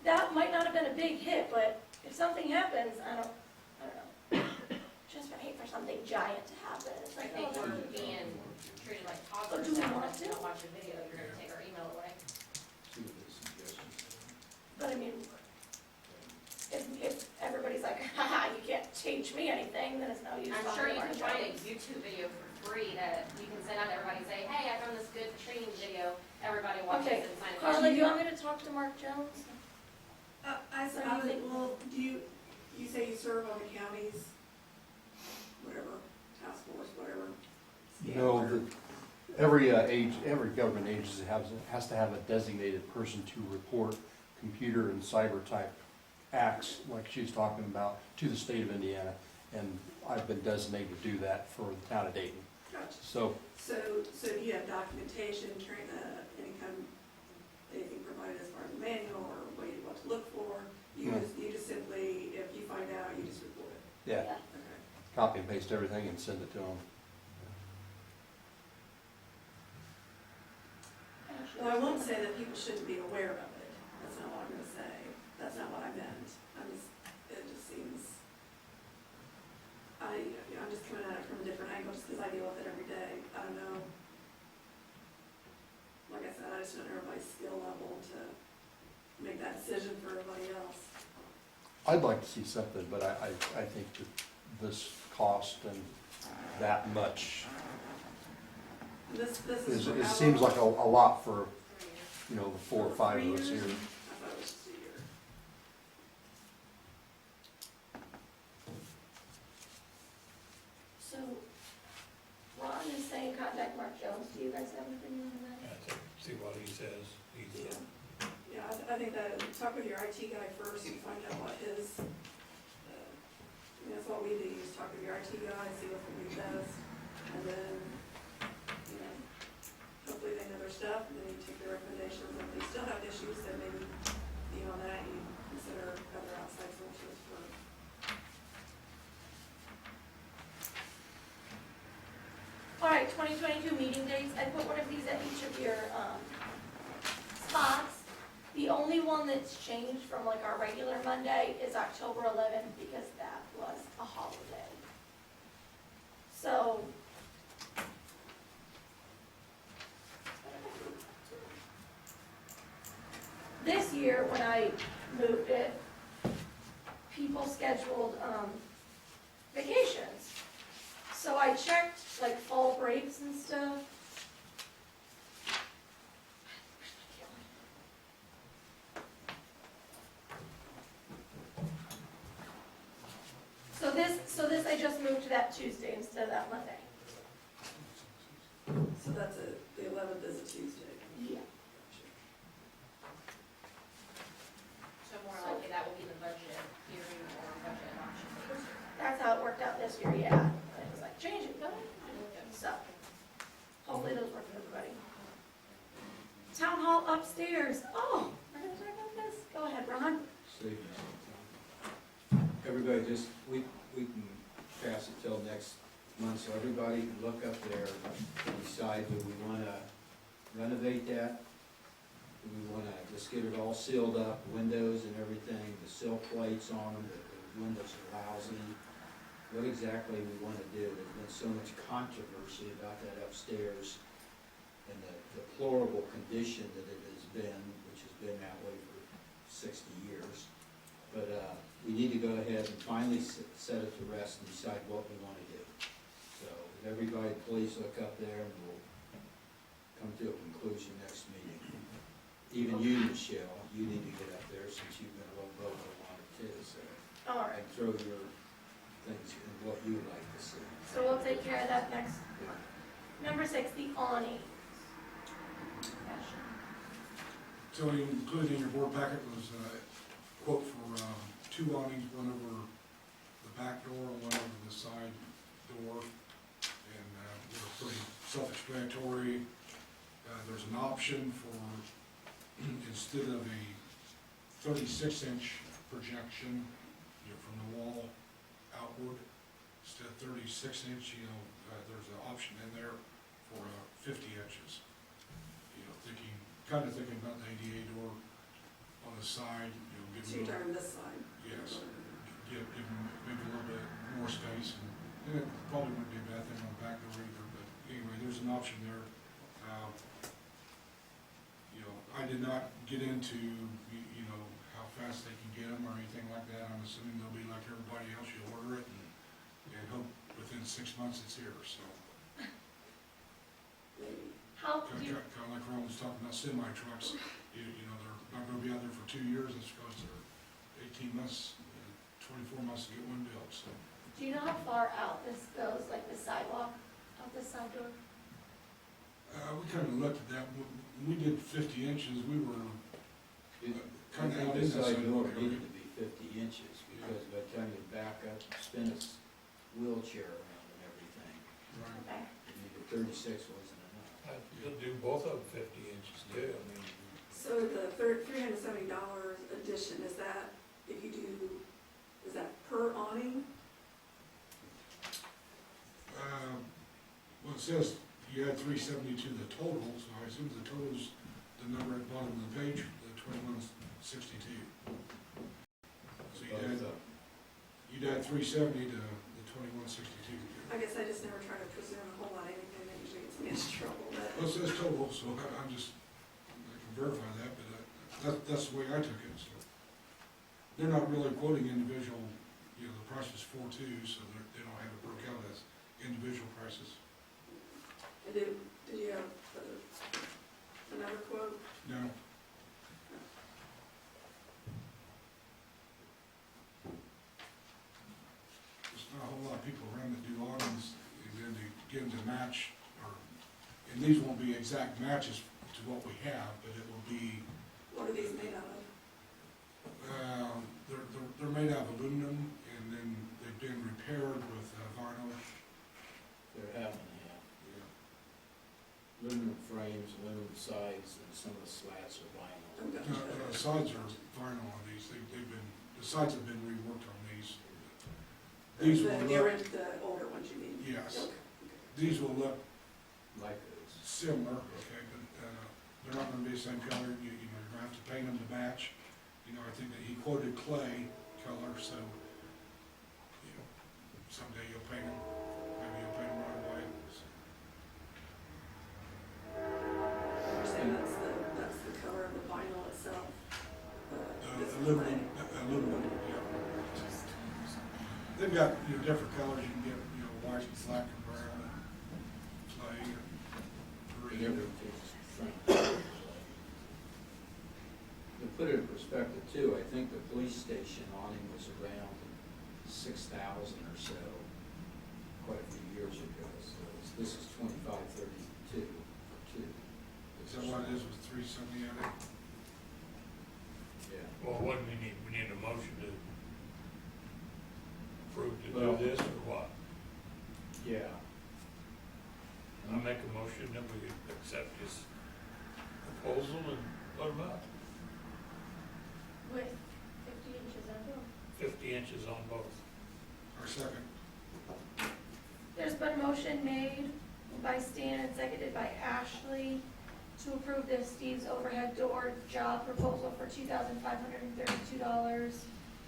Speaker 3: that might not have been a big hit, but if something happens, I don't know. Just I hate for for something giant to happen. It's
Speaker 10: I
Speaker 3: like,
Speaker 10: think
Speaker 3: oh,
Speaker 10: we're being treated like toddlers
Speaker 3: do we
Speaker 10: now,
Speaker 3: want
Speaker 10: if
Speaker 3: to?
Speaker 10: you don't watch a video, you're gonna take our email away.
Speaker 1: See what the suggestions
Speaker 3: but I mean, if everybody's like, haha, you can't teach me anything, then it's no use.
Speaker 10: I'm sure you
Speaker 3: talking
Speaker 10: can
Speaker 3: about
Speaker 10: find a
Speaker 3: Jones.
Speaker 10: YouTube video for free that you can send out to everybody, say, hey, I found this good training video, everybody watches
Speaker 3: Okay,
Speaker 10: it and sign up.
Speaker 3: Carla, do you want me to talk to Mark Jones?
Speaker 8: Well, do you say you serve on the county's, whatever, task force, whatever?
Speaker 12: No, every government agency has to have a designated person to report computer and cyber type acts, like she's talking about, to the state of Indiana. And I've been designated to do that for the town of Dayton.
Speaker 8: Gotcha.
Speaker 12: So,
Speaker 8: So do you have documentation, anything provided as far as manual or what to look for? You
Speaker 12: No.
Speaker 8: just simply, if you find out, you just report it?
Speaker 12: yeah,
Speaker 8: Okay.
Speaker 12: copy and paste everything and send it to them.
Speaker 8: Well, I won't say that people shouldn't be aware of it. That's not what I'm gonna say. That's not what I meant. It just seems, I'm just coming at it from a different angle just because I deal with it every day. I don't know. Like I said, I just don't know everybody's skill level to make that decision for everybody else.
Speaker 12: I'd like to see something, but I think that this cost and that much,
Speaker 8: This is for
Speaker 12: it
Speaker 8: how
Speaker 12: seems
Speaker 8: long?
Speaker 12: like a lot for, you know, the 4 or 5
Speaker 8: 3
Speaker 12: of us
Speaker 8: years?
Speaker 12: here.
Speaker 8: I thought it was just a year.
Speaker 3: So, Ron is saying contact Mark Jones. Do you guys have an opinion on that?
Speaker 9: I think, see what he says. He's,
Speaker 8: Yeah, I think that, talk with your IT guy first and find out what his, that's what we do, is talk with your IT guy, see what he does, and then, you know, hopefully they know their stuff, and then you take their recommendations, and if they still have issues, then maybe beyond that, you consider other outside sources for.
Speaker 3: All right, 2022 meeting dates. I put one of these at each of your spots. The only one that's changed from like our regular Monday is October 11th because that was a holiday. So, this year, when I moved it, people scheduled vacations. So I checked like fall breaks and stuff. So this I just moved to that Tuesday instead of that Monday.
Speaker 8: So that's the 11th is a Tuesday.
Speaker 3: Yeah.
Speaker 10: So more likely that will be the budget hearing or budget adoption date.
Speaker 3: That's how it worked out this year, yeah. And it was like, change it, go ahead. So, hopefully those work for everybody. Town hall upstairs. Oh, we're gonna talk about this? Go ahead, Ron.
Speaker 1: save you some time. Everybody just, we can pass it till next month, so everybody can look up there and decide, do we wanna renovate that? Do we wanna just get it all sealed up, windows and everything, the sill plates on them, the windows are lousy? What exactly we wanna do? There's been so much controversy about that upstairs and the deplorable condition that it has been, which has been that way for 60 years. But we need to go ahead and finally set it to rest and decide what we want to do. So if everybody please look up there and we'll come to a conclusion next meeting. Even you, Michelle, you need to get up there since you've been a little vocal on it too, so.
Speaker 3: All right,
Speaker 1: And throw your things in what you would like to see.
Speaker 3: so we'll take care of that next month. Number 6, the awning.
Speaker 5: So included in your board packet was a quote for 2 awnings, one over the back door and one over the side door. And they're pretty self-explanatory. There's an option for, instead of a 36-inch projection, you know, from the wall outward, instead of 36-inch, you know, there's an option in there for 50 inches. You know, kind of thinking about the ADA door on the side, you know,
Speaker 8: So you're talking this side?
Speaker 5: yes, give them maybe a little bit more space and And it probably wouldn't be a bad thing on the back door either, but anyway, there's an option there. You know, I did not get into, you know, how fast they can get them or anything like that. I'm assuming they'll be like everybody else, you order it and hope within 6 months it's here, so.
Speaker 8: Maybe.
Speaker 3: How, do you,
Speaker 5: Kind of like Ron was talking about semi trucks, you know, they're not gonna be out there for 2 years, it's because they're 18 months, 24 months to get one built, so.
Speaker 3: do you know how far out this goes, like the sidewalk, out this side door?
Speaker 5: We kind of looked at that, when we did 50 inches, we were
Speaker 1: I
Speaker 5: kind of
Speaker 1: think
Speaker 5: out
Speaker 1: the
Speaker 5: in that
Speaker 1: side
Speaker 5: side
Speaker 1: door
Speaker 5: area.
Speaker 1: needed to be 50 inches, because by the time you back up, spin a wheelchair around and everything,
Speaker 5: Right.
Speaker 3: Okay.
Speaker 1: you needed 36 wasn't enough.
Speaker 9: You'll do both of them 50 inches too, I mean,
Speaker 8: So the third $370 addition, is that if you do, is that per awning?
Speaker 5: Well, it says you add 370 to the total, so I assume the total's the number at the bottom of the page, the 2162. So you'd add 370 to the 2162.
Speaker 8: I guess I just never try to presume a whole lot of anything, that usually gets me in trouble, but.
Speaker 5: Well, it says total, so I'm just, I can verify that, but that's the way I took it, so. They're not really quoting individual, you know, the price is 4.2, so they don't have it broke out as individual prices.
Speaker 8: And did you have another quote?
Speaker 5: No. There's not a whole lot of people around that do awnings, and then to get them to match, or, and these won't be exact matches to what we have, but it will be,
Speaker 8: What are these made out of?
Speaker 5: they're made out of aluminum, and then they've been repaired with vinyl.
Speaker 1: They're having to have aluminum frames, aluminum sides, and some of the slats are vinyl.
Speaker 8: Oh, gotcha.
Speaker 5: The sides are vinyl on these, they've been, the sides have been reworked on these. These will
Speaker 8: The older ones you mean?
Speaker 5: yes,
Speaker 8: Okay.
Speaker 5: these will look
Speaker 1: Like those.
Speaker 5: similar, okay, but they're not gonna be the same color, you know, you're gonna have to paint them to match. You know, I think that he quoted clay color, so, you know, someday you'll paint them, maybe you'll paint them right away. So,
Speaker 8: You're saying that's the color of the vinyl itself? This
Speaker 5: Aluminum, yeah. They've got, you know, different colors, you can get, you know, white, black, and brown, and clay, and green.
Speaker 1: To put it in perspective too, I think the police station awning was around 6,000 or so, quite a few years ago, so this is 2532 for two.
Speaker 5: Is that what it is with 370 on it?
Speaker 1: Yeah.
Speaker 9: well, what do we need? We need a motion to approve to
Speaker 1: Well-
Speaker 9: do this or what?
Speaker 1: Yeah.
Speaker 9: I make a motion that we accept this proposal and put them up,
Speaker 3: With 50 inches on both.
Speaker 9: 50 inches on both.
Speaker 5: Our second.
Speaker 3: There's been a motion made by Stan and seconded by Ashley to approve the Steve's overhead door job proposal for $2,532,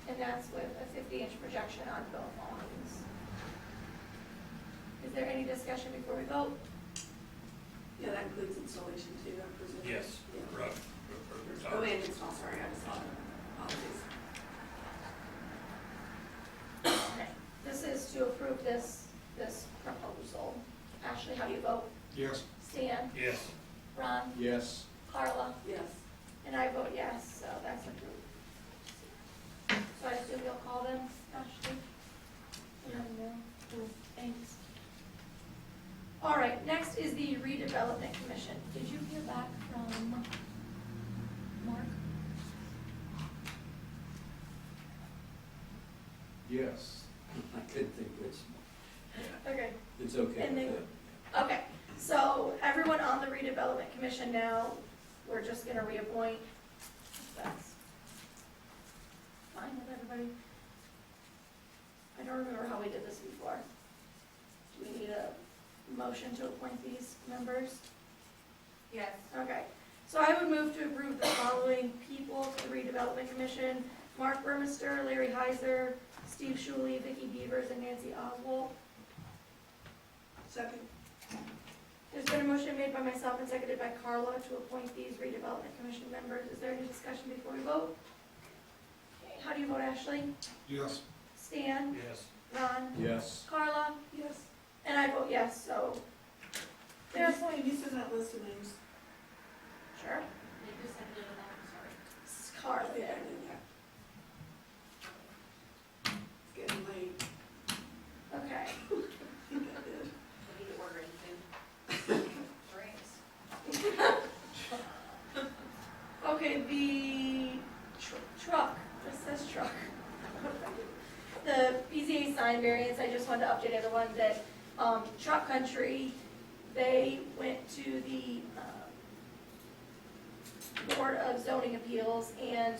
Speaker 3: and that's with a 50-inch projection on both awnings. Is there any discussion before we vote?
Speaker 8: Yeah, that includes installation too, I presume?
Speaker 9: Yes,
Speaker 8: Yeah.
Speaker 9: right.
Speaker 8: Oh, and install, sorry, I just saw it. Apologies.
Speaker 3: Okay. This is to approve this proposal. Ashley, how do you vote?
Speaker 5: Yes.
Speaker 3: Stan?
Speaker 9: Yes,
Speaker 3: Ron?
Speaker 1: Yes.
Speaker 3: Carla?
Speaker 8: Yes.
Speaker 3: And I vote yes, so that's approved. So I assume you'll call them, Ashley? And let them know. Cool, thanks. All right, next is the redevelopment commission. Did you hear back from Mark?
Speaker 1: Yes. I couldn't think which. Yeah.
Speaker 3: Okay.
Speaker 1: It's okay
Speaker 3: And
Speaker 1: with
Speaker 3: they-
Speaker 1: it.
Speaker 3: Okay, so everyone on the redevelopment commission now, we're just gonna reappoint. That's fine with everybody. I don't remember how we did this before. Do we need a motion to appoint these members?
Speaker 4: Yes.
Speaker 3: Okay, so I would move to approve the following people to the redevelopment commission: Mark Burmester, Larry Heiser, Steve Schuley, Vicki Beavers, and Nancy Oswald.
Speaker 8: Second.
Speaker 3: There's been a motion made by myself and seconded by Carla to appoint these redevelopment commission members. Is there any discussion before we vote? Okay, how do you vote, Ashley?
Speaker 5: Yes.
Speaker 3: Stan?
Speaker 9: Yes.
Speaker 3: Ron?
Speaker 1: Yes.
Speaker 3: Carla?
Speaker 8: Yes.
Speaker 3: And I vote yes, so.
Speaker 8: Can you send that list of names?
Speaker 3: Sure.
Speaker 10: Like, who seconded that, I'm sorry.
Speaker 3: Carla
Speaker 8: I think I
Speaker 3: did.
Speaker 8: did, yeah. It's getting late.
Speaker 3: Okay.
Speaker 8: I think I did.
Speaker 10: We need to order anything.
Speaker 11: Drinks.
Speaker 3: Okay, the truck, this says truck. The PZA sign variance, I just wanted to update everyone that, Truck Country, they went to the, Board of Zoning Appeals, and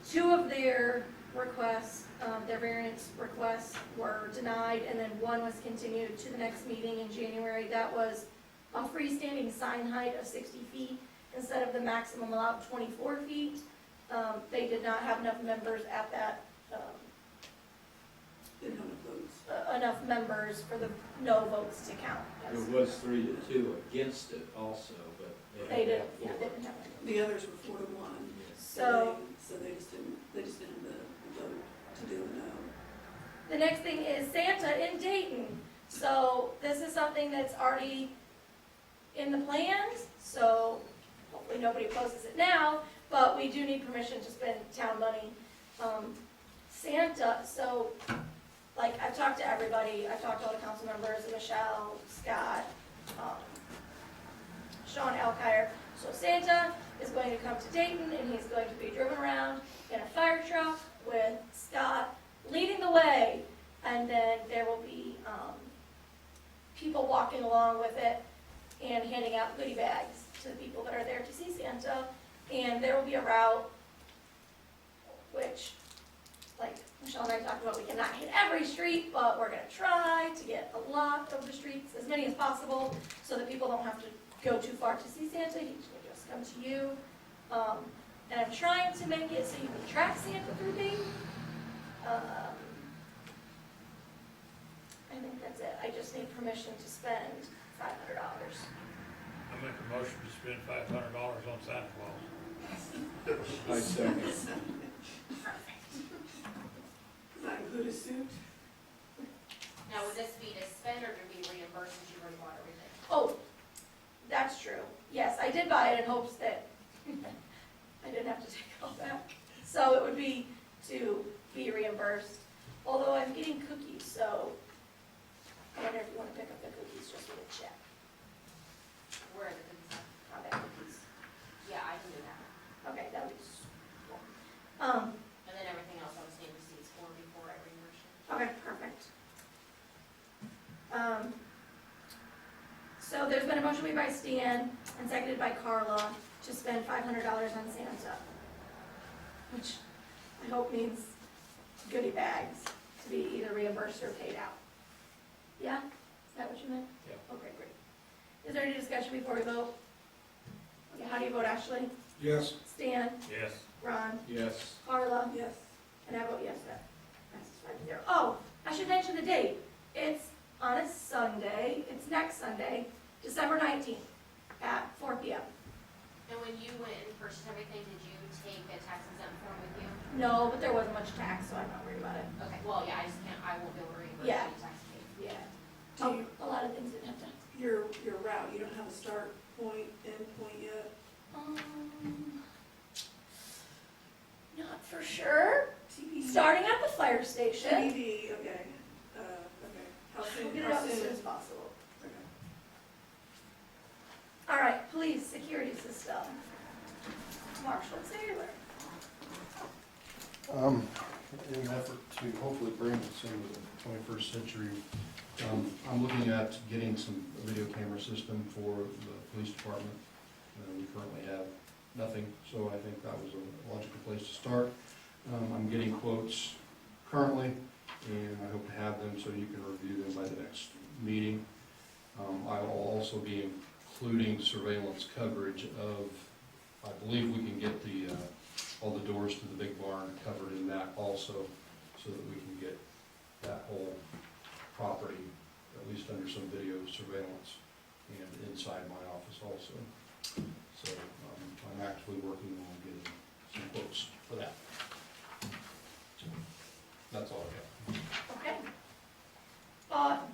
Speaker 3: two of their requests, their variance requests were denied, and then one was continued to the next meeting in January. That was a freestanding sign height of 60 feet instead of the maximum allowed 24 feet. They did not have enough members at that,
Speaker 8: Didn't have enough votes.
Speaker 3: enough members for the no votes to count.
Speaker 1: There was 3-2 against it also, but
Speaker 3: They did,
Speaker 1: had
Speaker 3: yeah,
Speaker 1: four.
Speaker 3: they didn't have enough.
Speaker 8: The others were 4-1.
Speaker 1: Yes.
Speaker 3: So,
Speaker 8: So they just didn't have the vote to do a no.
Speaker 3: the next thing is Santa in Dayton. So this is something that's already in the plans, so hopefully nobody opposes it now, but we do need permission to spend town money. Santa, so, like, I've talked to everybody, I've talked to all the council members, Michelle, Scott, Sean Alkire. So Santa is going to come to Dayton, and he's going to be driven around in a fire truck with Scott leading the way, and then there will be people walking along with it and handing out goodie bags to the people that are there to see Santa. And there will be a route, which, like Michelle and I talked about, we cannot hit every street, but we're gonna try to get a lot of the streets, as many as possible, so that people don't have to go too far to see Santa. He can just come to you. And I'm trying to make it so you can track Santa through Dayton. I think that's it. I just need permission to spend $500.
Speaker 9: I make a motion to spend $500 on Santa Claus.
Speaker 1: I second.
Speaker 8: Does that include a suit?
Speaker 10: Now, would this be to spend or to be reimbursed since you already bought everything?
Speaker 3: Oh, that's true. Yes, I did buy it in hopes that I didn't have to take it all back. So it would be to be reimbursed, although I'm getting cookies, so I wonder if you want to pick up the cookies just with a check.
Speaker 10: Where are the cookies at?
Speaker 3: Combat cookies.
Speaker 10: Yeah, I can do that.
Speaker 3: Okay, that would be cool.
Speaker 10: And then everything else I was need receipts for before I reimburse you.
Speaker 3: Okay, perfect. So there's been a motion made by Stan and seconded by Carla to spend $500 on Santa, which I hope means goodie bags to be either reimbursed or paid out. Yeah? Is that what you meant?
Speaker 9: Yeah.
Speaker 3: Okay, great. Is there any discussion before we vote? Okay, how do you vote, Ashley?
Speaker 5: Yes.
Speaker 3: Stan?
Speaker 9: Yes.
Speaker 3: Ron?
Speaker 1: Yes.
Speaker 3: Carla?
Speaker 8: Yes.
Speaker 3: And I vote yes, that passes 5-0. Oh, I should mention the date. It's on a Sunday, it's next Sunday, December 19th at 4 p.m.
Speaker 10: And when you went and purchased everything, did you take a tax exempt form with you?
Speaker 3: No, but there wasn't much tax, so I'm not worried about it.
Speaker 10: Okay, well, yeah, I just can't, I won't be able to reimburse
Speaker 3: Yeah.
Speaker 10: you tax paid.
Speaker 3: Yeah.
Speaker 8: Do you,
Speaker 3: A lot of things didn't have to.
Speaker 8: your route, you don't have a start point, end point yet?
Speaker 3: Not for sure.
Speaker 8: TBD.
Speaker 3: Starting at the fire station.
Speaker 8: TBD, okay, okay. How soon,
Speaker 3: We'll get it
Speaker 8: how
Speaker 3: out as soon as
Speaker 8: soon?
Speaker 3: possible.
Speaker 8: Okay.
Speaker 3: All right, police, security system. Marshall Taylor.
Speaker 12: In an effort to hopefully bring us into the 21st century, I'm looking at getting some video camera system for the police department. We currently have nothing, so I think that was a logical place to start. I'm getting quotes currently, and I hope to have them so you can review them by the next meeting. I will also be including surveillance coverage of, I believe we can get the, all the doors to the big barn covered in that also, so that we can get that whole property at least under some video surveillance, and inside my office also. So I'm actively working on getting some quotes for that. So, that's all I have.
Speaker 3: Okay.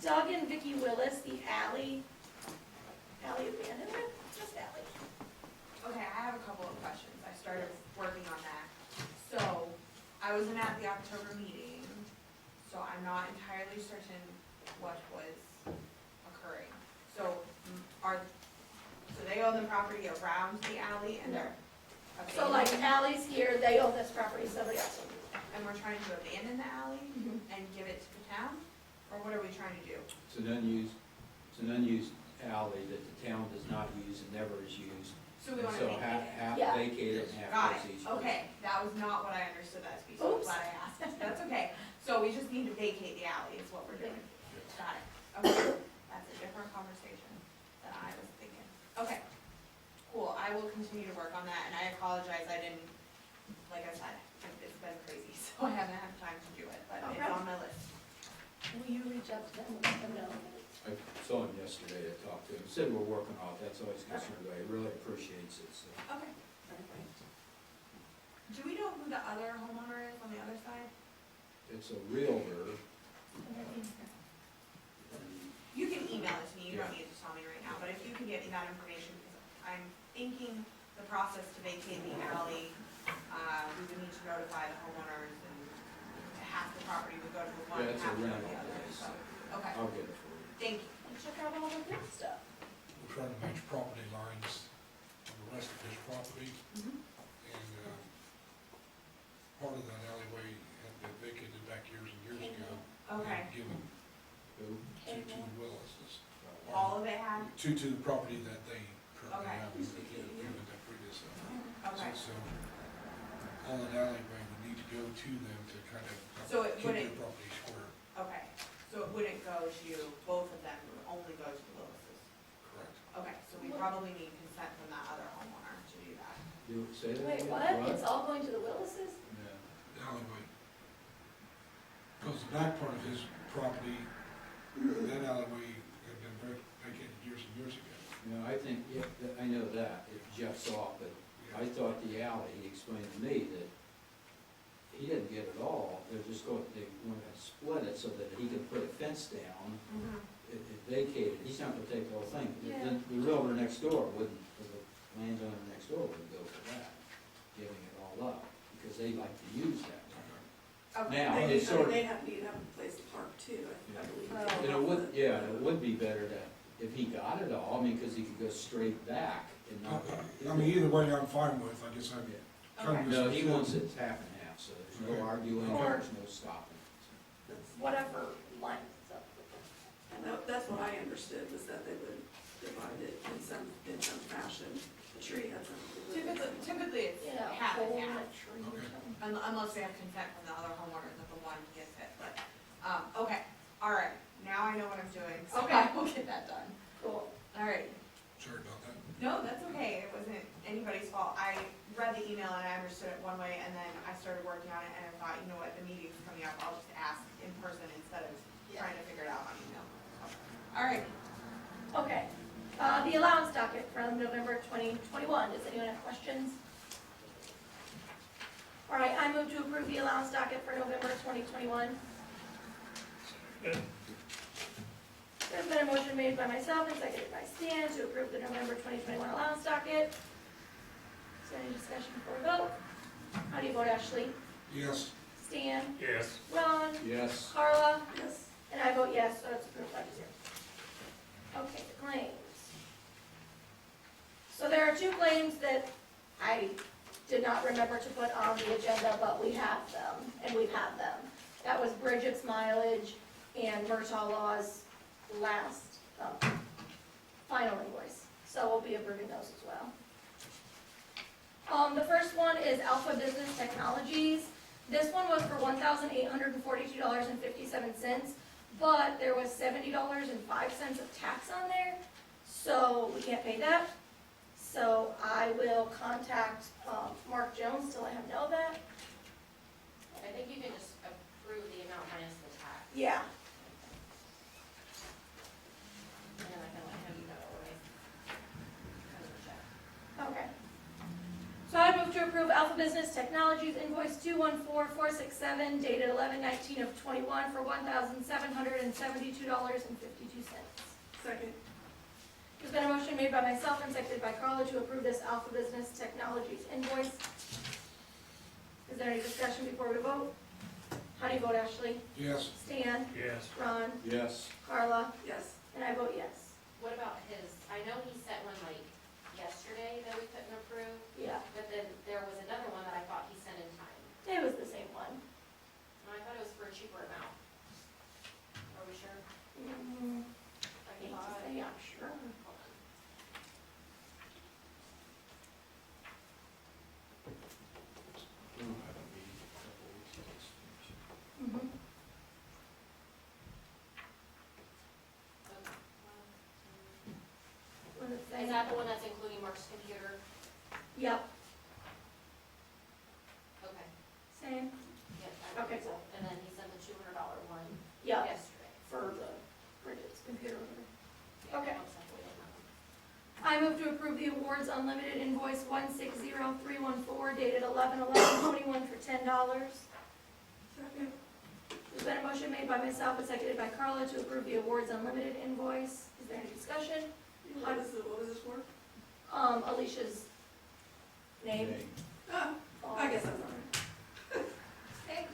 Speaker 3: Doug and Vicki Willis, the alley abandonment, just alley.
Speaker 4: Okay, I have a couple of questions. I started working on that. So, I wasn't at the October meeting, so I'm not entirely certain what was occurring. So, so they own the property around the alley and they're
Speaker 3: So like
Speaker 4: abandoning,
Speaker 3: alley's here, they own this property, somebody else owns it.
Speaker 4: and we're trying to abandon the alley and give it to the town? Or what are we trying to do?
Speaker 1: It's an unused alley that the town does not use and never is used.
Speaker 4: So we wanna
Speaker 1: So
Speaker 4: vacate it?
Speaker 1: half
Speaker 3: Yeah.
Speaker 1: vacate it and
Speaker 4: Got
Speaker 1: half goes
Speaker 4: it,
Speaker 1: each.
Speaker 4: okay, that was not what I understood that to be, so I'm
Speaker 3: Oops.
Speaker 4: glad I asked. That's okay. So we just need to vacate the alley is what we're doing. Got it, okay. That's a different conversation than I was thinking. Okay, cool, I will continue to work on that, and I apologize, I didn't, like I said, it's been crazy, so I haven't had time to do it, but it's
Speaker 3: Okay.
Speaker 4: on my list.
Speaker 3: Will you reach out to them and let them know?
Speaker 1: I saw him yesterday, I talked to him, said we're working on it, that's all he's concerned about, he really appreciates it, so.
Speaker 4: Okay. Do we know who the other homeowner is on the other side?
Speaker 1: It's a realtor, and
Speaker 4: You can email it to me, you don't need to tell me right now, but if you can get me that information, because I'm thinking the process to vacate the alley, we would need to notify the homeowners, and half the property would go to the one,
Speaker 1: Yeah, it's a
Speaker 4: half would go to
Speaker 1: rental
Speaker 4: the other,
Speaker 1: place.
Speaker 4: so, okay,
Speaker 1: I'll get it for you.
Speaker 4: thank you.
Speaker 3: And check out all the good stuff.
Speaker 5: We're trying to match property lines on the rest of his property, and, part of that alleyway had been vacated back years and years ago.
Speaker 4: Okay,
Speaker 5: And given
Speaker 1: Who?
Speaker 5: to the Willis's.
Speaker 4: all of it had,
Speaker 5: To the property that they currently
Speaker 4: Okay.
Speaker 5: have, given that previous owner.
Speaker 4: okay,
Speaker 5: So, all that alleyway would need to go to them to kind of
Speaker 4: So it
Speaker 5: keep
Speaker 4: wouldn't-
Speaker 5: their property square.
Speaker 4: okay, so it wouldn't go to both of them, it would only go to the Willis's?
Speaker 5: Correct.
Speaker 4: Okay, so we probably need consent from that other homeowner to do that.
Speaker 1: You say that
Speaker 3: Wait,
Speaker 1: again?
Speaker 3: what? It's all going to the Willises?
Speaker 1: Yeah.
Speaker 5: The alleyway. Because the back part of his property, that alleyway had been vacated years and years ago.
Speaker 1: No, I think, yeah, I know that, it juts off, but I thought the alley, he explained to me that he didn't get it all, they want to split it so that he could put a fence down, it vacated, he's not gonna take the whole thing.
Speaker 3: Yeah.
Speaker 1: The realtor next door wouldn't, the landowner next door wouldn't go for that, giving it all up, because they like to use that.
Speaker 4: Okay.
Speaker 1: Now,
Speaker 8: They
Speaker 1: it's
Speaker 8: need,
Speaker 1: sort of,
Speaker 8: they have, need to have a place to park too, I believe.
Speaker 3: Oh.
Speaker 1: and it would, yeah, it would be better to, if he got it all, I mean, because he could go straight back and not.
Speaker 5: I mean, either way, I'm fine with, I guess I'm trying to.
Speaker 1: No, he wants it half and half, so there's no
Speaker 5: Okay.
Speaker 1: arguing,
Speaker 3: Or-
Speaker 1: there's no stopping.
Speaker 8: That's-
Speaker 3: Whatever lines up.
Speaker 8: And that's what I understood, was that they would divide it in some fashion. The tree had something to do with it.
Speaker 4: Typically it's
Speaker 3: Yeah,
Speaker 4: half
Speaker 3: hole
Speaker 4: and
Speaker 3: in
Speaker 4: half.
Speaker 3: a tree or
Speaker 5: Okay.
Speaker 3: something.
Speaker 4: Unless we have consent from the other homeowner that the one gets it, but, okay, all right, now I know what I'm doing, so
Speaker 3: Okay.
Speaker 4: I will get that done.
Speaker 3: Cool.
Speaker 4: All right,
Speaker 5: Sorry about that.
Speaker 4: no, that's okay, it wasn't anybody's fault. I read the email and I understood it one way, and then I started working on it, and I thought, you know what, the meeting's coming up, I'll just ask in person instead of trying to figure it out on email. All right,
Speaker 3: Okay, the allowance docket from November 2021, does anyone have questions? All right, I move to approve the allowance docket for November 2021.
Speaker 2: Good.
Speaker 3: There's been a motion made by myself and seconded by Stan to approve the November 2021 allowance docket. Is there any discussion before we vote? How do you vote, Ashley?
Speaker 5: Yes,
Speaker 3: Stan?
Speaker 9: Yes.
Speaker 3: Ron?
Speaker 1: Yes,
Speaker 3: Carla?
Speaker 8: Yes,
Speaker 3: And I vote yes, so it's approved 5-0. Okay, the claims. So there are two claims that I did not remember to put on the agenda, but we have them, and we've had them. That was Bridget's mileage and Murtaugh Law's last, final invoice. So we'll be approving those as well. The first one is Alpha Business Technologies. This one was for $1,842.57, but there was $70.05 of tax on there, so we can't pay that. So I will contact Mark Jones to let him know that.
Speaker 10: I think you can just approve the amount minus the tax.
Speaker 3: Yeah. approve Alpha Business Technologies invoice 214467 dated 11/19 of 21 for $1,772.52.
Speaker 8: Second.
Speaker 3: There's been a motion made by myself and seconded by Carla to approve this Alpha Business Technologies invoice. Is there any discussion before we vote? How do you vote, Ashley?
Speaker 5: Yes.
Speaker 3: Stan?
Speaker 9: Yes.
Speaker 3: Ron?
Speaker 1: Yes.
Speaker 3: Carla?
Speaker 8: Yes.
Speaker 3: And I vote yes.
Speaker 10: What about his, I know he sent one like yesterday that we couldn't approve,
Speaker 3: Yeah,
Speaker 10: but then there was another one that I thought he sent in time.
Speaker 3: it was the same one.
Speaker 10: No, I thought it was for a cheaper amount. Are we sure?
Speaker 3: I hate to say, I'm sure.
Speaker 10: Hold on.
Speaker 3: Mhm.
Speaker 10: Okay.
Speaker 3: What did it say?
Speaker 10: Is that the one that's including Mark's computer?
Speaker 3: Yep,
Speaker 10: Okay.
Speaker 3: same.
Speaker 10: Yep, I
Speaker 3: Okay,
Speaker 10: think so. And then he sent the $200 one
Speaker 3: Yep,
Speaker 10: yesterday.
Speaker 3: for the Bridget's computer.
Speaker 10: Yeah,
Speaker 3: Okay.
Speaker 10: looks like we did that one.
Speaker 3: I move to approve the awards unlimited invoice 160314 dated 11/11/21 for $10.
Speaker 8: Second.
Speaker 3: There's been a motion made by myself and seconded by Carla to approve the awards unlimited invoice. Is there any discussion?
Speaker 8: What was this for?
Speaker 3: Alicia's name.
Speaker 1: Nay.
Speaker 8: Oh, I guess that's all right.
Speaker 3: Thanks.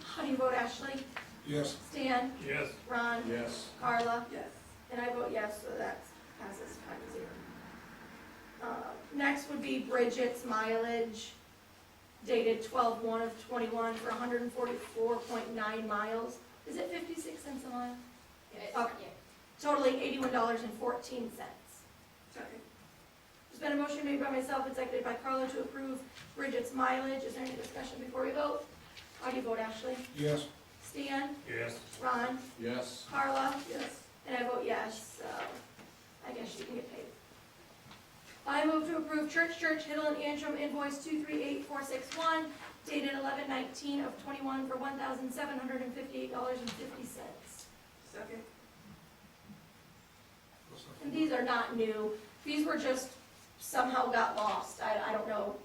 Speaker 3: How do you vote, Ashley?
Speaker 5: Yes.
Speaker 3: Stan?
Speaker 9: Yes.
Speaker 3: Ron?
Speaker 1: Yes.
Speaker 3: Carla?
Speaker 8: Yes.
Speaker 3: And I vote yes, so that passes 5-0. Next would be Bridget's mileage dated 12/1 of 21 for 144.9 miles. Is it 56 cents a mile?
Speaker 10: It's-
Speaker 3: Okay.
Speaker 10: yeah.
Speaker 3: Totaling $81.14.
Speaker 8: Second.
Speaker 3: There's been a motion made by myself and seconded by Carla to approve Bridget's mileage. Is there any discussion before we vote? How do you vote, Ashley?
Speaker 5: Yes.
Speaker 3: Stan?
Speaker 9: Yes.
Speaker 3: Ron?
Speaker 1: Yes.
Speaker 3: Carla?
Speaker 8: Yes.
Speaker 3: And I vote yes, so I guess you can get paid. I move to approve Church Hiddle and Antrim invoice 238461 dated 11/19 of 21 for $1,758.50.
Speaker 8: Second.
Speaker 3: And these are not new. These were just somehow got lost. I don't know.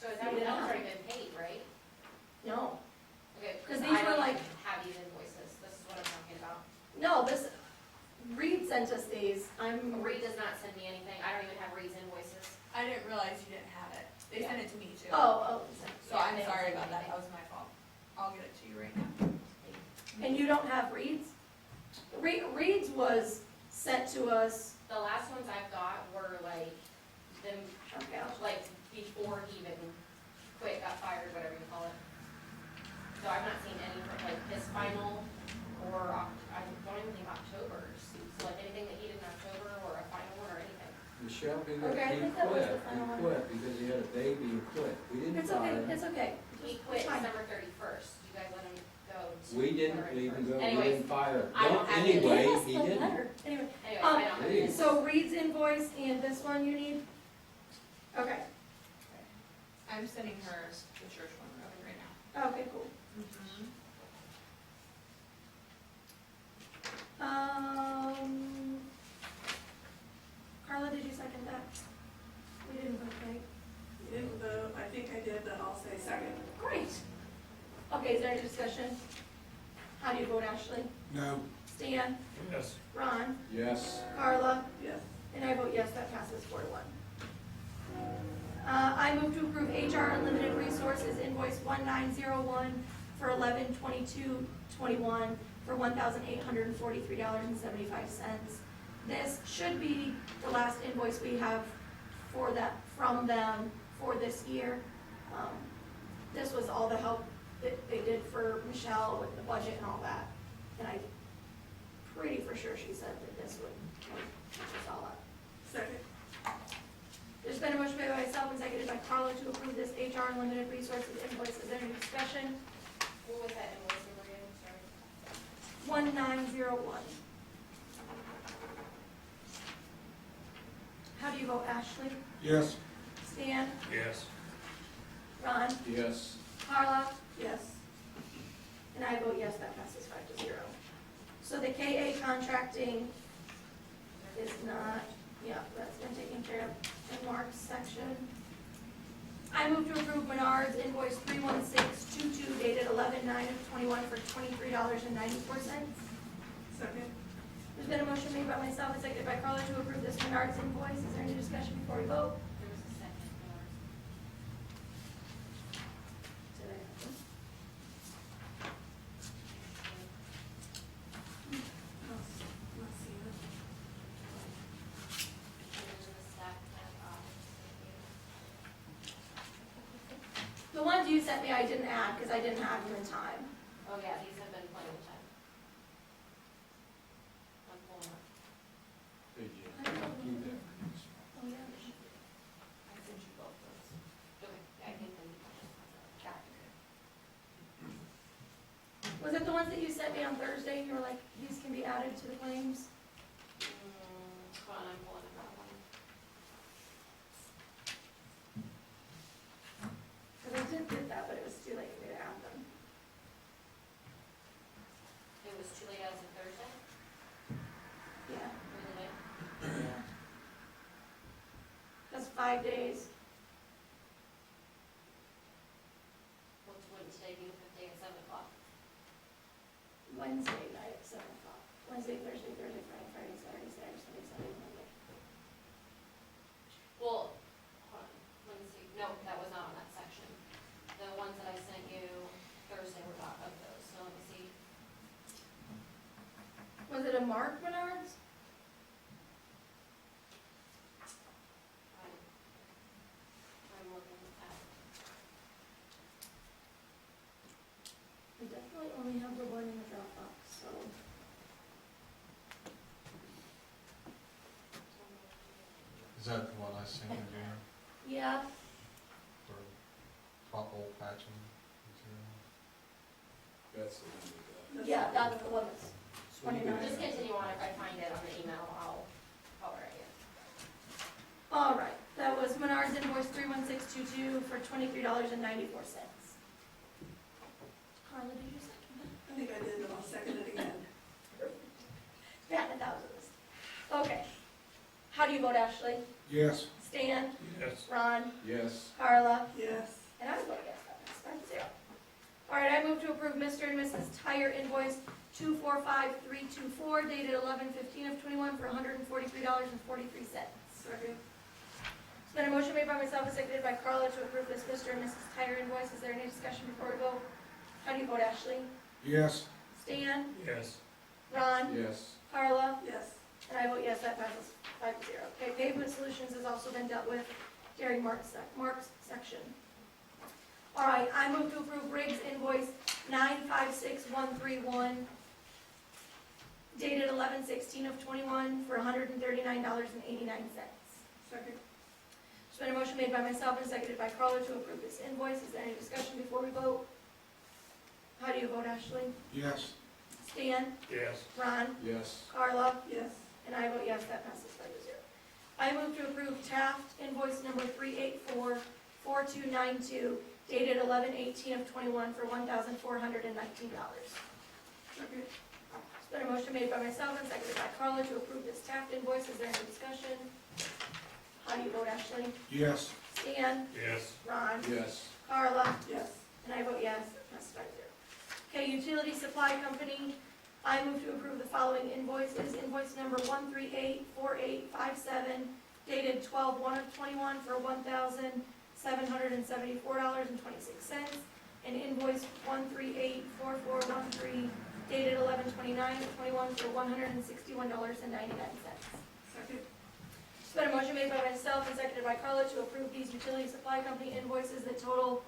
Speaker 10: So is that one that's already been paid, right?
Speaker 3: No.
Speaker 10: Okay,
Speaker 3: 'Cause
Speaker 10: because
Speaker 3: these
Speaker 10: I
Speaker 3: were
Speaker 10: don't
Speaker 3: like-
Speaker 10: have these invoices, this is what I'm talking about.
Speaker 3: No, this, Reed sent us these. I'm,
Speaker 10: Reed does not send me anything, I don't even have Reed's invoices.
Speaker 4: I didn't realize you didn't have it. They sent it to me too.
Speaker 3: oh,
Speaker 4: So I'm sorry about that, that was my fault. I'll get it to you right now.
Speaker 3: and you don't have Reed's? Reed's was sent to us,
Speaker 10: The last ones I've got were like, them,
Speaker 3: okay,
Speaker 10: like, before he even quit, got fired, whatever you call it. So I've not seen any, from like, his final, or, I don't even think October's, so like anything that he did in October, or a final one, or anything.
Speaker 1: Michelle, he
Speaker 3: Okay, I think that was the final one.
Speaker 1: He quit because he had a baby and quit. We didn't
Speaker 3: it's
Speaker 1: fire
Speaker 3: okay,
Speaker 1: him.
Speaker 3: it's okay.
Speaker 10: He quit
Speaker 3: Fine.
Speaker 10: December 31st, you guys let him go. to
Speaker 1: We didn't
Speaker 10: January
Speaker 1: even
Speaker 10: 1st.
Speaker 1: go, we
Speaker 10: Anyways,
Speaker 1: didn't fire him.
Speaker 10: I don't
Speaker 1: Don't-
Speaker 10: have it.
Speaker 1: Anyway,
Speaker 3: Give us
Speaker 1: he
Speaker 3: the
Speaker 1: didn't.
Speaker 3: letter. Anyway,
Speaker 10: anyways, I don't have
Speaker 1: Reed.
Speaker 10: it.
Speaker 3: so Reed's invoice and this one you need? Okay,
Speaker 4: I'm sending her the church one right now.
Speaker 3: okay, cool.
Speaker 4: Mm-hmm.
Speaker 3: Carla, did you second that? We didn't vote, right?
Speaker 8: You didn't vote. I think I did, but I'll say second.
Speaker 3: Great. Okay, is there any discussion? How do you vote, Ashley?
Speaker 5: No.
Speaker 3: Stan?
Speaker 9: Yes.
Speaker 3: Ron?
Speaker 1: Yes.
Speaker 3: Carla?
Speaker 8: Yes.
Speaker 3: And I vote yes, that passes 4-1. I move to approve HR Unlimited Resources invoice 1901 for 11/22/21 for $1,843.75. This should be the last invoice we have for that, from them for this year. This was all the help that they did for Michelle with the budget and all that. And I'm pretty for sure she said that this would catch us all up.
Speaker 8: Second.
Speaker 3: There's been a motion made by myself and seconded by Carla to approve this HR Unlimited Resources invoice. Is there any discussion?
Speaker 10: What was that invoice number again, sorry?
Speaker 3: 1901. How do you vote, Ashley?
Speaker 5: Yes.
Speaker 3: Stan?
Speaker 9: Yes.
Speaker 3: Ron?
Speaker 1: Yes.
Speaker 3: Carla?
Speaker 8: Yes.
Speaker 3: And I vote yes, that passes 5-0. So the KA contracting is not, yeah, that's been taken care of. and Mark's section. I move to approve Menards invoice 31622 dated 11/9/21 for $23.94.
Speaker 8: Second.
Speaker 3: There's been a motion made by myself and seconded by Carla to approve this Menards invoice. Is there any discussion before we vote?
Speaker 11: There was a second, Laura.
Speaker 3: Did I have one?
Speaker 8: Not seeing it.
Speaker 11: There's a stack that,
Speaker 3: The ones you sent me, I didn't add because I didn't have them in time.
Speaker 11: oh yeah, these have been plenty of time. I'm pulling up.
Speaker 1: Hey, Jim, do that for next month.
Speaker 3: Oh, yeah.
Speaker 11: I sent you both those. Okay, I think they. Got it.
Speaker 3: Was it the ones that you sent me on Thursday? You were like, these can be added to the claims?
Speaker 11: Hold on, I'm pulling up that one.
Speaker 3: Because I did get that, but it was too late for me to add them.
Speaker 11: It was too late as of Thursday,
Speaker 3: Yeah.
Speaker 11: really late.
Speaker 3: Yeah. That's 5 days.
Speaker 11: Wouldn't today be the 5th day at 7 o'clock?
Speaker 3: Wednesday night at 7 o'clock. Wednesday, Thursday, Friday, Friday, Saturday, Sunday, Monday.
Speaker 11: Well, hold on, let me see, no, that was not on that section. The ones that I sent you Thursday were not of those, so let me see.
Speaker 3: Was it a Mark Menards?
Speaker 11: I'm looking at,
Speaker 3: We definitely only have the one in the Dropbox, so.
Speaker 7: Is that the one I sent you, Jan,
Speaker 3: Yeah,
Speaker 7: for pothole patching material?
Speaker 1: That's the one we got.
Speaker 3: yeah, that's the one that's
Speaker 1: What do you
Speaker 3: 29.
Speaker 11: just continue on, if I find it on the email, I'll write it.
Speaker 3: All right, that was Menards invoice 31622 for $23.94. Carla, did you second that?
Speaker 8: I think I did, but I'll second it again.
Speaker 3: Batting a thousand. Okay. How do you vote, Ashley?
Speaker 5: Yes.
Speaker 3: Stan?
Speaker 9: Yes.
Speaker 3: Ron?
Speaker 1: Yes,
Speaker 3: Carla?
Speaker 8: Yes.
Speaker 3: And I vote yes, that passes 5-0. All right, I move to approve Mr. and Mrs. Tire invoice 245324 dated 11/15/21 for $143.43.
Speaker 8: Second.
Speaker 3: It's been a motion made by myself and seconded by Carla to approve this Mr. and Mrs. Tire invoice. Is there any discussion before we vote? How do you vote, Ashley?
Speaker 5: Yes.
Speaker 3: Stan?
Speaker 9: Yes.
Speaker 3: Ron?
Speaker 1: yes,
Speaker 3: Carla?
Speaker 8: Yes.
Speaker 3: And I vote yes, that passes 5-0. Okay, pavement solutions has also been dealt with during Mark's section. All right, I move to approve Riggs invoice 956131 dated 11/16/21 for $139.89.
Speaker 8: Second.
Speaker 3: There's been a motion made by myself and seconded by Carla to approve this invoice. Is there any discussion before we vote? How do you vote, Ashley?
Speaker 5: Yes.
Speaker 3: Stan?
Speaker 9: Yes.
Speaker 3: Ron?
Speaker 1: yes,
Speaker 3: Carla?
Speaker 8: Yes.
Speaker 3: And I vote yes, that passes 5-0. I move to approve Taft invoice number 3844292 dated 11/18/21 for $1,419.
Speaker 8: Second.
Speaker 3: It's been a motion made by myself and seconded by Carla to approve this Taft invoice. Is there any discussion? How do you vote, Ashley?
Speaker 5: Yes.
Speaker 3: Stan?
Speaker 9: Yes.
Speaker 3: Ron?
Speaker 1: yes,
Speaker 3: Carla?
Speaker 8: Yes.
Speaker 3: And I vote yes, that passes 5-0. Okay, utility supply company, I move to approve the following invoices. Invoice number 1384857 dated 12/1/21 for $1,774.26. And invoice 1384413 dated 11/29/21 for $161.99.
Speaker 8: Second.
Speaker 3: It's been a motion made by myself and seconded by Carla to approve these utility supply company invoices that total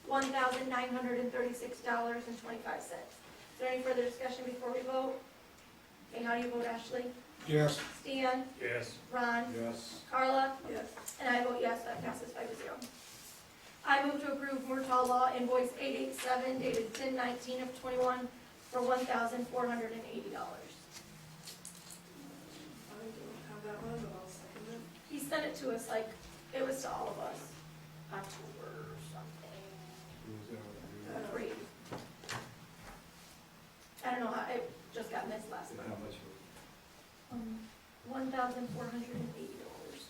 Speaker 3: $1,936.25. Is there any further discussion before we vote? Okay, how do you vote, Ashley?
Speaker 5: Yes.
Speaker 3: Stan?
Speaker 9: Yes.
Speaker 3: Ron?
Speaker 1: yes,
Speaker 3: Carla?
Speaker 8: Yes.
Speaker 3: And I vote yes, that passes 5-0. I move to approve Murtaugh Law invoice 887 dated 10/19/21 for $1,480.
Speaker 8: I don't have that one, but I'll second it.
Speaker 3: He sent it to us like, it was to all of us, October or something.
Speaker 1: who's that one?
Speaker 3: Three. I don't know how, it just got missed last
Speaker 1: And
Speaker 3: month.
Speaker 1: how much was
Speaker 3: $1,480.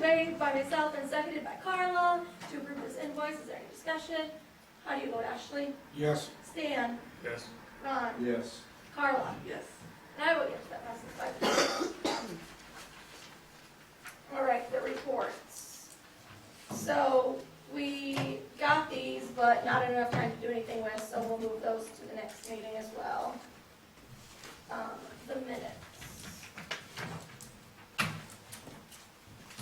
Speaker 3: made by myself and seconded by Carla to approve this invoice. Is there any discussion? How do you vote, Ashley?
Speaker 5: Yes.
Speaker 3: Stan?
Speaker 9: Yes.
Speaker 3: Ron?
Speaker 1: Yes.
Speaker 3: Carla?
Speaker 8: Yes.
Speaker 3: And I vote yes, that passes 5-0. All right, the reports. So we got these, but not enough time to do anything with, so we'll move those to the next meeting as well. The minutes.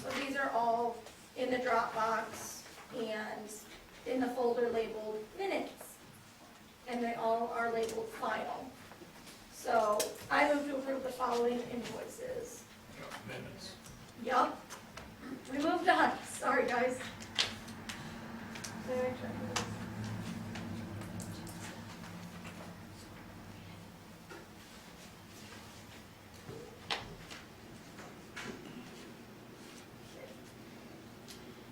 Speaker 3: So these are all in the Dropbox and in the folder labeled minutes. And they all are labeled final. So I move to approve the following invoices.
Speaker 9: Minutes.
Speaker 3: Yup. We moved on. Sorry, guys.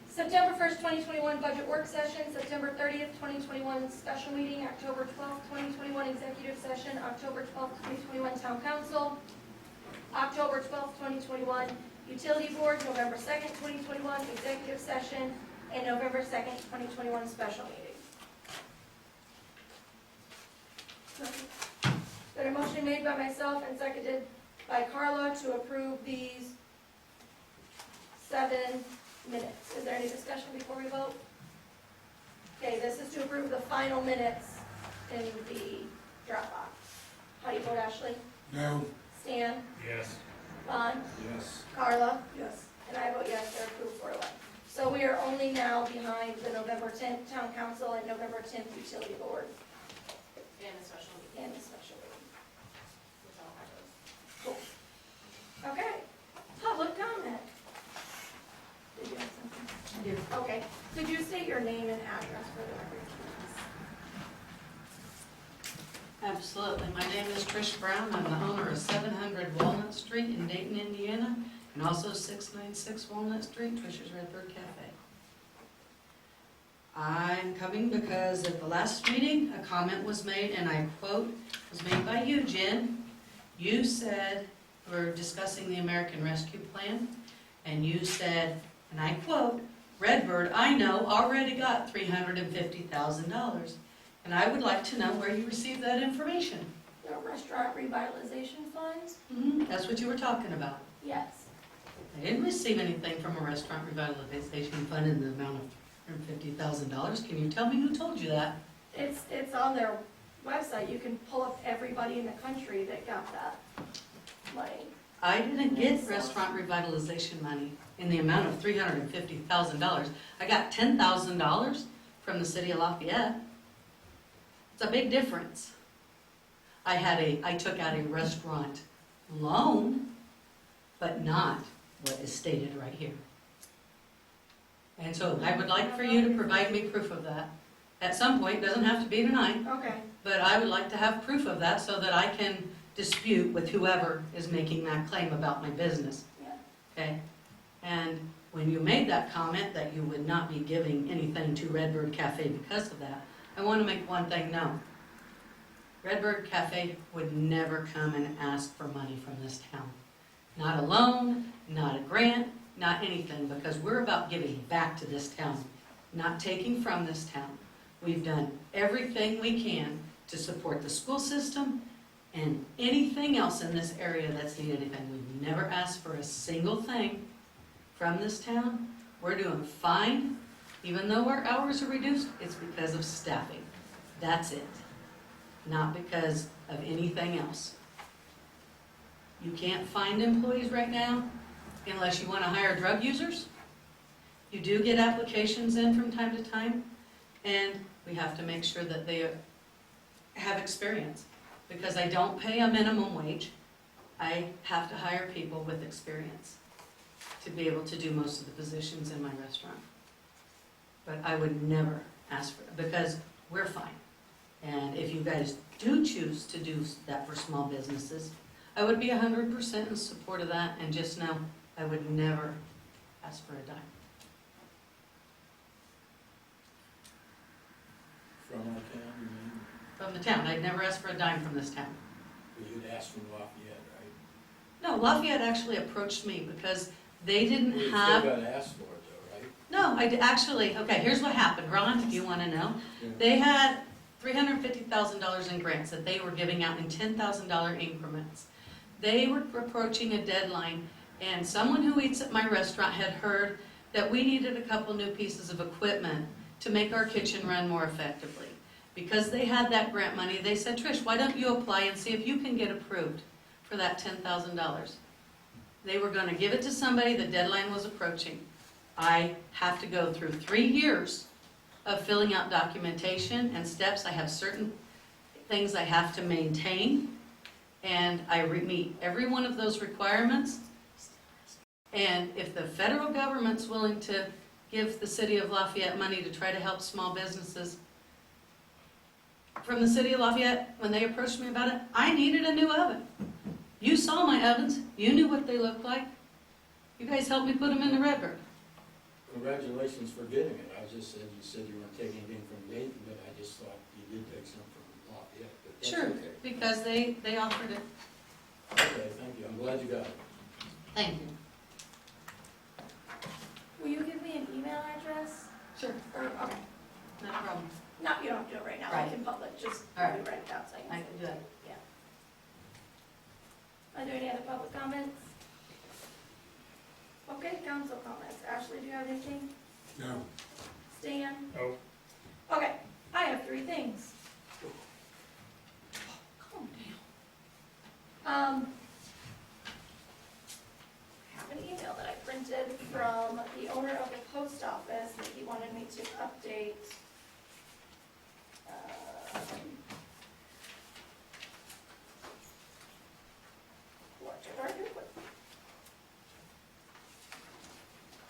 Speaker 3: September 1st, 2021 budget work session, September 30th, 2021 special meeting, October 12th, 2021 executive session, October 12th, 2021 town council, October 12th, 2021 utility board, November 2nd, 2021 executive session, and November 2nd, 2021 special meeting. Got a motion made by myself and seconded by Carla to approve these 7 minutes. Is there any discussion before we vote? Okay, this is to approve the final minutes in the Dropbox. How do you vote, Ashley?
Speaker 5: No.
Speaker 3: Stan?
Speaker 9: Yes.
Speaker 3: Ron?
Speaker 1: Yes.
Speaker 3: Carla?
Speaker 8: Yes.
Speaker 3: And I vote yes, they're approved 4-1. So we are only now behind the November 10th town council and November 10th utility board
Speaker 11: And a special meeting,
Speaker 3: and the special meeting.
Speaker 11: which I'll have those.
Speaker 3: Cool. Okay, public comment. Did you have something?
Speaker 8: I do.
Speaker 3: Okay, could you state your name and address for the record,
Speaker 13: Absolutely. My name is Trish Brown. I'm the owner of 700 Walnut Street in Dayton, Indiana, and also 696 Walnut Street, Trish's Redbird Cafe. I'm coming because at the last meeting, a comment was made, and I quote, was made by you, Jen. You said, we're discussing the American Rescue Plan, and you said, and I quote, Redbird, I know, already got $350,000. And I would like to know where you received that information.
Speaker 3: The restaurant revitalization funds?
Speaker 13: That's what you were talking about.
Speaker 3: Yes.
Speaker 13: I didn't receive anything from a restaurant revitalization fund in the amount of $350,000. Can you tell me who told you that?
Speaker 3: It's on their website. You can pull up everybody in the country that got that money.
Speaker 13: I didn't get restaurant revitalization money in the amount of $350,000. I got $10,000 from the city of Lafayette. It's a big difference. I took out a restaurant loan, but not what is stated right here. And so I would like for you to provide me proof of that. At some point, doesn't have to be tonight,
Speaker 3: Okay.
Speaker 13: but I would like to have proof of that so that I can dispute with whoever is making that claim about my business.
Speaker 3: Yeah.
Speaker 13: Okay? And when you made that comment that you would not be giving anything to Redbird Cafe because of that, I want to make one thing known. Redbird Cafe would never come and ask for money from this town. Not a loan, not a grant, not anything, because we're about giving back to this town, not taking from this town. We've done everything we can to support the school system and anything else in this area that's needed anything. We've never asked for a single thing from this town. We're doing fine. Even though our hours are reduced, it's because of staffing. That's it. Not because of anything else. You can't find employees right now unless you want to hire drug users. You do get applications in from time to time, and we have to make sure that they have experience. Because I don't pay a minimum wage, I have to hire people with experience to be able to do most of the positions in my restaurant. But I would never ask for it, because we're fine. And if you guys do choose to do that for small businesses, I would be 100% in support of that, and just know I would never ask for a dime.
Speaker 1: From our town, you mean?
Speaker 13: From the town, I'd never ask for a dime from this town.
Speaker 1: You'd ask from Lafayette, right?
Speaker 13: No, Lafayette actually approached me because They didn't
Speaker 1: You
Speaker 13: have.
Speaker 1: still gotta ask for it though, right?
Speaker 13: No, actually, okay, here's what happened. Ron, do you want to know?
Speaker 1: Yeah.
Speaker 13: They had $350,000 in grants that they were giving out in $10,000 increments. They were approaching a deadline, and someone who eats at my restaurant had heard that we needed a couple new pieces of equipment to make our kitchen run more effectively. Because they had that grant money, they said, Trish, why don't you apply and see if you can get approved for that $10,000? They were going to give it to somebody, the deadline was approaching. I have to go through 3 years of filling out documentation and steps. I have certain things I have to maintain, and I meet every one of those requirements. And if the federal government's willing to give the city of Lafayette money to try to help small businesses, from the city of Lafayette, when they approached me about it, I needed a new oven. You saw my ovens, you knew what they looked like. You guys helped me put them in the Redbird.
Speaker 1: Congratulations for getting it. I just said, you said you weren't taking anything from Dayton, but I just thought you did take some from Lafayette, but that's
Speaker 13: Sure,
Speaker 1: okay.
Speaker 13: because they offered it.
Speaker 1: Okay, thank you. I'm glad you got it.
Speaker 13: Thank you.
Speaker 3: Will you give me an email address?
Speaker 13: Sure,
Speaker 3: Or, okay,
Speaker 13: no problem.
Speaker 3: no, you don't have to do it right now,
Speaker 13: Right.
Speaker 3: like in public, just
Speaker 13: All right.
Speaker 3: write it down so I can.
Speaker 13: I can do it.
Speaker 3: Yeah. Are there any other public comments? Okay, council comments. Ashley, do you have anything?
Speaker 5: No.
Speaker 3: Stan?
Speaker 9: No.
Speaker 3: Okay, I have 3 things. Calm down. I have an email that I printed from the owner of the post office that he wanted me to update. What did I do with it?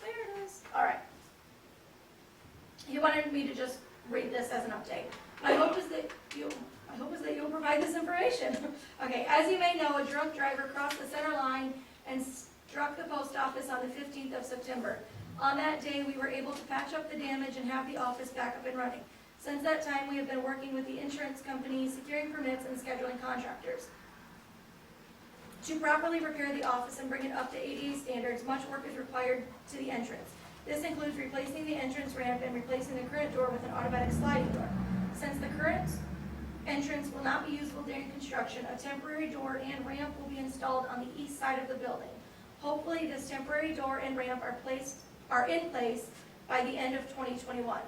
Speaker 3: There it is. All right. He wanted me to just read this as an update. My hope is that you'll provide this information. Okay, as you may know, a drunk driver crossed the center line and struck the post office on the 15th of September. On that day, we were able to patch up the damage and have the office back up and running. Since that time, we have been working with the insurance company, securing permits and scheduling contractors. To properly repair the office and bring it up to ADA standards, much work is required to the entrance. This includes replacing the entrance ramp and replacing the current door with an automatic sliding door. Since the current entrance will not be usable during construction, a temporary door and ramp will be installed on the east side of the building. Hopefully, this temporary door and ramp are in place by the end of 2021.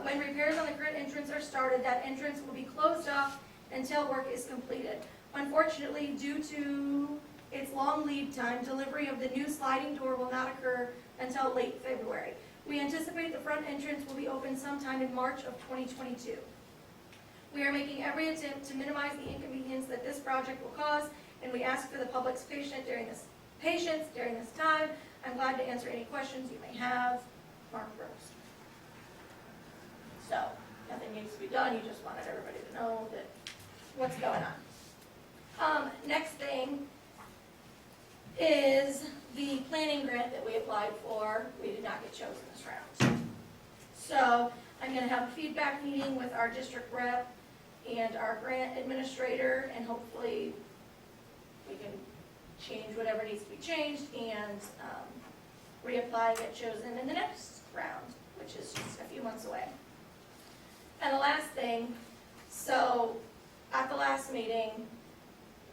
Speaker 3: When repairs on the current entrance are started, that entrance will be closed off until work is completed. Unfortunately, due to its long lead time, delivery of the new sliding door will not occur until late February. We anticipate the front entrance will be open sometime in March of 2022. We are making every attempt to minimize the inconvenience that this project will cause, and we ask for the public's patience during this time. I'm glad to answer any questions you may have. Mark Rose. So, nothing needs to be done, you just wanted everybody to know that what's going on. Next thing is the planning grant that we applied for. We did not get chosen this round. So, I'm gonna have a feedback meeting with our district rep and our grant administrator, and hopefully we can change whatever needs to be changed and reapply and get chosen in the next round, which is just a few months away. And the last thing, so at the last meeting,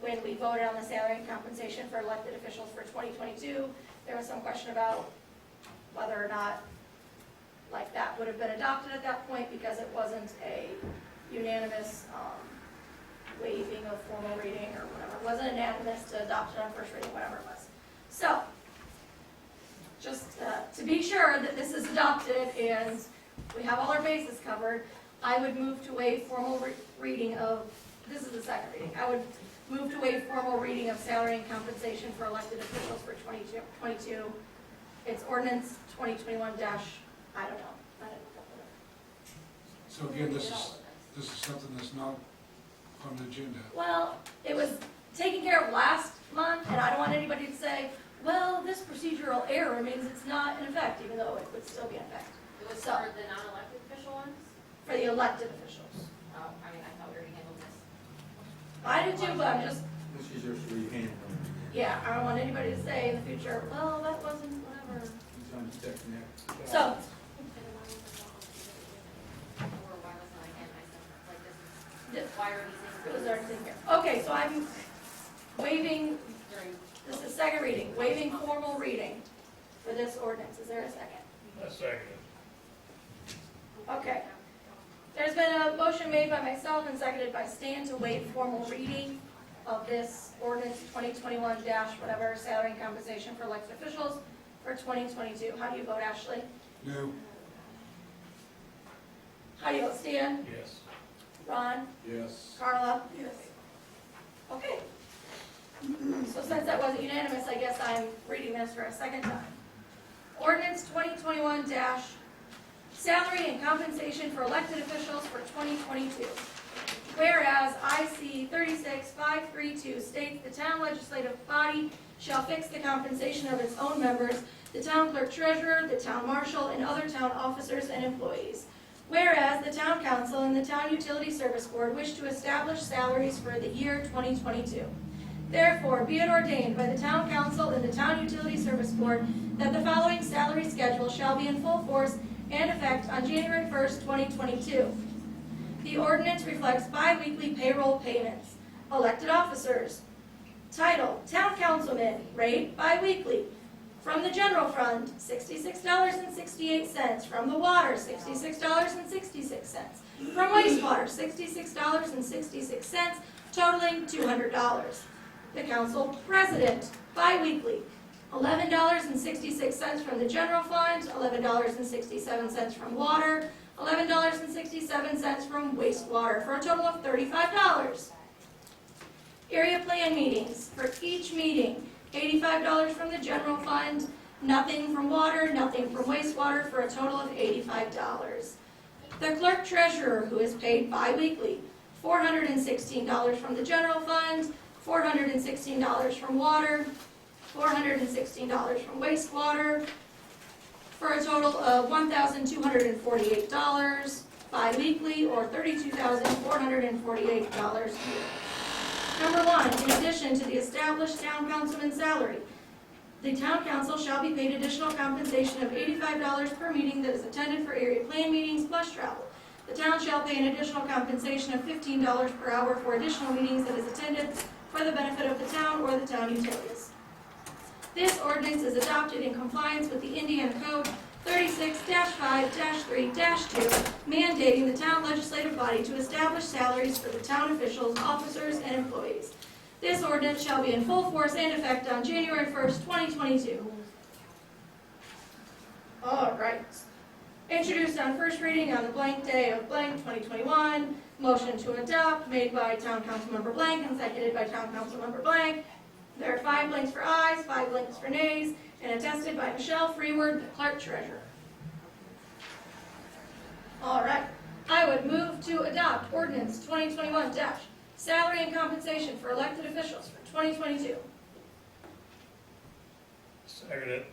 Speaker 3: when we voted on the salary and compensation for elected officials for 2022, there was some question about whether or not that would have been adopted at that point because it wasn't a unanimous waiving of formal reading or whatever. It wasn't unanimous to adopt it on first reading, whatever it was. So, just to be sure that this is adopted and we have all our bases covered, I would move to waive formal reading of, this is the second reading, I would move to waive formal reading of salary and compensation for elected officials for 2022. It's ordinance 2021 I don't know.
Speaker 5: So again, this is something that's not on the agenda.
Speaker 3: Well, it was taken care of last month, and I don't want anybody to say, well, this procedural error means it's not in effect, even though it would still be in effect.
Speaker 11: It was
Speaker 3: So-
Speaker 11: for the non-elected official ones?
Speaker 3: For the elected officials.
Speaker 11: Oh, I mean, I thought we already handled this.
Speaker 3: I did too, but I'm just,
Speaker 1: This is your free hand.
Speaker 3: Yeah, I don't want anybody to say in the future, well, that wasn't whatever.
Speaker 1: He's on the second next.
Speaker 3: So,
Speaker 11: And then why was it not included? Or why was not again, I said, like, this is, why are these
Speaker 3: it
Speaker 11: things?
Speaker 3: was already taken care of. Okay, so I'm waiving,
Speaker 11: During.
Speaker 3: this is second reading, waiving formal reading for this ordinance. Is there a second?
Speaker 9: A second.
Speaker 3: Okay. There's been a motion made by myself and seconded by Stan to waive formal reading of this ordinance 2021 whatever, salary and compensation for elected officials for 2022. How do you vote, Ashley?
Speaker 5: No,
Speaker 3: How do you vote, Stan?
Speaker 9: Yes.
Speaker 3: Ron?
Speaker 1: Yes.
Speaker 3: Carla? Yes. Okay. So since that wasn't unanimous, I guess I'm reading this for a second time. Ordinance 2021 salary and compensation for elected officials for 2022. Whereas IC 36532 states the town legislative body shall fix the compensation of its own members, the town clerk treasurer, the town marshal, and other town officers and employees. Whereas the town council and the town utility service board wish to establish salaries for the year 2022. Therefore, be it ordained by the town council and the town utility service board that the following salary schedule shall be in full force and effect on January 1st, 2022. The ordinance reflects bi-weekly payroll payments. Elected officers. Title, Town Councilman, rate bi-weekly. From the general fund, $66.68. From the water, $66.66. From wastewater, $66.66, totaling $200. The council president, bi-weekly. $11.66 from the general fund, $11.67 from water, $11.67 from wastewater, for a total of $35. Area plan meetings, for each meeting, $85 from the general fund, nothing from water, nothing from wastewater, for a total of $85. The clerk treasurer, who is paid bi-weekly, $416 from the general fund, $416 from water, $416 from wastewater, for a total of $1,248 bi-weekly, or $32,448 a year. Number one, in addition to the established town councilman's salary, the town council shall be paid additional compensation of $85 per meeting that is attended for area plan meetings plus travel. The town shall pay an additional compensation of $15 per hour for additional meetings that is attended for the benefit of the town or the town utilities. This ordinance is adopted in compliance with the Indiana Code 36-5-3-2, mandating the town legislative body to establish salaries for the town officials, officers, and employees. This ordinance shall be in full force and effect on January 1st, 2022. All right. Introduced on first reading on the blank day of blank 2021. Motion to adopt made by Town Council Member Blank and seconded by Town Council Member Blank. There are 5 blanks for ayes, 5 blanks for nays, and attested by Michelle Freeward, the clerk treasurer. All right. I would move to adopt ordinance 2021 salary and compensation for elected officials for 2022.
Speaker 9: Seconded.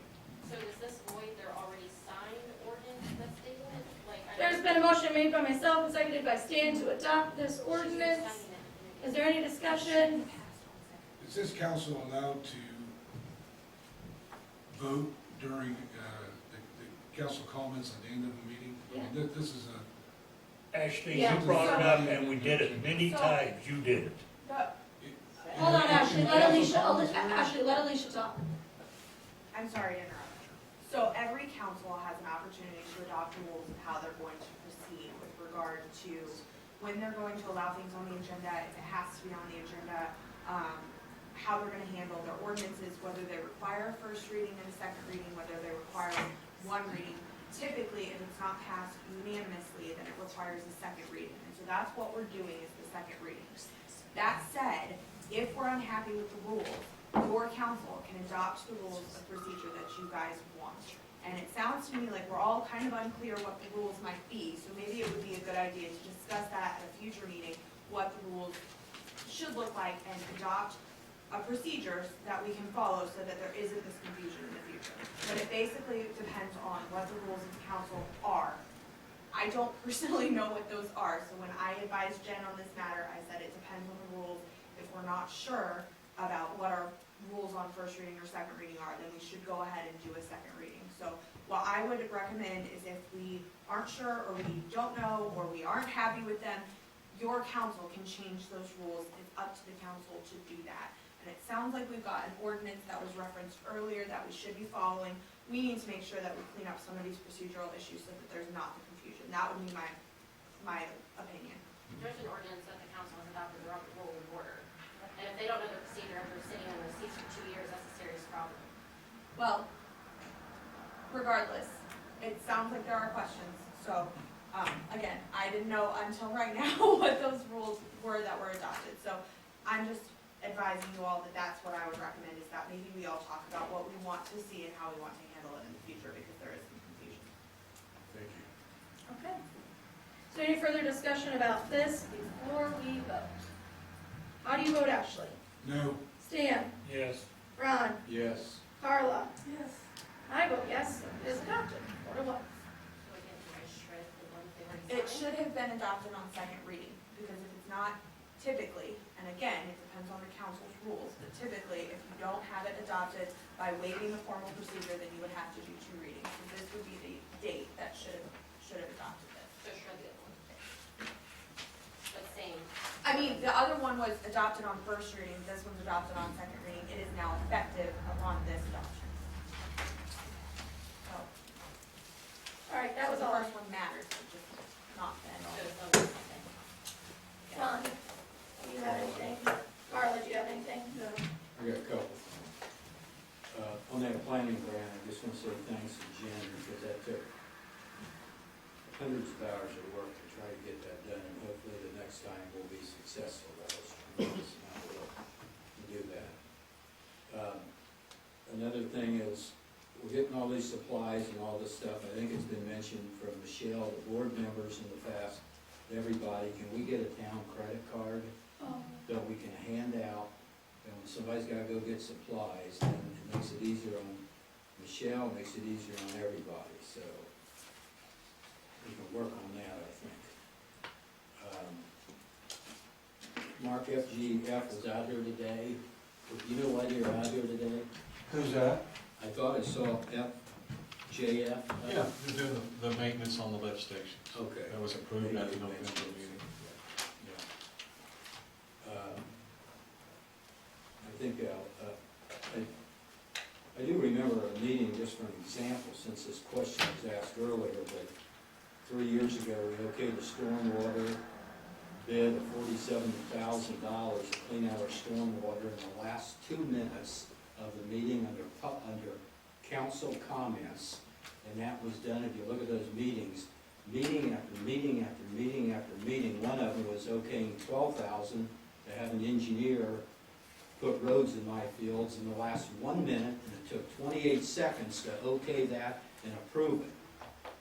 Speaker 11: So does this void their already signed ordinance that's stated? Like, I
Speaker 3: There's been a motion made by myself and seconded by Stan to adopt this ordinance. Is there any discussion?
Speaker 5: is this council allowed to vote during the council comments at the end of the meeting? I mean, this is a,
Speaker 9: Ashley,
Speaker 3: Yeah.
Speaker 9: you brought it up and we did it many times, you did it.
Speaker 3: Hold on, Ashley, let Alicia talk.
Speaker 4: I'm sorry to interrupt. So every council has an opportunity to adopt rules of how they're going to proceed with regard to when they're going to allow things on the agenda, if it has to be on the agenda, how they're gonna handle their ordinances, whether they require a first reading and a second reading, whether they require one reading. Typically, if it's not passed unanimously, then it requires a second reading. And so that's what we're doing, is the second reading. That said, if we're unhappy with the rules, your council can adopt the rules of procedure that you guys want. And it sounds to me like we're all kind of unclear what the rules might be, so maybe it would be a good idea to discuss that at a future meeting, what the rules should look like, and adopt a procedure that we can follow so that there isn't this confusion in the future. But it basically depends on what the rules of the council are. I don't personally know what those are, so when I advised Jen on this matter, I said it depends on the rules. If we're not sure about what our rules on first reading or second reading are, then we should go ahead and do a second reading. So what I would recommend is if we aren't sure, or we don't know, or we aren't happy with them, your council can change those rules. It's up to the council to do that. And it sounds like we've got an ordinance that was referenced earlier that we should be following. We need to make sure that we clean up some of these procedural issues so that there's not the confusion. That would be my opinion.
Speaker 11: There's an ordinance that the council has adopted, their own rule of order. And if they don't know the procedure, if they're sitting in those seats for 2 years, that's a serious problem.
Speaker 4: Well, regardless, it sounds like there are questions. So, again, I didn't know until right now what those rules were that were adopted. So I'm just advising you all that that's what I would recommend, is that maybe we all talk about what we want to see and how we want to handle it in the future, because there is some confusion.
Speaker 1: Thank you.
Speaker 3: Okay. So any further discussion about this before we vote? How do you vote, Ashley?
Speaker 5: No,
Speaker 3: Stan?
Speaker 9: Yes.
Speaker 3: Ron?
Speaker 1: Yes.
Speaker 3: Carla?
Speaker 8: Yes.
Speaker 3: I vote yes, it is adopted. 4-1.
Speaker 11: So we can shred the ones they already
Speaker 4: It
Speaker 11: signed.
Speaker 4: should have been adopted on second reading, because if it's not typically, and again, it depends on the council's rules, but typically, if you don't have it adopted by waiving the formal procedure, then you would have to do 2 readings. So this would be the date that should have adopted this.
Speaker 11: So shred the other one. But same.
Speaker 4: I mean, the other one was adopted on first reading, this one's adopted on second reading. It is now effective upon this adoption. So,
Speaker 3: All right, that was
Speaker 4: the
Speaker 3: all.
Speaker 4: first one matters, but just not then.
Speaker 11: So it's not the same.
Speaker 3: Ron, do you have anything? Carla, do you have anything?
Speaker 8: No.
Speaker 1: I got a couple. On that planning grant, I just want to say thanks to Jen, because that took hundreds of hours of work to try to get that done, and hopefully the next time we'll be successful. That was tremendous amount of work to do that. Another thing is, we're getting all these supplies and all this stuff. I think it's been mentioned from Michelle, the board members in the past, everybody, can we get a town credit card that we can hand out? And when somebody's gotta go get supplies, then it makes it easier on Michelle, makes it easier on everybody, so we can work on that, I think. Mark FGF was out here today. Do you know why you're out here today?
Speaker 7: Who's that?
Speaker 1: I thought I saw FJF.
Speaker 7: Yeah, they're doing the maintenance on the lift stations.
Speaker 1: Okay.
Speaker 7: That was approved at the November meeting.
Speaker 1: Yeah. I think, I do remember a meeting, just for an example, since this question was asked earlier, but 3 years ago, we okayed the stormwater bid of $47,000 to clean out our stormwater in the last 2 minutes of the meeting under council comments. And that was done, if you look at those meetings, meeting after meeting after meeting after meeting. One of them was okaying $12,000 to have an engineer put roads in my fields in the last 1 minute, and it took 28 seconds to okay that and approve it.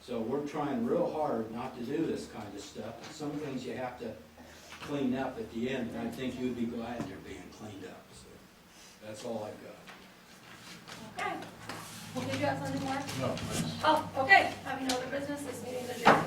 Speaker 1: So we're trying real hard not to do this kind of stuff, but some things you have to clean up at the end, and I think you'd be glad they're being cleaned up. So that's all I've got.
Speaker 3: Okay. Well, did you have something more?
Speaker 7: No, thanks.
Speaker 3: Oh, okay. Having no other business, this meeting is adjourned.